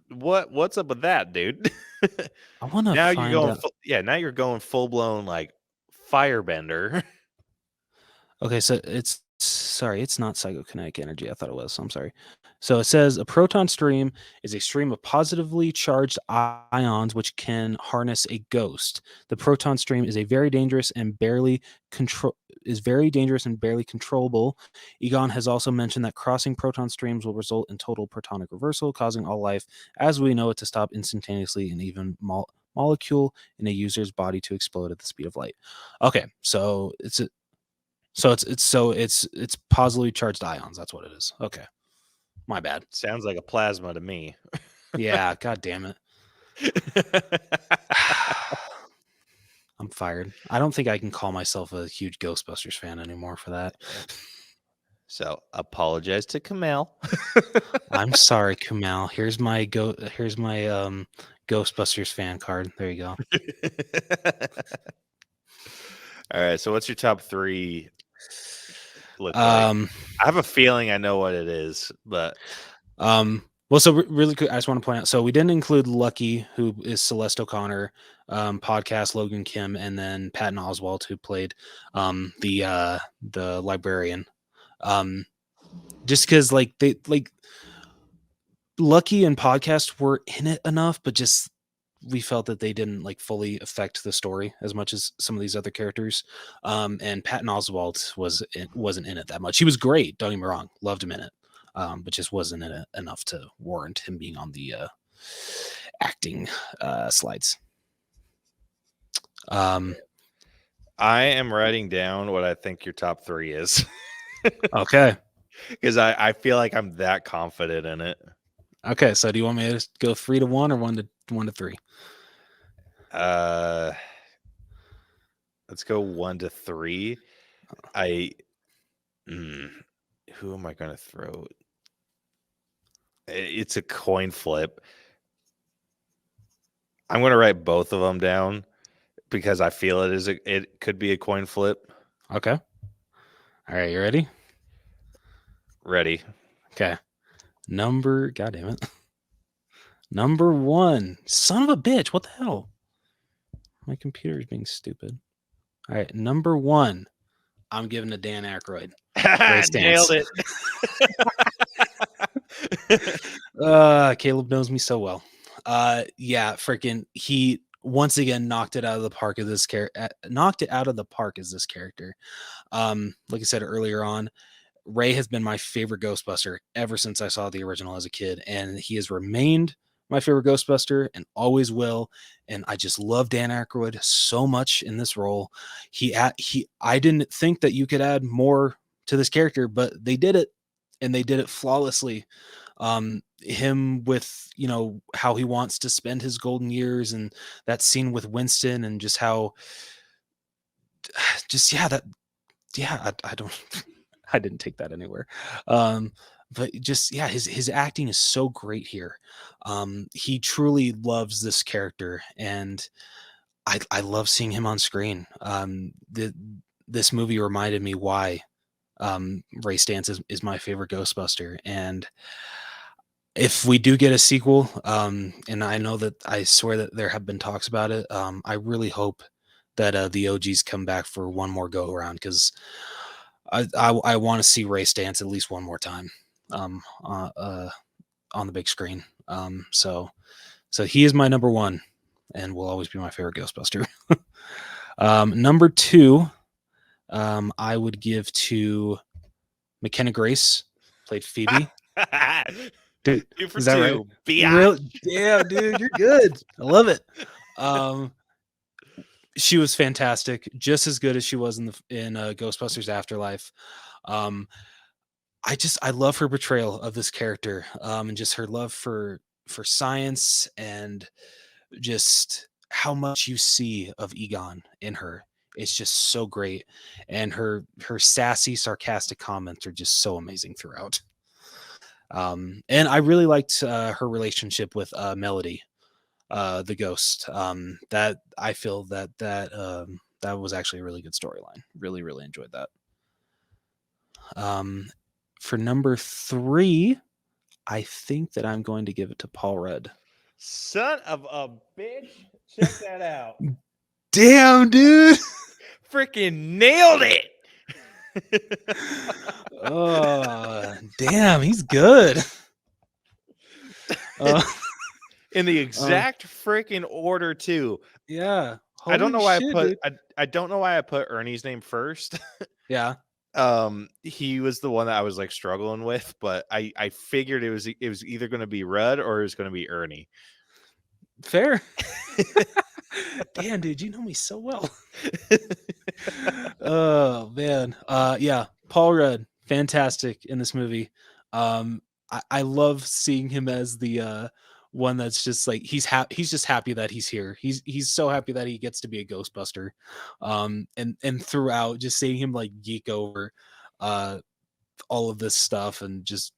what's up with that, dude? I want to now find you're going out. now you're going full blown like firebender. Okay, so it's not psychokinetic energy. I thought it was. So I'm sorry. So it says a proton stream is a stream of positively charged ions which can harness a ghost. The proton stream is very dangerous and barely controllable. Egon has also mentioned that crossing proton streams will result in total protonic reversal, causing all life as we know it to stop instantaneously, and even molecule in a user's body to explode at the speed of light. Okay, so it's positively charged ions. That's what it is. Okay. My bad. Sounds like a plasma to me. Yeah, god damn it. I'm fired. I don't think I can call myself a huge Ghostbusters fan anymore for that. So apologize to Kamal. I'm sorry, Kamal. Here's my Ghostbusters fan card. There you go. All right. So what's your top 3? I have a feeling I know what it is, but well, so really quick, I just want to point out, so we didn't include Lucky, who is Celeste O'Connor, podcast Logan Kim, and then Patton Oswalt, who played the librarian. Just because Lucky and podcast were in it enough, but just we felt that they didn't fully affect the story as much as some of these other characters. And Patton Oswalt wasn't in it that much. He was great, don't get me wrong, loved him in it, but just wasn't in it enough to warrant him being on the acting slides. I am writing down what I think your top 3 is. Okay, because I feel like I'm that confident in it. Okay, so do you want me to go 3 to 1 or 1 to 3? Let's go 1 to 3. Who am I going to throw? It's a coin flip. I'm going to write both of them down because I feel it could be a coin flip. Okay. All right, you ready? Ready. Okay. God damn it. Number 1. Son of a bitch. What the hell? My computer is being stupid. All right. Number 1. I'm giving to Dan Aykroyd. Nailed it. Caleb knows me so well. Yeah, freaking he once again knocked it out of the park as this character. Like I said earlier on, Ray has been my favorite Ghostbuster ever since I saw the original as a kid, and he has remained my favorite Ghostbuster and always will. And I just love Dan Aykroyd so much in this role. I didn't think that you could add more to this character, but they did it, and they did it flawlessly. Him with, how he wants to spend his golden years, and that scene with Winston, and just how just I don't I didn't take that anywhere. But just his acting is so great here. He truly loves this character, and I love seeing him on screen. This movie reminded me why Ray Stantz is my favorite Ghostbuster. And if we do get a sequel, and I know that I swear that there have been talks about it, I really hope that the OGs come back for one more go around, because I want to see Ray Stantz at least one more time on the big screen. So he is my number one, and will always be my favorite Ghostbuster. Number two, I would give to McKenna Grace, played Phoebe. Dude, 2 for is that 2. right? Biatch. Yeah, dude, you're good. I love it. She was fantastic, just as good as she was in Ghostbusters Afterlife. I love her portrayal of this character, and just her love for science, and just how much you see of Egon in her. It's just so great, and her sassy, sarcastic comments are just so amazing throughout. And I really liked her relationship with Melody, the ghost. That I feel that was actually a really good storyline. Really, really enjoyed that. For number 3, I think that I'm going to give it to Paul Rudd. Son of a bitch. Check that out. Damn, dude. Freaking nailed it. Oh, damn, he's good. In the exact freaking order too. Yeah. I don't know why Holy shit, I put dude. I don't know why I put Ernie's name first. Yeah. He was the one that I was like struggling with, but I figured it was either going to be Rudd or it was going to be Ernie. Fair. Damn, dude, you know me so well. Oh man. Yeah, Paul Rudd, fantastic in this movie. I love seeing him as the one that's just like he's just happy that he's here. He's so happy that he gets to be a Ghostbuster. And throughout, just seeing him like geek over all of this stuff, and just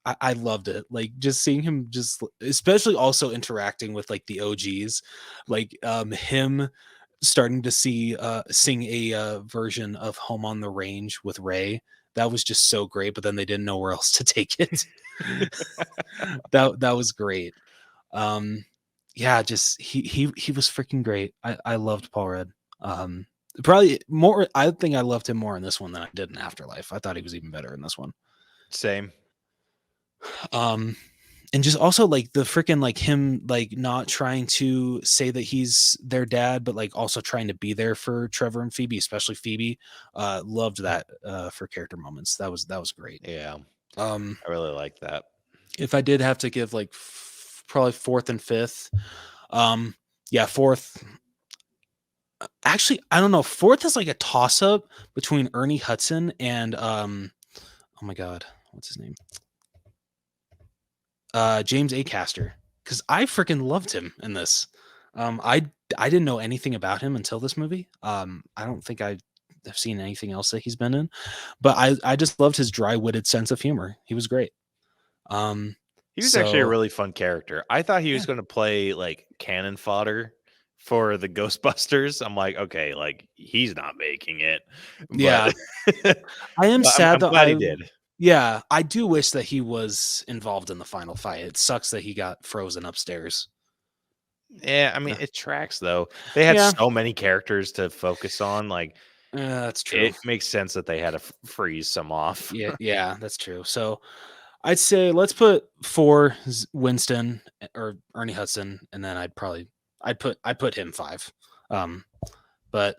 I loved it. Like just seeing him, just especially also interacting with like the OGs, like him starting to sing a version of Home on the Range with Ray. That was just so great, but then they didn't know where else to take it. that was great. Yeah, just he was freaking great. I loved Paul Rudd. Probably more, I think I loved him more in this one than I did in Afterlife. I thought he was even better in this one. Same. And just also like the freaking like him like not trying to say that he's their dad, but like also trying to be there for Trevor and Phoebe, especially Phoebe. Loved that for character moments. That was great. Yeah. I really like that. If I did have to give like probably 4th and 5th, yeah, 4th. Actually, I don't know. 4th is like a toss up between Ernie Hudson and oh my god, what's his name? James Acaster, because I freaking loved him in this. I didn't know anything about him until this movie. I don't think I have seen anything else that he's been in, but I just loved his dry-witted sense of humor. He was great. He was actually a really fun character. I thought he was going to play like cannon fodder for the Ghostbusters. I'm like, okay, like he's not making it. But, yeah. I am sad I'm glad he did. Yeah, I do wish that he was involved in the final fight. It sucks that he got frozen upstairs. Yeah, I mean, it tracks though. They had so many characters to focus on. Like, that's true. It makes sense that they had to freeze some off. Yeah, that's true. So I'd say let's put 4 Winston or Ernie Hudson, and then I'd put him 5. But all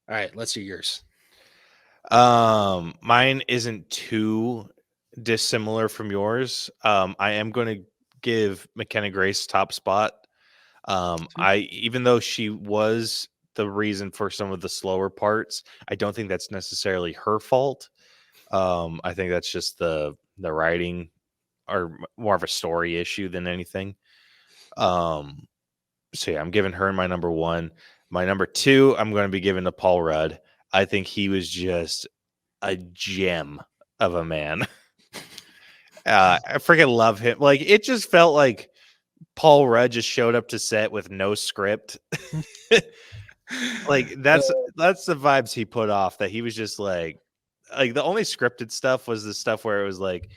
right, let's do yours. Mine isn't too dissimilar from yours. I am going to give McKenna Grace top spot. Even though she was the reason for some of the slower parts, I don't think that's necessarily her fault. I think that's just the writing, or more of a story issue than anything. So yeah, I'm giving her my number one. My number two, I'm going to be giving to Paul Rudd. I think he was just a gem of a man. I freaking love him. Like, it just felt like Paul Rudd just showed up to set with no script. Like, that's the vibes he put off, that he was just like the only scripted stuff was the stuff where it was like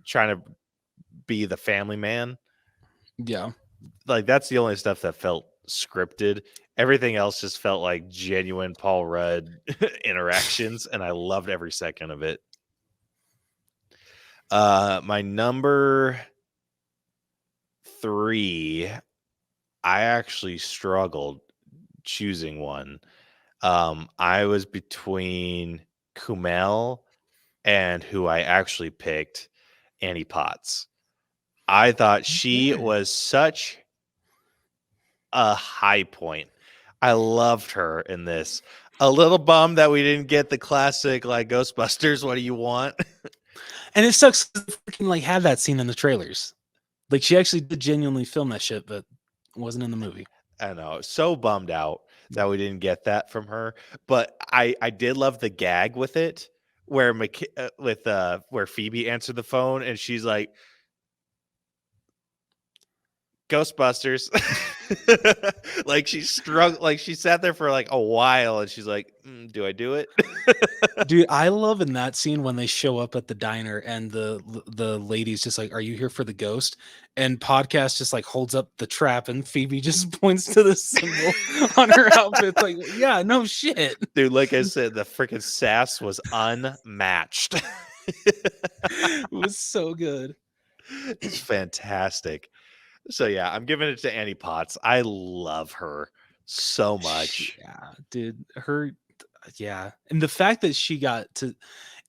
trying to be the family man. Yeah. Like, that's the only stuff that felt scripted. Everything else just felt like genuine Paul Rudd interactions, and I loved every second of it. My number 3, I actually struggled choosing one. I was between Kumail and who I actually picked, Annie Potts. I thought she was such a high point. I loved her in this. A little bummed that we didn't get the classic like Ghostbusters, what do you want? And it sucks 'cause they freaking like had that scene in the trailers. Like she actually did genuinely film that shit, but it wasn't in the movie. I know, so bummed out that we didn't get that from her. But I did love the gag with it, where where Phoebe answered the phone and she's like, Ghostbusters. Like she struggled, like she sat there for like a while and she's like, do I do it? Dude, I love in that scene when they show up at the diner and the lady's just like, "Are you here for the ghost?" And Podcast just like holds up the trap and Phoebe just points to the symbol on her outfit. Like, yeah, no shit. Dude, like I said, the freaking sass was unmatched. It was so good. It's fantastic. So yeah, I'm giving it to Annie Potts. I love her so much. Yeah, dude. Yeah. And the fact that she got to,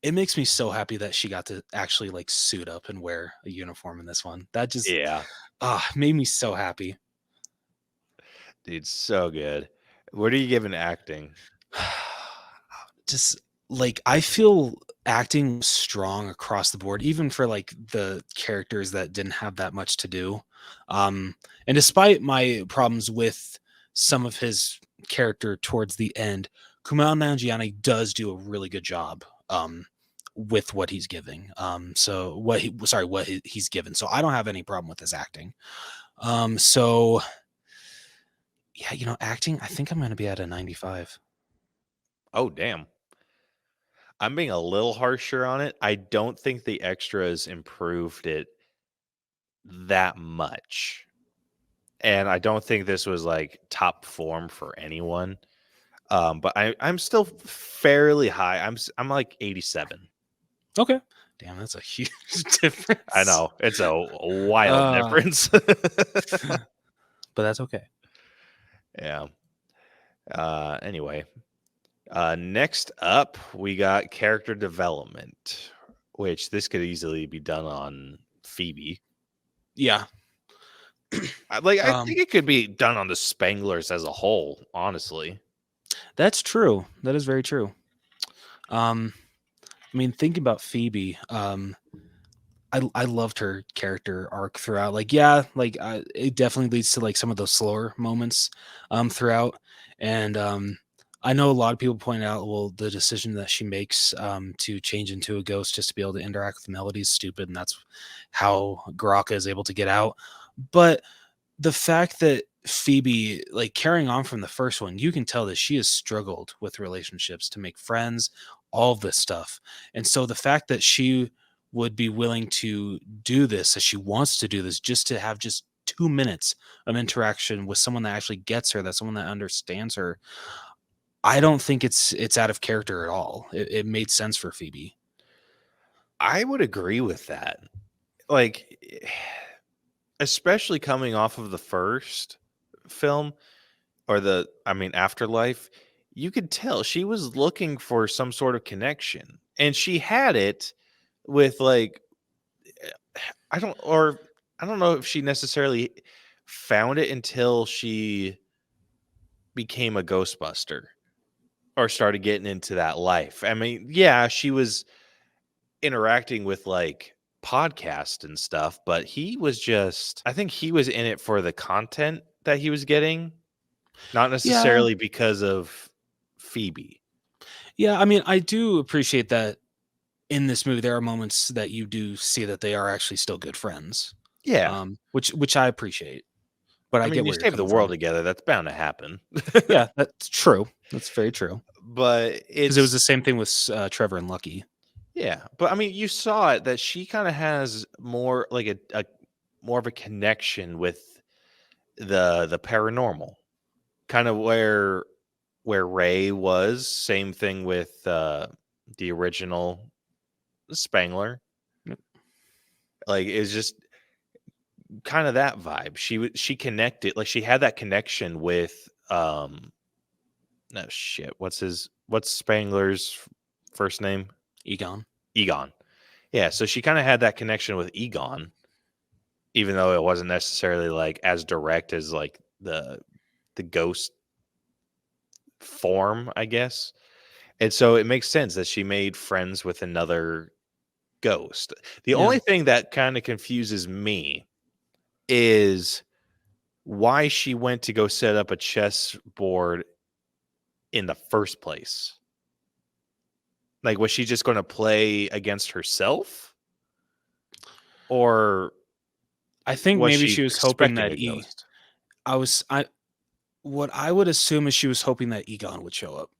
it makes me so happy that she got to actually like suit up and wear a uniform in this one. That just Yeah, made me so happy. dude, so good. What are you giving acting? Just like I feel acting was strong across the board, even for like the characters that didn't have that much to do. And despite my problems with some of his character towards the end, Kumail Nanjiani does do a really good job with what he's giving. He's given. So I don't have any problem with his acting. So yeah, acting, I think I'm going to be at a 95. Oh, damn. I'm being a little harsher on it. I don't think the extras improved it that much. And I don't think this was like top form for anyone. But I'm still fairly high. I'm like 87. Okay. Damn, that's a huge difference. I know. It's a wild difference. But that's okay. Yeah. Anyway. Next up, we got character development, which this could easily be done on Phoebe. Yeah. I think it could be done on the Spanglers as a whole, honestly. That's true. That is very true. I mean, think about Phoebe. I loved her character arc throughout. Like, yeah, like it definitely leads to like some of those slower moments throughout. And I know a lot of people point out, well, the decision that she makes to change into a ghost just to be able to interact with Melody is stupid, and that's how Garaka is able to get out. But the fact that Phoebe, like carrying on from the first one, you can tell that she has struggled with relationships, to make friends, all of this stuff. And so the fact that she would be willing to do this, that she wants to do this, just to have just 2 minutes of interaction with someone that actually gets her, that someone that understands her, I don't think it's out of character at all. It made sense for Phoebe. I would agree with that. Like, especially coming off of the first film, or Afterlife, you could tell she was looking for some sort of connection, and she had it with like I don't know if she necessarily found it until she became a Ghostbuster or started getting into that life. I mean, yeah, she was interacting with like podcast and stuff, but I think he was in it for the content that he was getting, not Yeah. necessarily because of Phoebe. Yeah, I mean, I do appreciate that in this movie there are moments that you do see that they are actually still good friends. Yeah. Which I appreciate. But I I mean, get you where you're save the coming world from. together, that's bound to happen. Yeah, that's true. That's very true. But Because it was it's the same thing with Trevor and Lucky. yeah, but I mean, you saw it that she kind of has more like a more of a connection with the paranormal, kind of where Ray was. Same thing with the original Spangler. Yep. Like it's just kind of that vibe. She connected, like she had that connection with no shit. What's Spangler's first name? Egon. Egon. Yeah, so she kind of had that connection with Egon, even though it wasn't necessarily like as direct as like the ghost form, I guess. And so it makes sense that she made friends with another ghost. The Yeah. only thing that kind of confuses me is why she went to go set up a chess board in the first place. Like, was she just going to play against herself? Or I think was maybe she she was hoping expecting that a ghost? what I would assume is she was hoping that Egon would show up.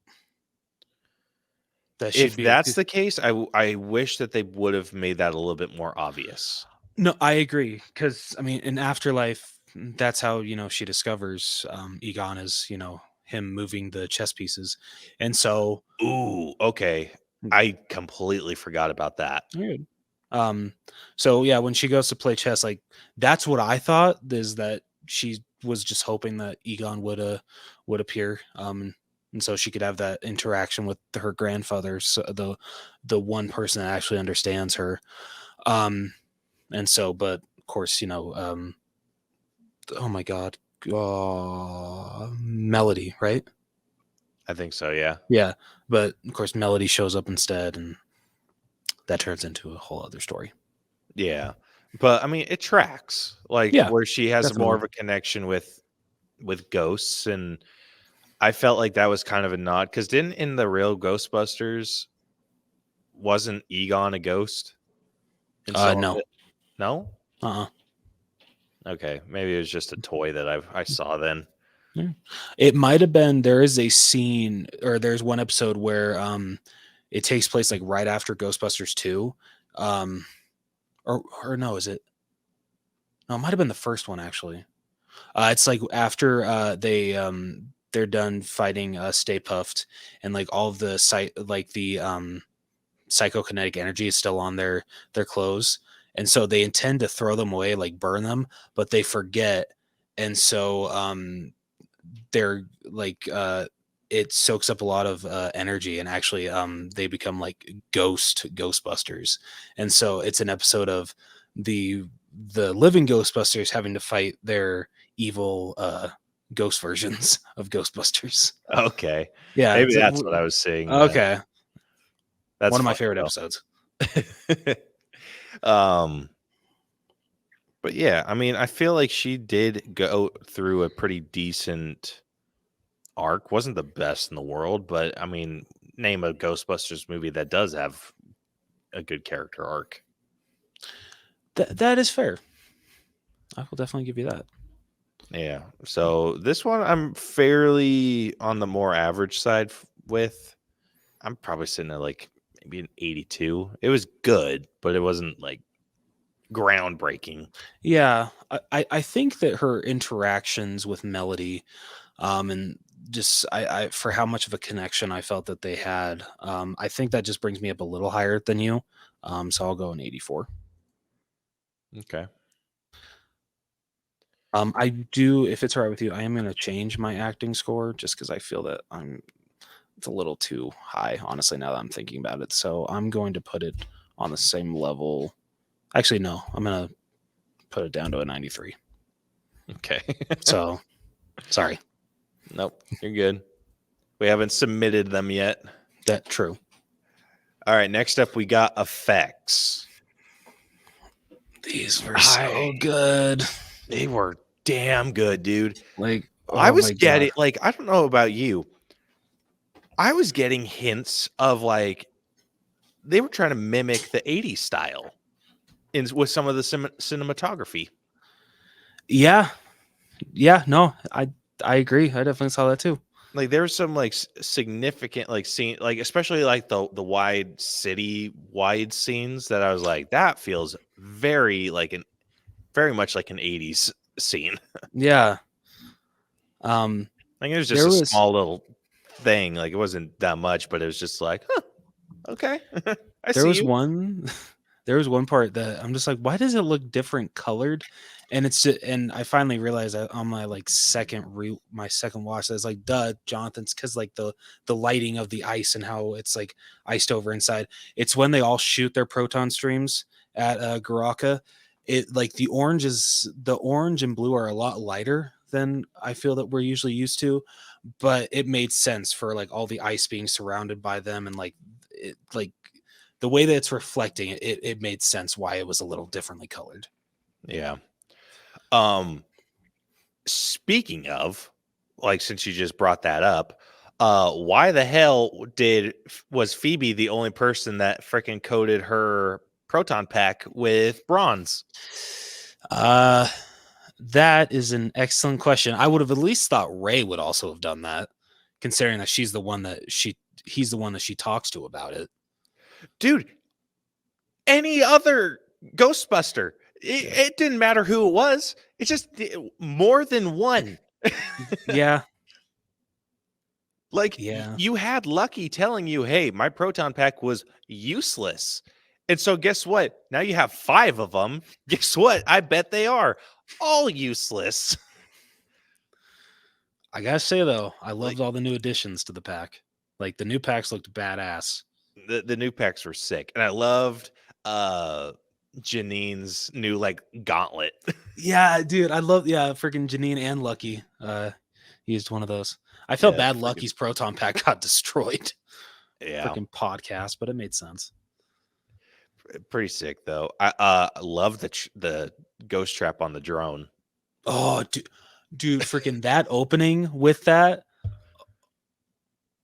That she'd If be that's the case, I wish that they would have made that a little bit more obvious. No, I agree. Because I mean, in Afterlife, that's how she discovers Egon is him moving the chess pieces, and so Ooh, okay. I completely forgot about that. Weird. So yeah, when she goes to play chess, like that's what I thought is that she was just hoping that Egon would appear, and so she could have that interaction with her grandfather, so the one person that actually understands her, and so, but of course, oh my god, Melody, right? I think so, yeah. Yeah, but of course, Melody shows up instead, and that turns into a whole other story. Yeah. But I mean, it tracks. Like Yeah, where she has more definitely. of a connection with ghosts, and I felt like that was kind of a nod because didn't in the real Ghostbusters wasn't Egon a ghost in some of No. it? No? Uh-uh. Okay, maybe it was just a toy that I saw then. Yeah. It might have been there is a scene or there's one episode where it takes place like right after Ghostbusters 2. Or no, is it? No, it might have been the first one actually. It's like after they're done fighting Stay Puffed and like all of the psychokinetic energy is still on their clothes, and so they intend to throw them away, like burn them, but they forget, and so they're like it soaks up a lot of energy, and actually they become like Ghostbusters, and so it's an episode of the living Ghostbusters having to fight their evil ghost versions of Ghostbusters. Okay. Yeah, Maybe that's what I was seeing. okay. That's One of my funny, favorite though. episodes. But yeah, I mean, I feel like she did go through a pretty decent arc. Wasn't the best in the world, but I mean, name a Ghostbusters movie that does have a good character arc. That is fair. I will definitely give you that. Yeah. So this one, I'm fairly on the more average side with. I'm probably sitting at like maybe an 82. It was good, but it wasn't like groundbreaking. Yeah, I think that her interactions with Melody, and just I for how much of a connection I felt that they had, I think that just brings me up a little higher than you. So I'll go an 84. Okay. I do, if it's all right with you, I am going to change my acting score just because I feel that it's a little too high, honestly, now that I'm thinking about it. So I'm going to put it on the same level. Actually, no, I'm going to put it down to a 93. Okay. So, sorry. Nope, you're good. We haven't submitted them yet. That true. All right, next up we got effects. These were so good. They were damn good, dude. Like, I oh was my getting God. like, I don't know about you. I was getting hints of like they were trying to mimic the 80s style with some of the cinematography. Yeah. Yeah, no, I agree. I definitely saw that too. Like there's some like significant like scene, like especially like the wide city wide scenes that I was like, that feels very much like an 80s scene. Yeah. Like it was just There a was small little thing. Like it wasn't that much, but it was just like, huh, okay. I there see was you. one there was one part that I'm just like, why does it look different colored? And and I finally realized that on my like my second watch, that's like, duh, Jonathan's because like the lighting of the ice and how it's like iced over inside. It's when they all shoot their proton streams at Garaka. It like the orange and blue are a lot lighter than I feel that we're usually used to, but it made sense for like all the ice being surrounded by them and like it like the way that it's reflecting it made sense why it was a little differently colored. Yeah. Speaking of, like, since you just brought that up, why the hell was Phoebe the only person that freaking coated her proton pack with bronze? That is an excellent question. I would have at least thought Ray would also have done that, considering that he's the one that she talks to about it. Dude, any other Ghostbuster, it didn't matter who it was. It's just more than one. Yeah. Like Yeah. you had Lucky telling you, hey, my proton pack was useless. And so guess what? Now you have 5 of them. Guess what? I bet they are all useless. I gotta say though, I loved Like all the new additions to the pack. Like the new packs looked badass. the new packs were sick. And I loved Janine's new like gauntlet. Yeah, dude, I love freaking Janine and Lucky used one of those. I felt Yeah, bad freaking- Lucky's proton pack got destroyed. Yeah. Freaking podcast, but it made sense. Pretty sick though. I love the ghost trap on the drone. Oh, dude, freaking that opening with that.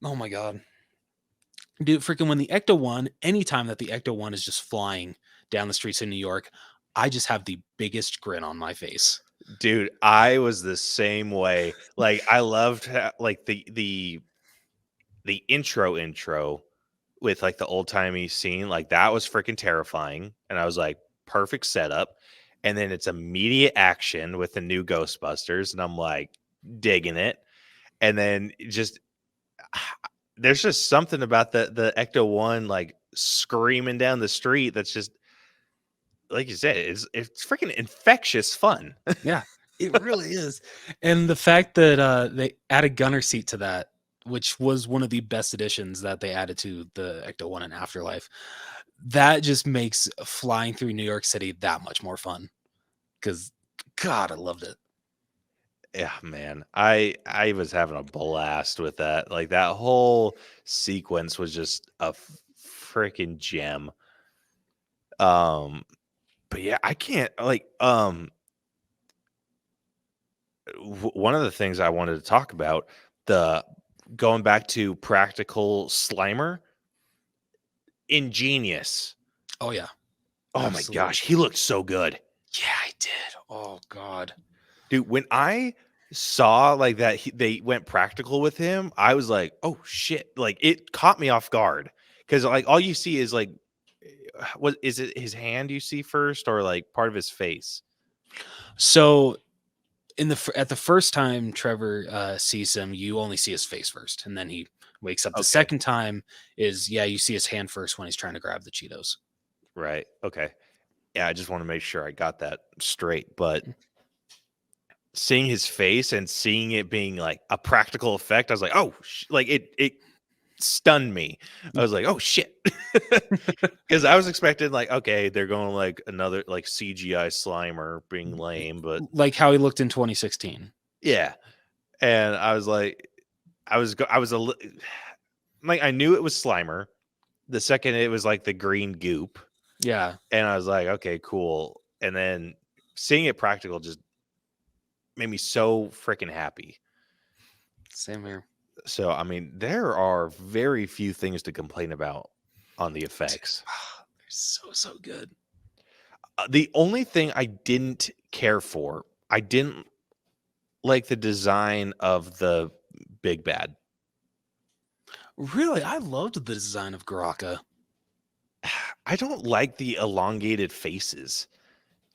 Oh my god. Dude, freaking when the Ecto-1, anytime that the Ecto-1 is just flying down the streets of New York, I just have the biggest grin on my face. Dude, I was the same way. Like I loved like the intro with like the old-timey scene. Like that was freaking terrifying. And I was like, perfect setup. And then it's immediate action with the new Ghostbusters. And I'm like digging it. And then just there's just something about the Ecto-1 like screaming down the street that's just like you said, it's freaking infectious fun. Yeah, it really is. And the fact that they added gunner seat to that, which was one of the best additions that they added to the Ecto-1 and Afterlife, that just makes flying through New York City that much more fun. Because, God, I loved it. Yeah, man. I was having a blast with that. Like that whole sequence was just a freaking gem. But yeah, I can't like one of the things I wanted to talk about, the going back to practical Slimer, ingenious. Oh, yeah. Oh Absolutely. my gosh, he looked so good. Yeah, I did. Oh, God. Dude, when I saw like that they went practical with him, I was like, "Oh shit." Like it caught me off guard cuz like all you see is like what is it his hand you see first or like part of his face? So at the first time Trevor sees him, you only see his face first, and then he wakes up. The Okay. second time is you see his hand first when he's trying to grab the Cheetos. Right. Okay. Yeah, I just want to make sure I got that straight, but seeing his face and seeing it being like a practical effect, I was like, "Oh, like it stunned me. I was like, oh shit. Because I was expecting like, okay, they're going like another like CGI Slimer being lame, but Like how he looked in 2016. yeah. And I was like, like, I knew it was Slimer. The second it was like the green goop, Yeah. and I was like, okay, cool. And then seeing it practical just made me so freaking happy. Same here. So, I mean, there are very few things to complain about on the effects. They're so good. The only thing I didn't care for, I didn't like the design of the big bad. Really, I loved the design of Garaka. I don't like the elongated faces.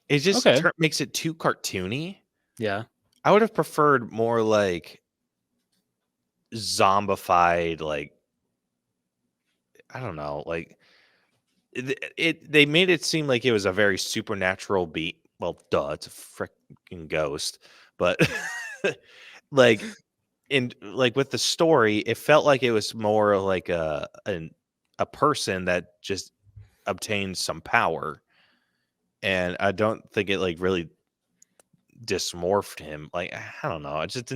It just Okay. makes it too cartoony. Yeah. I would have preferred more like zombified, like, I don't know, like they made it seem like it was a very supernatural beat. Well, duh, it's a freaking ghost, but like with the story, it felt like it was more like a person that just obtained some power, and I don't think it like really dysmorphed him. Like, I don't know, I just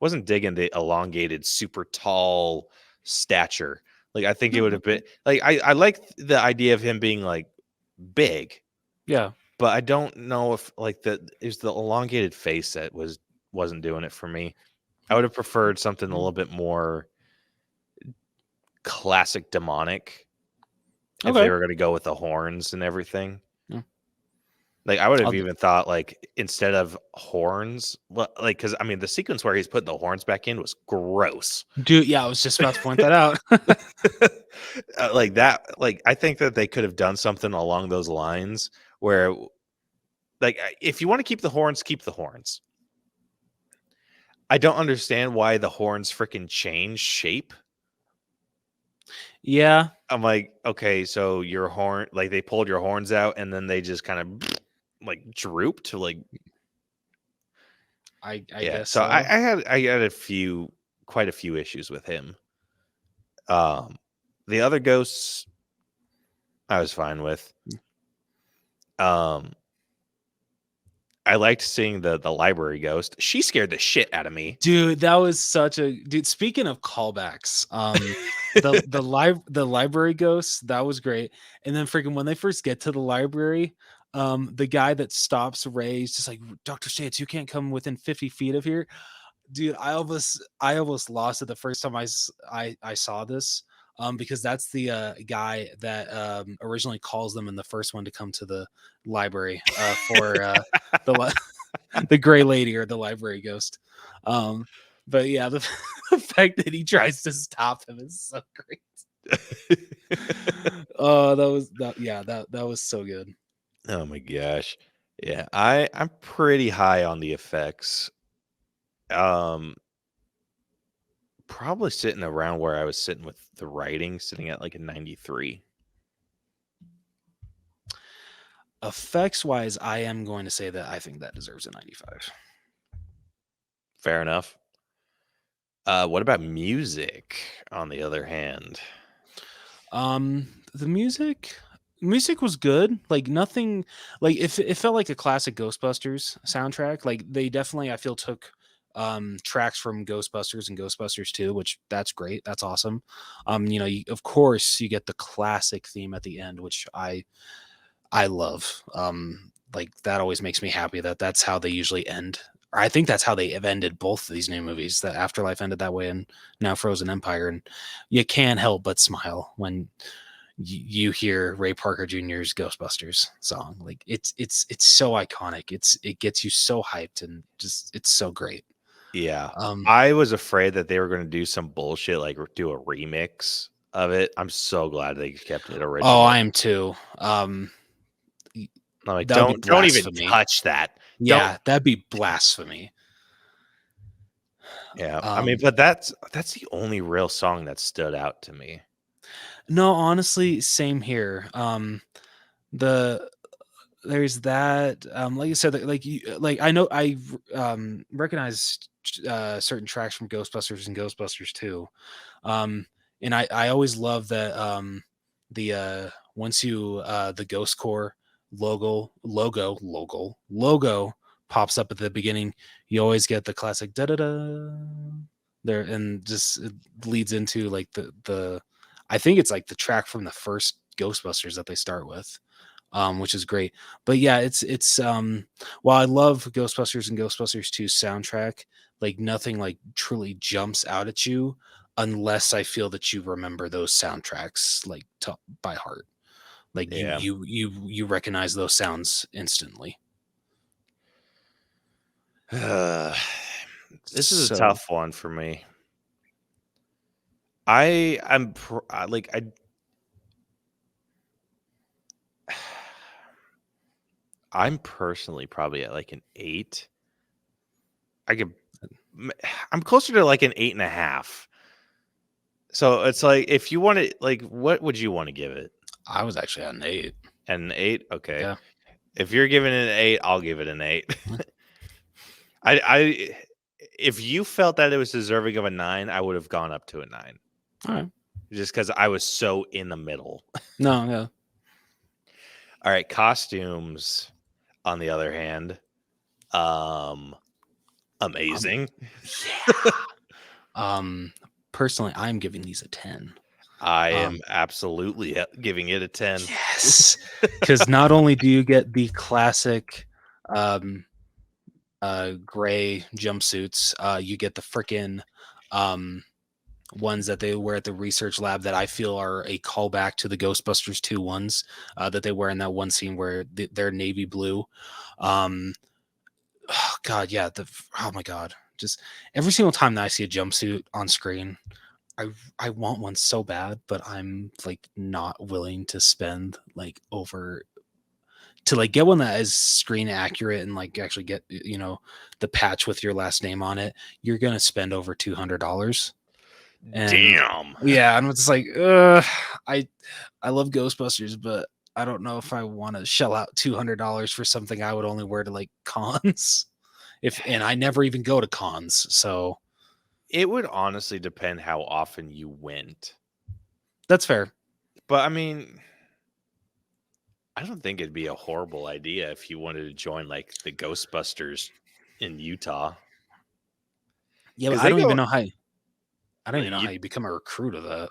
wasn't digging the elongated, super tall stature. Like, I think it would have been like I like the idea of him being like big, Yeah. but I don't know if like it was the elongated face that wasn't doing it for me. I would have preferred something a little bit more classic demonic if Okay. they were going to go with the horns and everything. Yeah. Like, I would have I'll- even thought like instead of horns, well, like, because I mean the sequence where he's putting the horns back in was gross. Dude, yeah, I was just about to point that out. Like that, like I think that they could have done something along those lines where, like, if you want to keep the horns, keep the horns. I don't understand why the horns freaking change shape. Yeah. I'm like, okay, so your horn, like they pulled your horns out and then they just kind of like drooped. Like, I yeah. guess So so. I had quite a few issues with him. The other ghosts, I was fine with. I liked seeing the library ghost. She scared the shit out of me. Dude, that was such a dude. Speaking of callbacks, the library ghosts, that was great. And then freaking when they first get to the library, the guy that stops Ray is just like, Dr. States, you can't come within 50 feet of here. Dude, I almost lost it the first time I saw this. Because that's the guy that originally calls them in the first one to come to the library for the gray lady or the library ghost. But yeah, the fact that he tries to stop him is so great. Oh, that was so good. Oh my gosh. Yeah, I'm pretty high on the effects. Probably sitting around where I was sitting with the writing, sitting at like a 93. Effects wise, I am going to say that I think that deserves a 95. Fair enough. What about music, on the other hand? The music was good. Like nothing, like it felt like a classic Ghostbusters soundtrack. Like they definitely, I feel, took tracks from Ghostbusters and Ghostbusters 2, which that's great. That's awesome. Of course you get the classic theme at the end, which I love. Like that always makes me happy that that's how they usually end. Or I think that's how they have ended both of these new movies. That Afterlife ended that way, and now Frozen Empire. And you can't help but smile when you hear Ray Parker Jr.'s Ghostbusters song. Like it's so iconic. It gets you so hyped, and just it's so great. Yeah. I was afraid that they were going to do some bullshit, like do a remix of it. I'm so glad they kept it original. Oh, I am too. I'm like, that would don't be even blasphemy. touch that. Yeah, that'd be blasphemy. Yeah. I mean, but that's the only real song that stood out to me. No, honestly, same here. There's that. Like you said, like I know I recognize certain tracks from Ghostbusters and Ghostbusters 2. And I always love that the once you the Ghost Core logo pops up at the beginning, you always get the classic da da da there, and just it leads into like the I think it's like the track from the first Ghostbusters that they start with. Which is great. But yeah, it's while I love Ghostbusters and Ghostbusters 2 soundtrack, like nothing like truly jumps out at you unless I feel that you remember those soundtracks like by heart. Like Yeah. you recognize those sounds instantly. This is a So tough one for me. I'm like I'm personally probably at like an 8. I'm closer to like an 8.5. So it's like, if you want to, like, what would you want to give it? I was actually at an 8. An 8? Okay. Yeah. If you're giving it an 8, I'll give it an 8. If you felt that it was deserving of a 9, I would have gone up to a 9. All right. Just because I was so in the middle. No, yeah. All right, costumes, on the other hand, amazing. Personally, I'm giving these a 10. I am absolutely giving it a 10. Yes, because not only do you get the classic gray jumpsuits, you get the freaking ones that they wear at the research lab that I feel are a callback to the Ghostbusters 2 ones that they wear in that one scene where they're navy blue. Oh God, yeah. Oh my God, just every single time that I see a jumpsuit on screen, I want one so bad, but I'm like not willing to spend like over to like get one that is screen accurate and like actually get the patch with your last name on it. You're gonna spend over $200. Damn. Yeah, and it's like, I love Ghostbusters, but I don't know if I want to shell out $200 for something I would only wear to like cons. And I never even go to cons, so It would honestly depend how often you went. that's fair. But I mean, I don't think it'd be a horrible idea if you wanted to join like the Ghostbusters in Utah. Yeah, but 'Cause I they don't go- even know how. I don't even know You- how you become a recruit of that.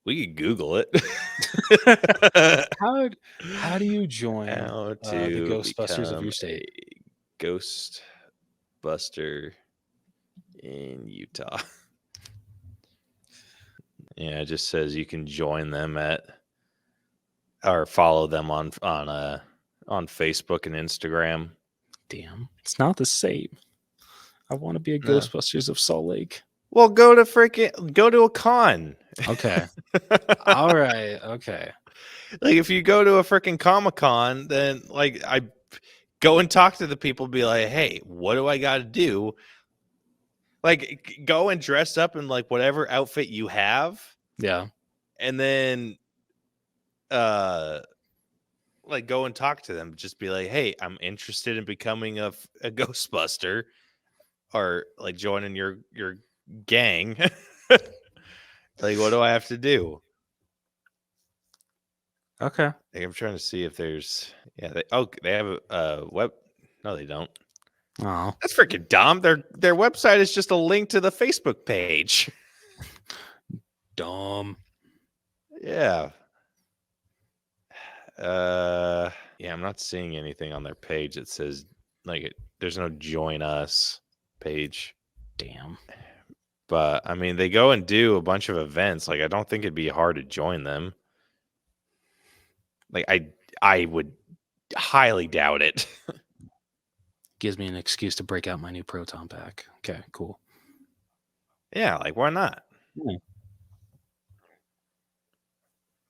We could Google it. How do you join How the to Ghostbusters of become your state? a Ghostbuster in Utah. Yeah, it just says you can join them or follow them on Facebook and Instagram. Damn, it's not the same. I want to be a No. Ghostbusters of Salt Lake. Well, go to a con. Okay. All right. Okay. Like, if you go to a freaking Comic-Con, then like I go and talk to the people, be like, hey, what do I got to do? Like, go and dress up in like whatever outfit you have, Yeah. and then like go and talk to them. Just be like, hey, I'm interested in becoming a Ghostbuster, or like joining your gang. Like, what do I have to do? Okay. I'm trying to see if there's they have a web. No, they don't. Oh. That's freaking dumb. Their website is just a link to the Facebook page. Dumb. Yeah. Yeah, I'm not seeing anything on their page that says like there's no join us page. Damn. But I mean, they go and do a bunch of events. Like, I don't think it'd be hard to join them. Like, I would highly doubt it. Gives me an excuse to break out my new Proton pack. Okay, cool. Yeah, like, why not? Yeah.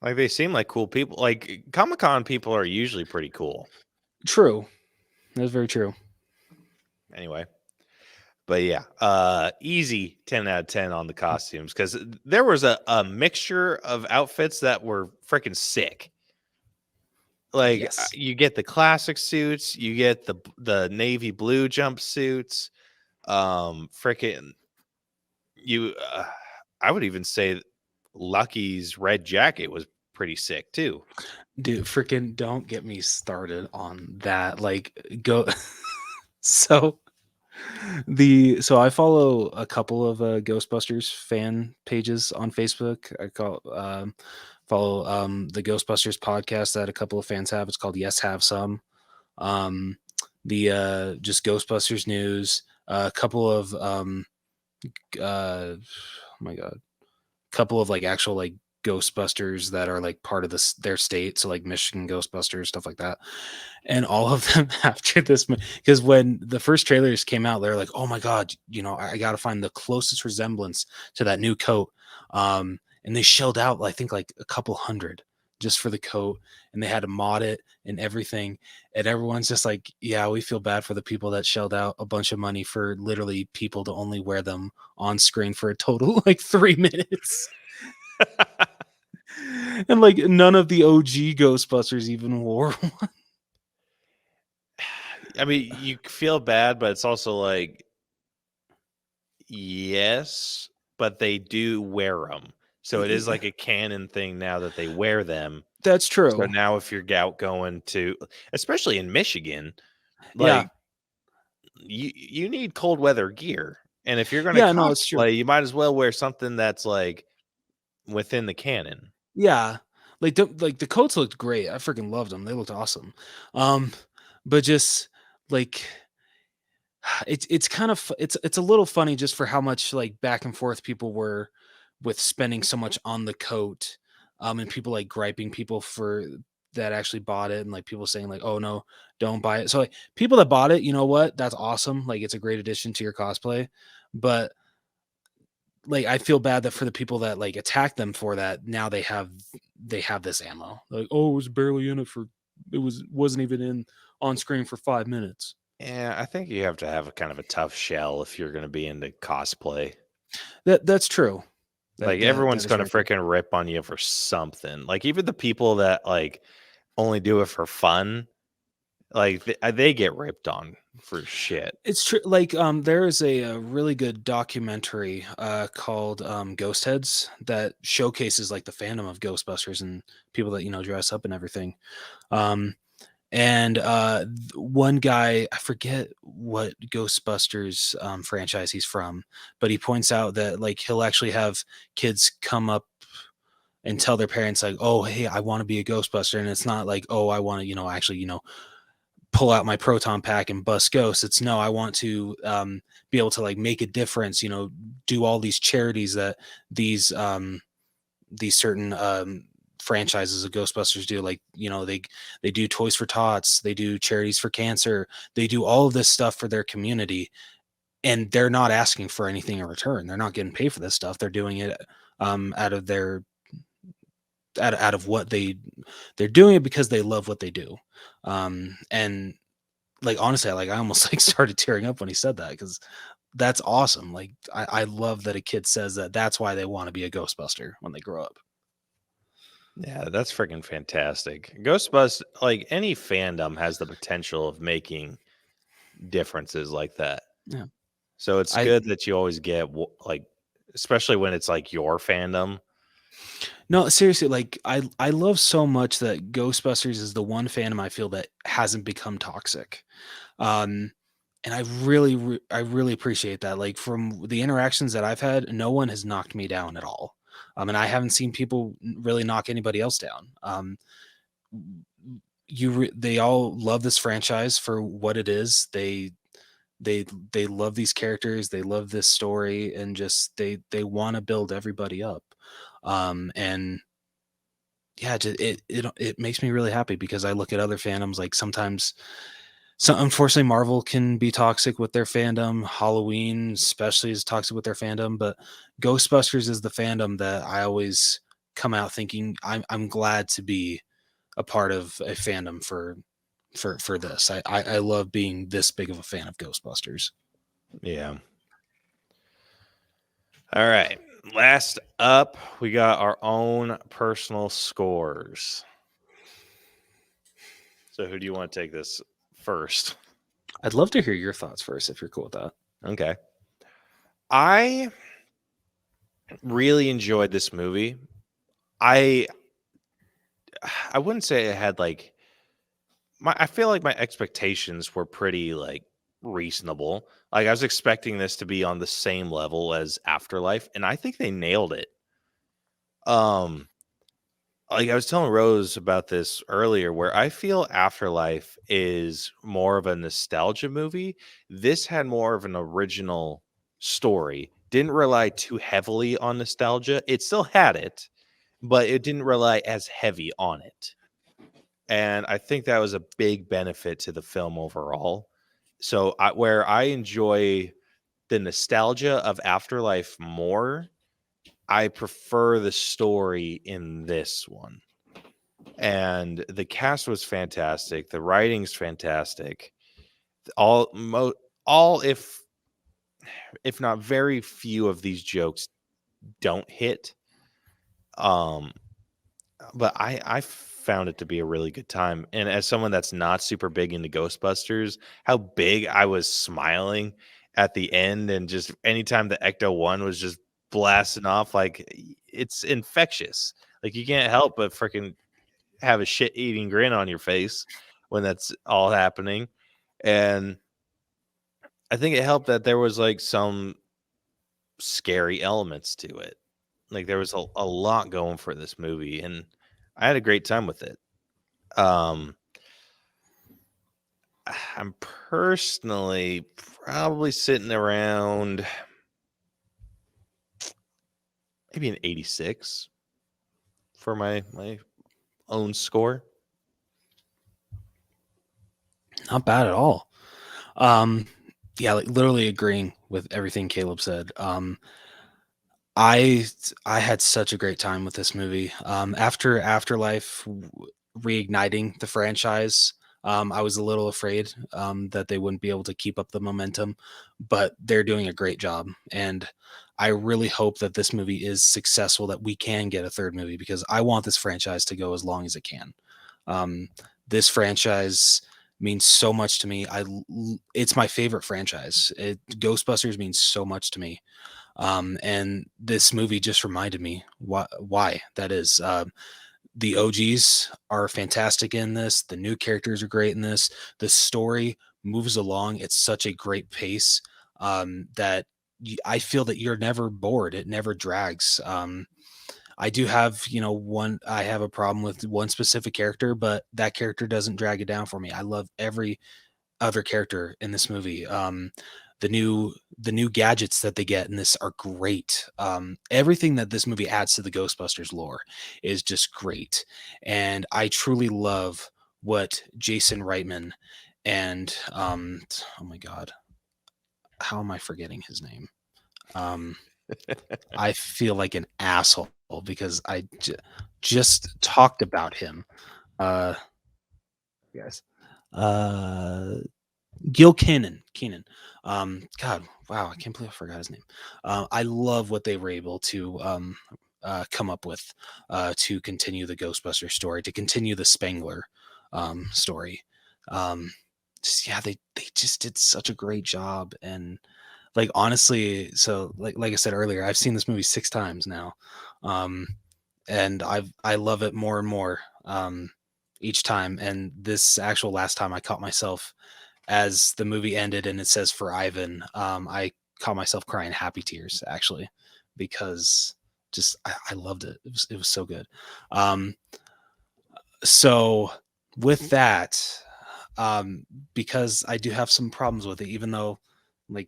Like, they seem like cool people. Like, Comic-Con people are usually pretty cool. True. That's very true. Anyway. But yeah, easy 10 out of 10 on the costumes, because there was a mixture of outfits that were freaking sick. Like, Yes. you get the classic suits, you get the navy blue jumpsuits, freaking I would even say Lucky's red jacket was pretty sick too. Dude, freaking don't get me started on that. Like, go. So I follow a couple of Ghostbusters fan pages on Facebook. I follow the Ghostbusters podcast that a couple of fans have. It's called Yes Have Some. The just Ghostbusters news. A couple of oh my god, couple of like actual like Ghostbusters that are like part of their state, so like Michigan Ghostbusters, stuff like that. And all of them after this, because when the first trailers came out, they're like, "Oh my god, I got to find the closest resemblance to that new coat." And they shelled out, I think, like a couple hundred just for the coat, and they had to mod it and everything. And everyone's just like, "Yeah, we feel bad for the people that shelled out a bunch of money for literally people to only wear them on screen for a total like 3 minutes." And like none of the OG Ghostbusters even wore one. I mean, you feel bad, but it's also like, yes, but they do wear them. So it is like a canon thing now that they wear them. That's So true. now if you're out going to, especially in Michigan, Yeah. like you need cold weather gear. And if you're going to Yeah, no, it's true. cosplay, you might as well wear something that's like within the canon. Yeah. Like the coats looked great. I freaking loved them. They looked awesome. But just like it's kind of it's a little funny just for how much like back and forth people were with spending so much on the coat. And people like griping people for that actually bought it, and like people saying like, "Oh no, don't buy it." So like people that bought it, you know what? That's awesome. Like it's a great addition to your cosplay. But like I feel bad that for the people that like attack them for that, now they have this ammo. Like, oh, it was barely in it for wasn't even in on screen for 5 minutes. Yeah, I think you have to have a kind of a tough shell if you're going to be into cosplay. That's true. Like everyone's going to freaking rip on you for something. Like even the people that like only do it for fun, like they get ripped on for shit. It's true. Like there is a really good documentary called Ghost Heads that showcases like the fandom of Ghostbusters and people that dress up and everything. And one guy, I forget what Ghostbusters franchise he's from, but he points out that like he'll actually have kids come up and tell their parents like, "Oh, hey, I want to be a Ghostbuster," and it's not like, "Oh, I want to actually pull out my proton pack and bust ghosts." It's no, I want to be able to like make a difference, do all these charities that these certain franchises of Ghostbusters do. Like, they do Toys for Tots, they do charities for cancer, they do all of this stuff for their community, and they're not asking for anything in return. They're not getting paid for this stuff. They're doing it out of their out of what they're doing it because they love what they do. And like honestly, I almost like started tearing up when he said that, because that's awesome. Like I love that a kid says that that's why they want to be a Ghostbuster when they grow up. Yeah, that's freaking fantastic. Ghostbusters, like any fandom, has the potential of making differences like that. Yeah. So it's good that you always get like, especially when it's like your fandom. No, seriously, like I love so much that Ghostbusters is the one fandom I feel that hasn't become toxic. And I really appreciate that. Like from the interactions that I've had, no one has knocked me down at all. And I haven't seen people really knock anybody else down. They all love this franchise for what it is. They love these characters. They love this story, and just they want to build everybody up. And yeah, it makes me really happy, because I look at other fandoms, like sometimes. So unfortunately, Marvel can be toxic with their fandom. Halloween especially is toxic with their fandom, but Ghostbusters is the fandom that I always come out thinking I'm glad to be a part of a fandom for this. I love being this big of a fan of Ghostbusters. Yeah. All right. Last up, we got our own personal scores. So who do you want to take this first? I'd love to hear your thoughts first, if you're cool with that. Okay. I Really enjoyed this movie. I wouldn't say it had like I feel like my expectations were pretty like reasonable. Like I was expecting this to be on the same level as Afterlife, and I think they nailed it. Um like I was telling Rose about this earlier, where I feel Afterlife is more of a nostalgia movie. This had more of an original story. Didn't rely too heavily on nostalgia. It still had it, but it didn't rely as heavy on it. And I think that was a big benefit to the film overall. So where I enjoy the nostalgia of Afterlife more, I prefer the story in this one. And the cast was fantastic. The writing's fantastic. All if not very few of these jokes don't hit. Um, but I found it to be a really good time. And as someone that's not super big into Ghostbusters, how big I was smiling at the end, and just anytime the Ecto One was just blasting off, like it's infectious. Like you can't help but freaking have a shit eating grin on your face when that's all happening. And I think it helped that there was like some scary elements to it. Like there was a lot going for this movie, and I had a great time with it. Um, I'm personally probably sitting around maybe an 86 for my own score. Not bad at all. Um, yeah, like literally agreeing with everything Caleb said. I had such a great time with this movie. After Afterlife reigniting the franchise, I was a little afraid that they wouldn't be able to keep up the momentum, but they're doing a great job. And I really hope that this movie is successful, that we can get a third movie, because I want this franchise to go as long as it can. Um, this franchise means so much to me. It's my favorite franchise. Ghostbusters means so much to me. And this movie just reminded me why that is. The OGs are fantastic in this. The new characters are great in this. The story moves along at such a great pace that I feel that you're never bored. It never drags. I do have, I have a problem with one specific character, but that character doesn't drag it down for me. I love every other character in this movie. The new gadgets that they get in this are great. Everything that this movie adds to the Ghostbusters lore is just great, and I truly love what Jason Reitman and oh my god, how am I forgetting his name? Um, I feel like an asshole because I just talked about him. Uh, guys, uh, Gil Kenan. God, wow, I can't believe I forgot his name. I love what they were able to come up with to continue the Ghostbusters story, to continue the Spengler story. Yeah, they just did such a great job, and like honestly, so like I said earlier, I've seen this movie 6 times now, um, and I love it more and more each time. And this actual last time, I caught myself as the movie ended and it says for Ivan, I caught myself crying happy tears actually, because just I loved it. It was so good. Um, so with that, because I do have some problems with it, even though like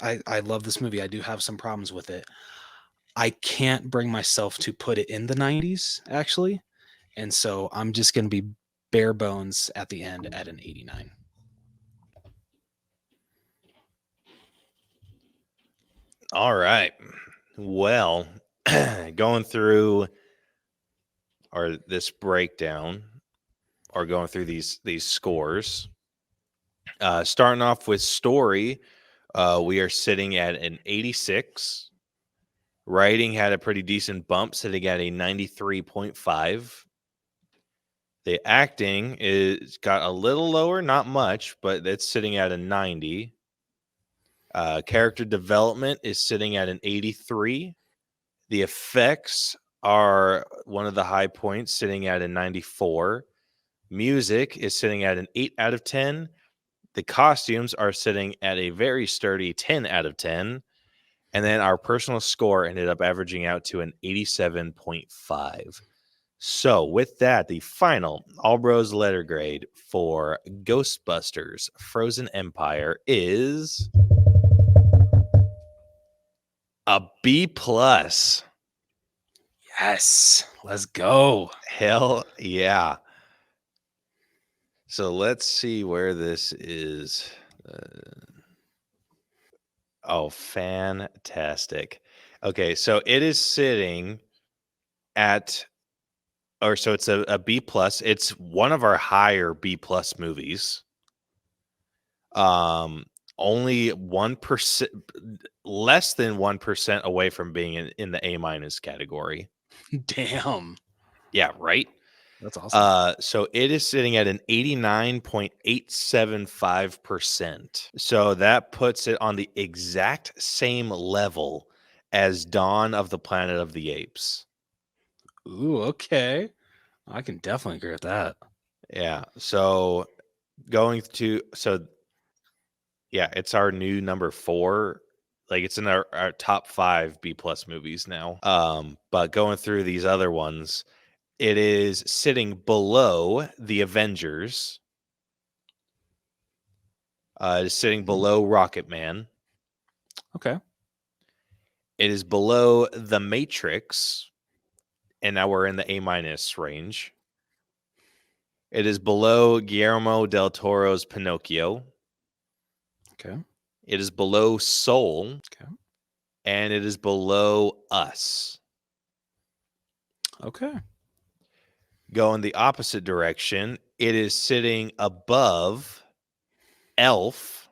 I love this movie, I do have some problems with it. I can't bring myself to put it in the 90s actually, and so I'm just going to be bare bones at the end at an 89. All right. Well, going through this breakdown, or going through these scores. Starting off with story, we are sitting at an 86. Writing had a pretty decent bump, sitting at a 93.5. The acting is got a little lower, not much, but it's sitting at a 90. Character development is sitting at an 83. The effects are one of the high points, sitting at a 94. Music is sitting at an 8 out of 10. The costumes are sitting at a very sturdy 10 out of 10. And then our personal score ended up averaging out to an 87.5. So, with that, the final All Bros letter grade for Ghostbusters Frozen Empire is a B plus. Yes, let's go. Hell yeah. So let's see where this is. Oh, fantastic. Okay, so it is sitting at, or so it's a B plus. It's one of our higher B plus movies. Only 1%, less than 1% away from being in the A minus category. Damn, Yeah, right. that's awesome. So it is sitting at an 89.875%. So that puts it on the exact same level as Dawn of the Planet of the Apes. Ooh, okay. I can definitely agree with that. Yeah. So it's our new number 4. Like, it's in our top 5 B plus movies now. But going through these other ones, it is sitting below the Avengers. It is sitting below Rocket Man. Okay. It is below The Matrix, and now we're in the A minus range. It is below Guillermo del Toro's Pinocchio. Okay. It is below Soul. Okay. And it is below Us. Okay. Going the opposite direction, it is sitting above Elf.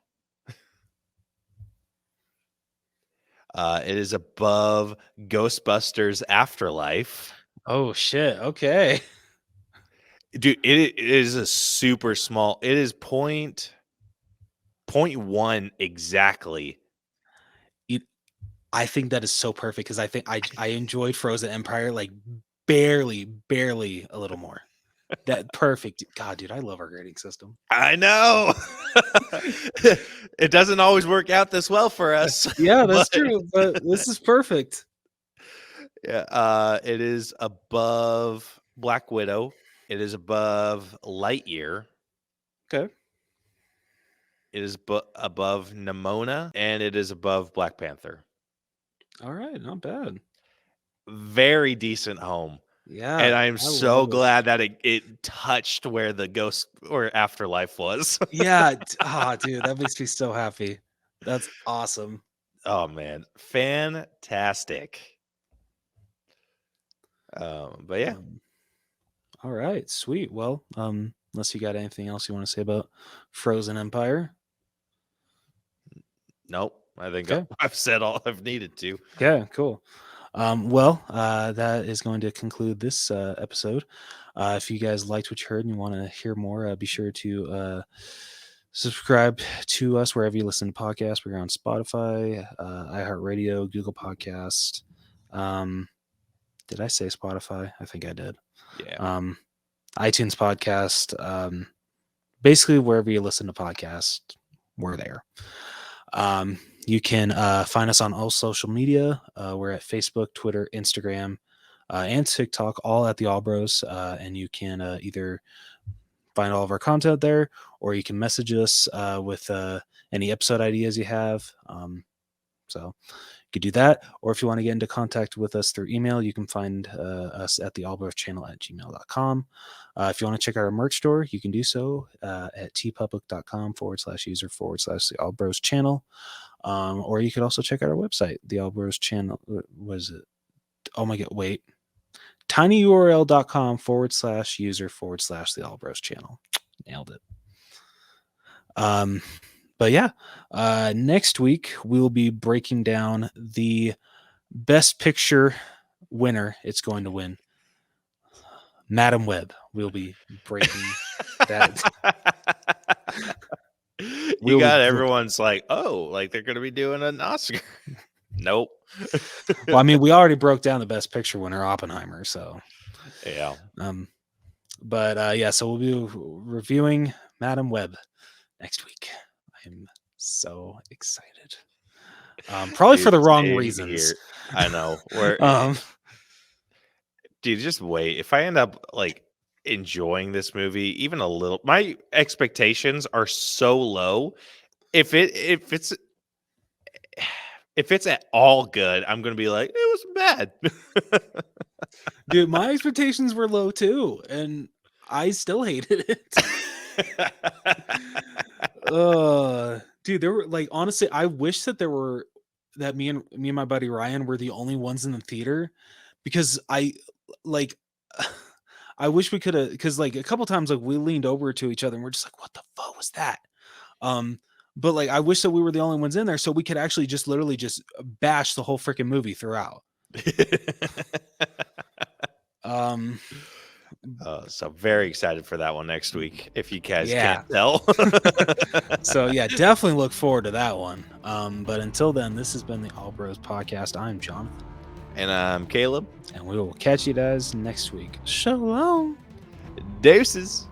It is above Ghostbusters Afterlife. Oh shit. Okay. Dude, it is a super small. It is 0.1 exactly. I think that is so perfect because I think I enjoyed Frozen Empire like barely a little more. That perfect. God, dude, I love our grading system. I know. It doesn't always work out this well for us. Yeah, that's but- true. But this is perfect. Yeah, it is above Black Widow. It is above Lightyear. Okay. It is above Nimona, and it is above Black Panther. All right, not bad. Very decent home. Yeah. And I'm I so love it. glad that it touched where the Ghost or Afterlife was. Yeah. Dude, that makes me so happy. That's awesome. Oh, man. Fantastic. But yeah. All right, sweet. Well, unless you got anything else you want to say about Frozen Empire. Nope. I think Okay. I've said all I've needed to. Yeah, cool. Well, that is going to conclude this episode. If you guys liked what you heard and you want to hear more, be sure to subscribe to us wherever you listen to podcasts. We're on Spotify, iHeartRadio, Google Podcast. Did I say Spotify? I think I did. Yeah. iTunes Podcast. Basically, wherever you listen to podcasts, we're there. You can find us on all social media. We're at Facebook, Twitter, Instagram, and TikTok, all at the All Bros. And you can either find all of our content there, or you can message us with any episode ideas you have. So you could do that. Or if you want to get into contact with us through email, you can find us at the allbroschannel@gmail.com. If you want to check out our merch store, you can do so at tpublic.com/user/the All Bros channel. Or you could also check out our website, the All Bros channel. Was it? Oh my God, wait. tinyurl.com/user/the All Bros channel. Nailed it. But yeah, next week we'll be breaking down the best picture winner. It's going to win Madam Web. We'll be breaking that. You got everyone's like, oh, like they're gonna be doing an Oscar. Nope. Well, I mean, we already broke down the best picture winner, Oppenheimer. So, Yeah. Yeah, so we'll be reviewing Madam Web next week. I'm so excited. Probably for the wrong same reasons. here. I know. Dude, just wait. If I end up like enjoying this movie even a little, my expectations are so low. If it's at all good, I'm gonna be like, it wasn't bad. Dude, my expectations were low too, and I still hated it. Dude, there were like, honestly, I wish that me and my buddy Ryan were the only ones in the theater, because I wish we could have, because like a couple times like we leaned over to each other and we're just like, what the fuck was that? But like I wish that we were the only ones in there so we could actually just literally just bash the whole freaking movie throughout. So very excited for that one next week, if you guys Yeah. can't tell. So yeah, definitely look forward to that one. But until then, this has been the All Bros Podcast. I'm Jonathan. And I'm Caleb. And we will catch you guys next week. Shalom. Deuces.